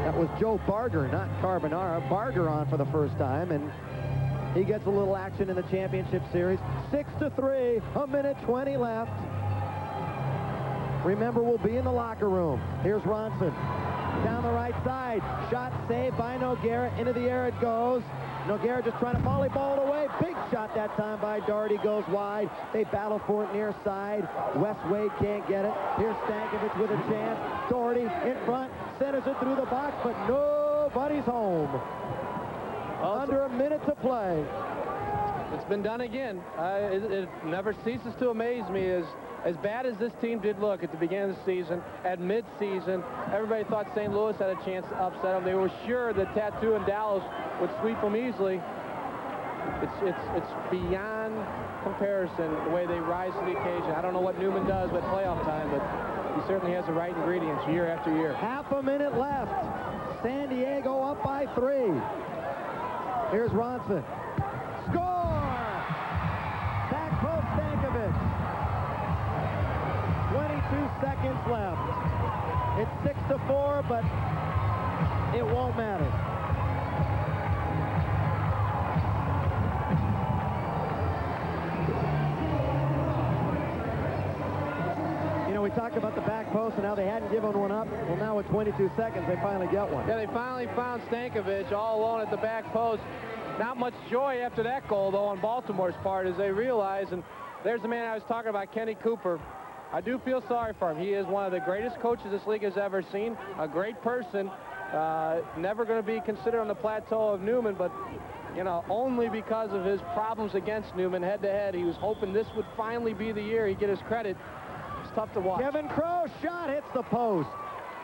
That was Joe Barger, not Carbonara. Barger on for the first time, and he gets a little action in the championship series. 6-3, a minute 20 left. Remember, we'll be in the locker room. Here's Ronson. Down the right side. Shot saved by Noguera. Into the air it goes. Noguera just trying to volleyball it away. Big shot that time by Doherty. Goes wide. They battle for it near side. West Wade can't get it. Here's Stankovic with a chance. Doherty in front. Centers it through the box, but nobody's home. Under a minute to play.
It's been done again. It never ceases to amaze me. As bad as this team did look at the beginning of the season, at mid-season, everybody thought St. Louis had a chance to upset them. They were sure that Tattoo and Dallas would sweep them easily. It's beyond comparison the way they rise to the occasion. I don't know what Newman does with playoff time, but he certainly has the right ingredients year after year.
Half a minute left. San Diego up by 3. Here's Ronson. Score! Back post Stankovic. 22 seconds left. It's 6-4, but it won't matter. You know, we talked about the back post and how they hadn't given one up. Well, now with 22 seconds, they finally get one.
Yeah, they finally found Stankovic all alone at the back post. Not much joy after that goal, though, on Baltimore's part, as they realize, and there's the man I was talking about, Kenny Cooper. I do feel sorry for him. He is one of the greatest coaches this league has ever seen, a great person, never going to be considered on the plateau of Newman, but, you know, only because of his problems against Newman head-to-head. He was hoping this would finally be the year he'd get his credit. It's tough to watch.
Kevin Crowe shot hits the post.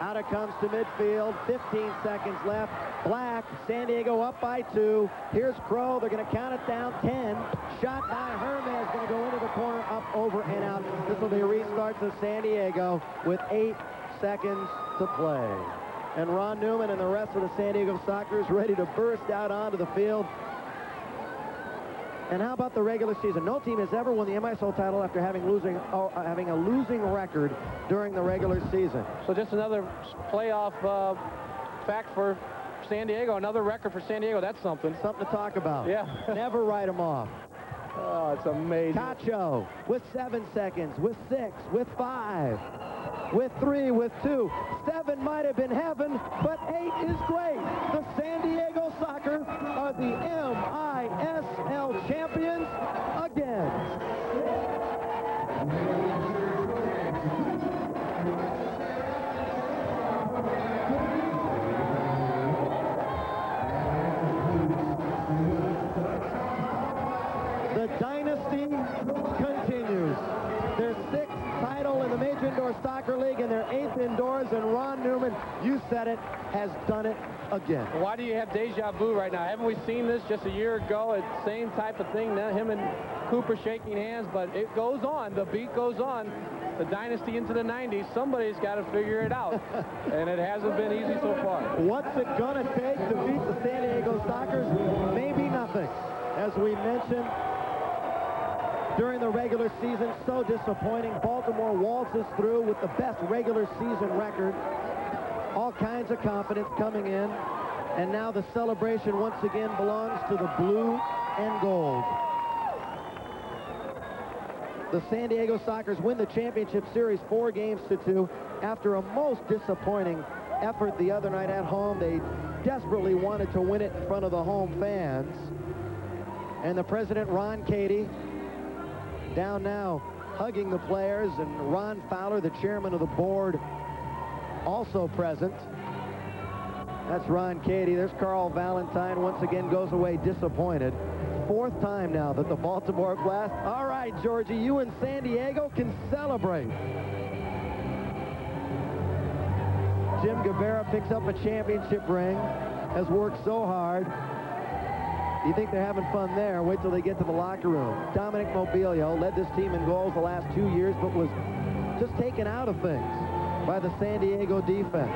Out it comes to midfield. 15 seconds left. Black, San Diego up by 2. Here's Crowe. They're going to count it down 10. Shot by Hermes, going to go into the corner, up, over, and out. This will be a restart to San Diego with 8 seconds to play. And Ron Newman and the rest of the San Diego Sockers ready to burst out onto the field. And how about the regular season? No team has ever won the MISL title after having a losing record during the regular season.
So just another playoff fact for San Diego, another record for San Diego. That's something.
Something to talk about.
Yeah.
Never write them off.
Oh, it's amazing.
Cacho with 7 seconds, with 6, with 5, with 3, with 2. 7 might have been heaven, but 8 is great. The San Diego Sockers are the MISL champions again. The dynasty continues. Their 6th title in the Major Indoor Soccer League and their 8th indoors, and Ron Newman, you said it, has done it again.
Why do you have deja vu right now? Haven't we seen this just a year ago? It's the same type of thing now, him and Cooper shaking hands, but it goes on. The beat goes on. The dynasty into the 90s, somebody's got to figure it out, and it hasn't been easy so far.
What's it going to take to beat the San Diego Sockers? Maybe nothing. As we mentioned, during the regular season, so disappointing. Baltimore waltzes through with the best regular season record. All kinds of confidence coming in. And now the celebration once again belongs to the blue and gold. The San Diego Sockers win the championship series 4-2 after a most disappointing effort the other night at home. They desperately wanted to win it in front of the home fans. And the president, Ron Cady, down now hugging the players, and Ron Fowler, the chairman of the board, also present. That's Ron Cady. There's Carl Valentine. Once again goes away disappointed. Fourth time now that the Baltimore Blast. All right, Georgie, you and San Diego can celebrate. Jim Guevara picks up a championship ring, has worked so hard. You think they're having fun there? Wait till they get to the locker room. Dominic Mobilio led this team in goals the last 2 years, but was just taken out of things by the San Diego defense.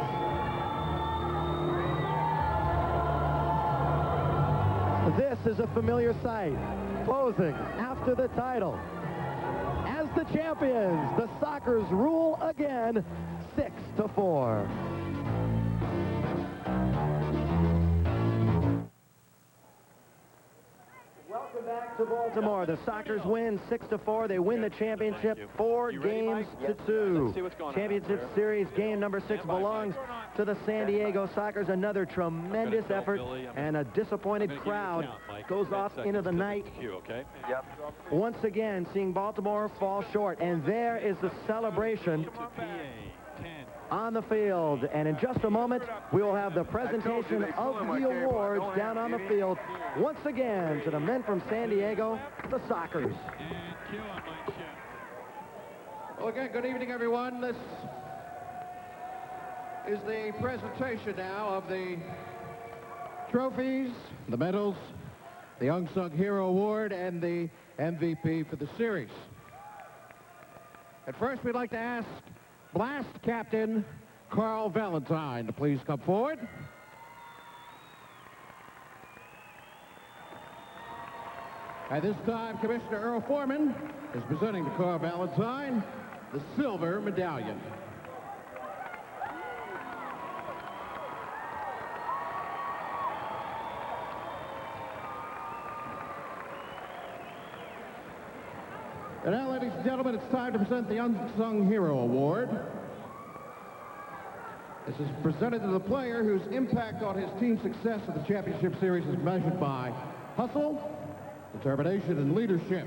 This is a familiar sight. Closing after the title. As the champions, the Sockers rule again, 6-4. Welcome back to Baltimore. The Sockers win 6-4. They win the championship 4 games to 2. Championship series game number 6 belongs to the San Diego Sockers. Another tremendous effort, and a disappointed crowd goes off into the night. Once again, seeing Baltimore fall short. And there is the celebration on the field. And in just a moment, we will have the presentation of the awards down on the field. Once again, to the men from San Diego, the Sockers.
Well, again, good evening, everyone. This is the presentation now of the trophies, the medals, the Unsung Hero Award, and the MVP for the series. At first, we'd like to ask Blast Captain Carl Valentine to please come forward. At this time, Commissioner Earl Foreman is presenting to Carl Valentine the silver medallion. And now, ladies and gentlemen, it's time to present the Unsung Hero Award. This is presented to the player whose impact on his team's success of the championship series is measured by hustle, determination, and leadership.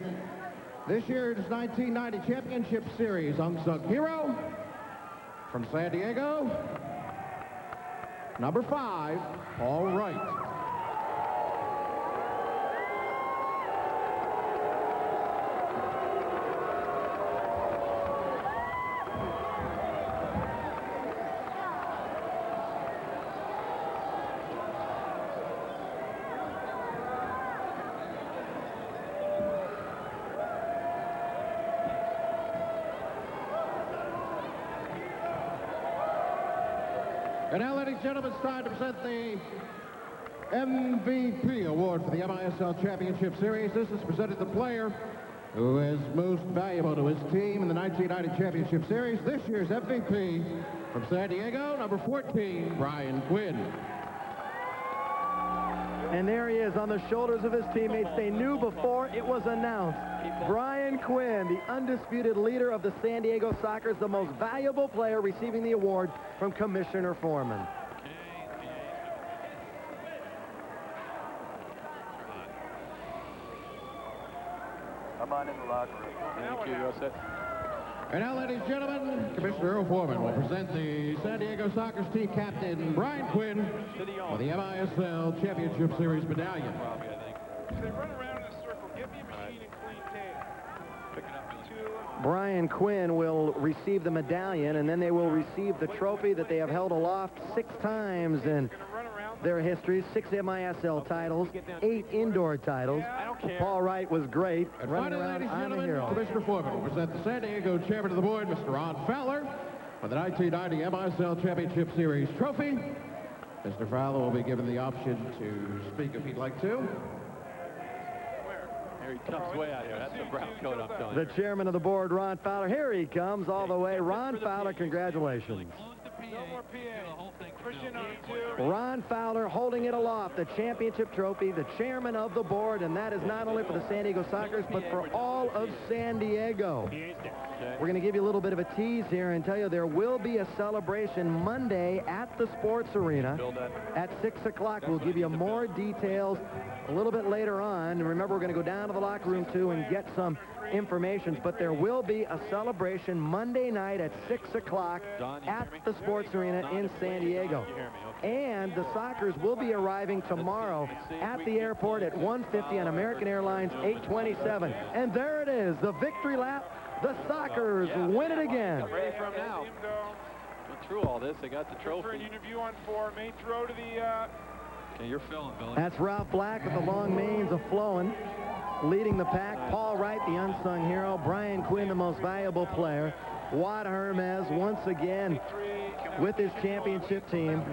This year's 1990 Championship Series Unsung Hero from San Diego, number 5, Paul Wright. And now, ladies and gentlemen, it's time to present the MVP award for the MISL Championship Series. This is presented to the player who is most valuable to his team in the 1990 Championship Series. This year's MVP from San Diego, number 14, Brian Quinn.
And there he is on the shoulders of his teammates. They knew before it was announced. Brian Quinn, the undisputed leader of the San Diego Sockers, the most valuable player, receiving the award from Commissioner Foreman.
Come on in the locker room. Thank you, Joseph.
And now, ladies and gentlemen, Commissioner Earl Foreman will present the San Diego Sockers team captain, Brian Quinn, for the MISL Championship Series medallion.
They run around in a circle. Give me a machine and clean tape. Pick it up.
Brian Quinn will receive the medallion, and then they will receive the trophy that they have held aloft 6 times in their history. 6 MISL titles, 8 indoor titles. Paul Wright was great.
And finally, ladies and gentlemen, Commissioner Foreman will present the San Diego chairman of the board, Mr. Ron Fowler, for the 1990 MISL Championship Series trophy. Mr. Fowler will be given the option to speak if he'd like to.
Here he comes way out here. That's the brown coat I'm telling
The
you.
chairman of the board, Ron Fowler. Here he comes all the way. Ron Fowler, congratulations.
No more PA. Push in on 2.
Ron Fowler holding it aloft, the championship trophy, the chairman of the board, and that is not only for the San Diego Sockers, but for all of San Diego. We're going to give you a little bit of a tease here and tell you there will be a celebration Monday at the Sports Arena at 6 o'clock. We'll give you more details a little bit later on. And remember, we're going to go down to the locker room, too, and get some information. But there will be a celebration Monday night at 6 o'clock at the Sports Arena in San Diego. And the Sockers will be arriving tomorrow at the airport at 1:50 on American Airlines 827. And there it is, the victory lap. The Sockers win it again.
I'm ready for them now. Went through all this. They got the trophy.
For an interview on 4. May throw to the...
Okay, you're filling, Billy.
That's Ralph Black with the long manes a-flowing, leading the pack. Paul Wright, the unsung hero. Brian Quinn, the most valuable player. Watt Hermes, once again, with his championship team.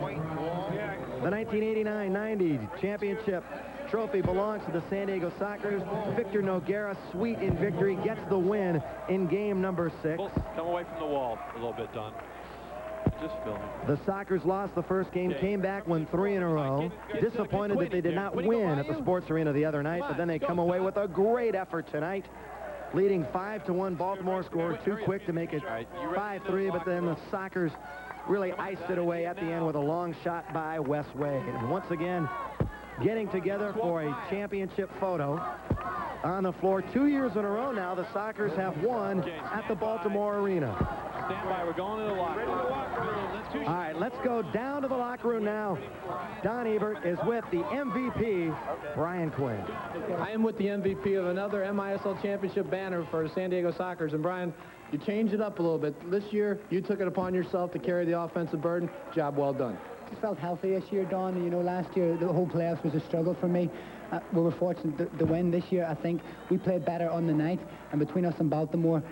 The 1989-90 championship trophy belongs to the San Diego Sockers. Victor Noguera, sweet in victory, gets the win in game number 6.
Come away from the wall a little bit, Don. Just filming.
The Sockers lost the first game, came back, won 3 in a row. Disappointed that they did not win at the Sports Arena the other night, but then they come away with a great effort tonight. Leading 5-1, Baltimore scored too quick to make it 5-3, but then the Sockers really iced it away at the end with a long shot by Wes Wade. And once again, getting together for a championship photo on the floor. 2 years in a row now, the Sockers have won at the Baltimore Arena.
Stand by. We're going to the locker room.
All right, let's go down to the locker room now. Don Ebert is with the MVP, Brian Quinn.
I am with the MVP of another MISL championship banner for the San Diego Sockers. And Brian, you changed it up a little bit. This year, you took it upon yourself to carry the offensive burden. Job well done.
Just felt healthy this year, Don. You know, last year the whole playoffs was a struggle for me. We were fortunate to win this year. I think we played better on the night, and between us and Baltimore,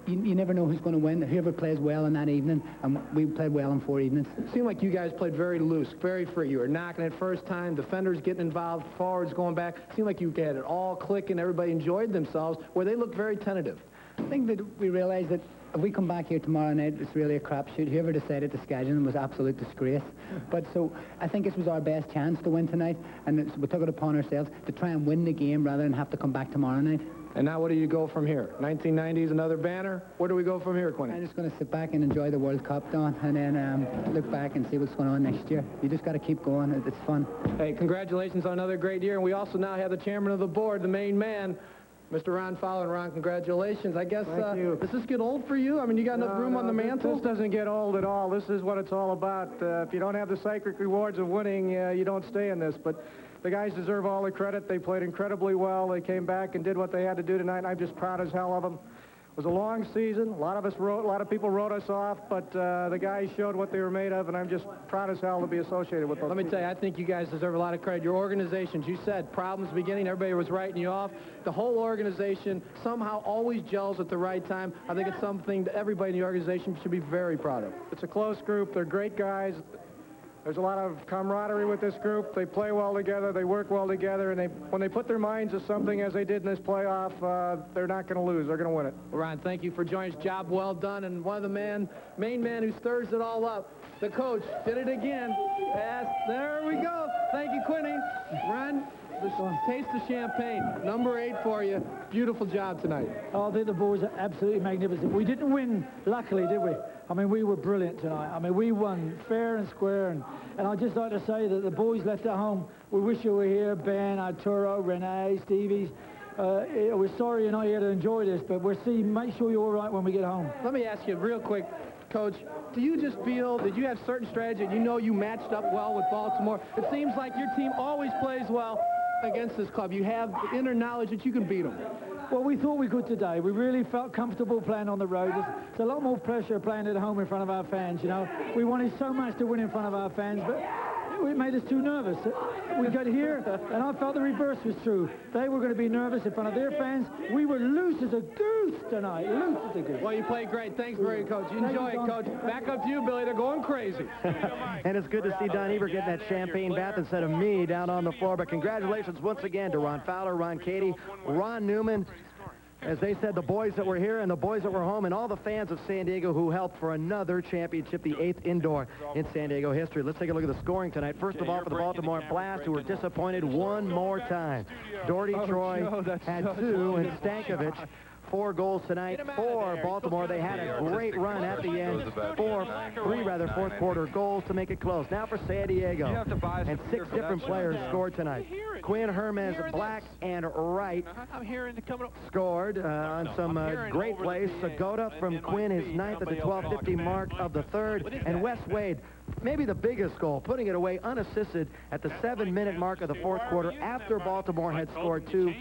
you never know who's going to win. Whoever plays well in that evening, and we played well in 4 evenings.
It seemed like you guys played very loose, very free. You were knocking it first time, defenders getting involved, forwards going back. It seemed like you had it all clicking. Everybody enjoyed themselves, where they looked very tentative.
I think that we realized that if we come back here tomorrow night, it's really a crapshoot. Whoever decided to schedule them was absolute disgrace. But so I think this was our best chance to win tonight, and we took it upon ourselves to try and win the game rather than have to come back tomorrow night.
And now, what do you go from here? 1990 is another banner. Where do we go from here, Quinny?
I'm just going to sit back and enjoy the World Cup, Don, and then look back and see what's going on next year. You just got to keep going. It's fun.
Hey, congratulations on another great year. And we also now have the chairman of the board, the main man, Mr. Ron Fowler. And Ron, congratulations. I guess, does this get old for you? I mean, you got enough room on the mantle?
This doesn't get old at all. This is what it's all about. If you don't have the sacred rewards of winning, you don't stay in this. But the guys deserve all the credit. They played incredibly well. They came back and did what they had to do tonight, and I'm just proud as hell of them. It was a long season. A lot of people wrote us off, but the guys showed what they were made of, and I'm just proud as hell to be associated with them.
Let me tell you, I think you guys deserve a lot of credit. Your organizations, you said problems beginning, everybody was writing you off. The whole organization somehow always gels at the right time. I think it's something that everybody in the organization should be very proud of.
It's a close group. They're great guys. There's a lot of camaraderie with this group. They play well together. They work well together. And when they put their minds to something, as they did in this playoff, they're not going to lose. They're going to win it.
Well, Ron, thank you for joining us. Job well done. And one of the main man who stirs it all up, the coach, did it again. Yes, there we go. Thank you, Quinny. Ron, taste the champagne. Number 8 for you. Beautiful job tonight.
Oh, I think the boys are absolutely magnificent. We didn't win, luckily, did we? I mean, we were brilliant tonight. I mean, we won fair and square. And I'd just like to say that the boys left at home. We wish you were here, Ben, Arturo, Renee, Stevie. We're sorry you're not here to enjoy this, but make sure you're all right when we get home.
Let me ask you real quick, Coach, do you just feel that you have certain strategy and you know you matched up well with Baltimore? It seems like your team always plays well against this club. You have the inner knowledge that you can beat them.
Well, we thought we could today. We really felt comfortable playing on the road. There's a lot more pressure playing at home in front of our fans, you know. We wanted so much to win in front of our fans, but it made us too nervous. We got here, and I felt the reverse was true. They were going to be nervous in front of their fans. We were loose as a goose tonight, loose as a goose.
Well, you played great. Thanks very much, Coach. You enjoy it, Coach. Back up to you, Billy. They're going crazy.
And it's good to see Don Ebert getting that champagne bath instead of me down on the floor. But congratulations once again to Ron Fowler, Ron Cady, Ron Newman, As they said, the boys that were here and the boys that were home and all the fans of San Diego who helped for another championship, the 8th indoor in San Diego history. Let's take a look at the scoring tonight. First of all, for the Baltimore Blast, who were disappointed one more time. Doherty, Troy had 2, and Stankovic 4 goals tonight for Baltimore. They had a great run at the end. 3 fourth quarter goals to make it close. Now for San Diego. And 6 different players scored tonight. Quinn, Hermes, Black, and Wright scored on some great plays. Segota from Quinn, his 9th at the 12:50 mark of the 3rd. And Wes Wade, maybe the biggest goal, putting it away unassisted at the 7-minute mark of the 4th quarter after Baltimore had scored 2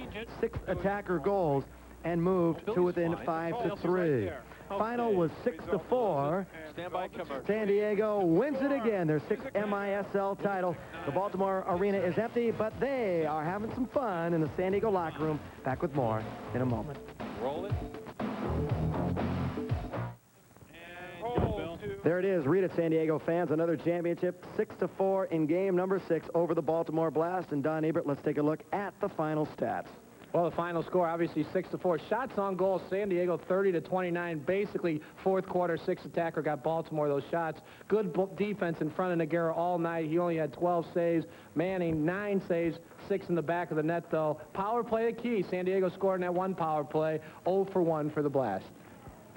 6-attacker goals and moved to within 5-3. Final was 6-4. San Diego wins it again, their 6th MISL title. The Baltimore arena is empty, but they are having some fun in the San Diego locker room. Back with more in a moment.
Roll it.
There it is. Read it, San Diego fans. Another championship, 6-4 in game number 6 over the Baltimore Blast. And Don Ebert, let's take a look at the final stats.
Well, the final score, obviously 6-4. Shots on goal, San Diego 30-29. Basically, 4th quarter, 6-attacker got Baltimore those shots. Good defense in front of Nogueira all night. He only had 12 saves. Manning, 9 saves, 6 in the back of the net, though. Power play the key. San Diego scored in that 1 power play. 0 for 1 for the Blast.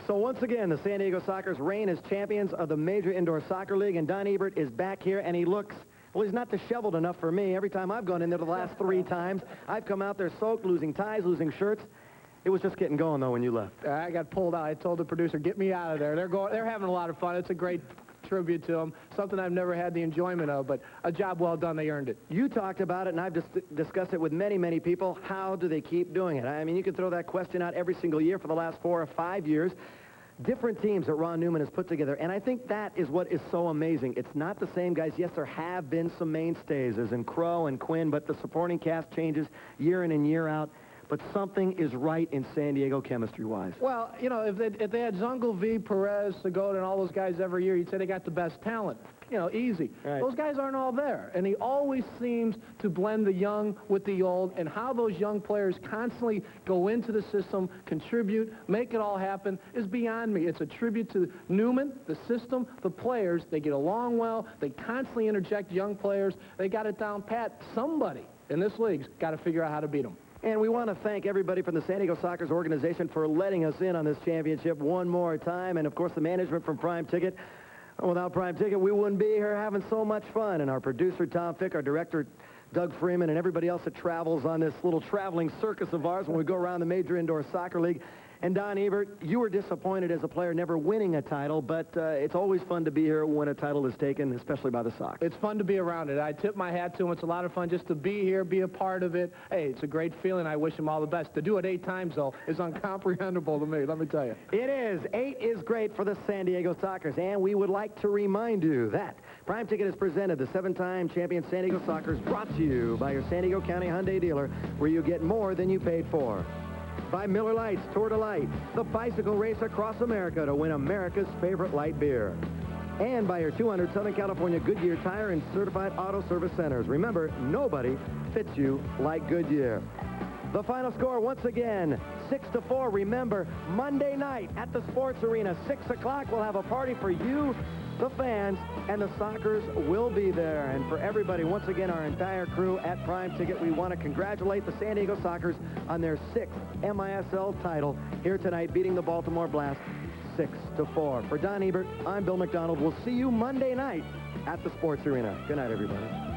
So once again, the San Diego Sockers reign as champions of the Major Indoor Soccer League, and Don Ebert is back here, and he looks... well, he's not disheveled enough for me. Every time I've gone in there the last 3 times, I've come out there soaked, losing ties, losing shirts. It was just getting going, though, when you left.
I got pulled out. I told the producer, get me out of there. They're having a lot of fun. It's a great tribute to them, something I've never had the enjoyment of, but a job well done. They earned it.
You talked about it, and I've discussed it with many, many people. How do they keep doing it? I mean, you could throw that question out every single year for the last 4 or 5 years. Different teams that Ron Newman has put together, and I think that is what is so amazing. It's not the same guys. Yes, there have been some mainstays, as in Crow and Quinn, but the supporting cast changes year in and year out. But something is right in San Diego chemistry-wise.
Well, you know, if they had Zungul, V, Perez, Segota, and all those guys every year, you'd say they got the best talent. You know, easy.
Right.
Those guys aren't all there. And he always seems to blend the young with the old, and how those young players constantly go into the system, contribute, make it all happen is beyond me. It's a tribute to Newman, the system, the players. They get along well. They constantly interject young players. They got it down pat. Somebody in this league's got to figure out how to beat them.
And we want to thank everybody from the San Diego Sockers organization for letting us in on this championship one more time. And, of course, the management from Prime Ticket. Without Prime Ticket, we wouldn't be here having so much fun. And our producer, Tom Fick, our director, Doug Freeman, and everybody else that travels on this little traveling circus of ours when we go around the Major Indoor Soccer League. And Don Ebert, you were disappointed as a player never winning a title, but it's always fun to be here when a title is taken, especially by the Sox.
It's fun to be around it. I tip my hat to him. It's a lot of fun just to be here, be a part of it. Hey, it's a great feeling. I wish him all the best. To do it 8 times, though, is incomprehensible to me, let me tell you.
It is. 8 is great for the San Diego Sockers, and we would like to remind you that Prime Ticket has presented the 7-time champion San Diego Sockers, brought to you by your San Diego County Hyundai dealer, where you get more than you paid for. By Miller Lite's Tour de Light, the bicycle race across America to win America's favorite light beer. And by your 200 Southern California Goodyear Tire and Certified Auto Service Centers. Remember, nobody fits you like Goodyear. The final score, once again, 6-4. Remember, Monday night at the Sports Arena, 6 o'clock, we'll have a party for you, the fans, and the Sockers will be there. And for everybody, once again, our entire crew at Prime Ticket, we want to congratulate the San Diego Sockers on their 6th MISL title here tonight, beating the Baltimore Blast 6-4. For Don Ebert, I'm Bill McDonald. We'll see you Monday night at the Sports Arena. Good night, everybody.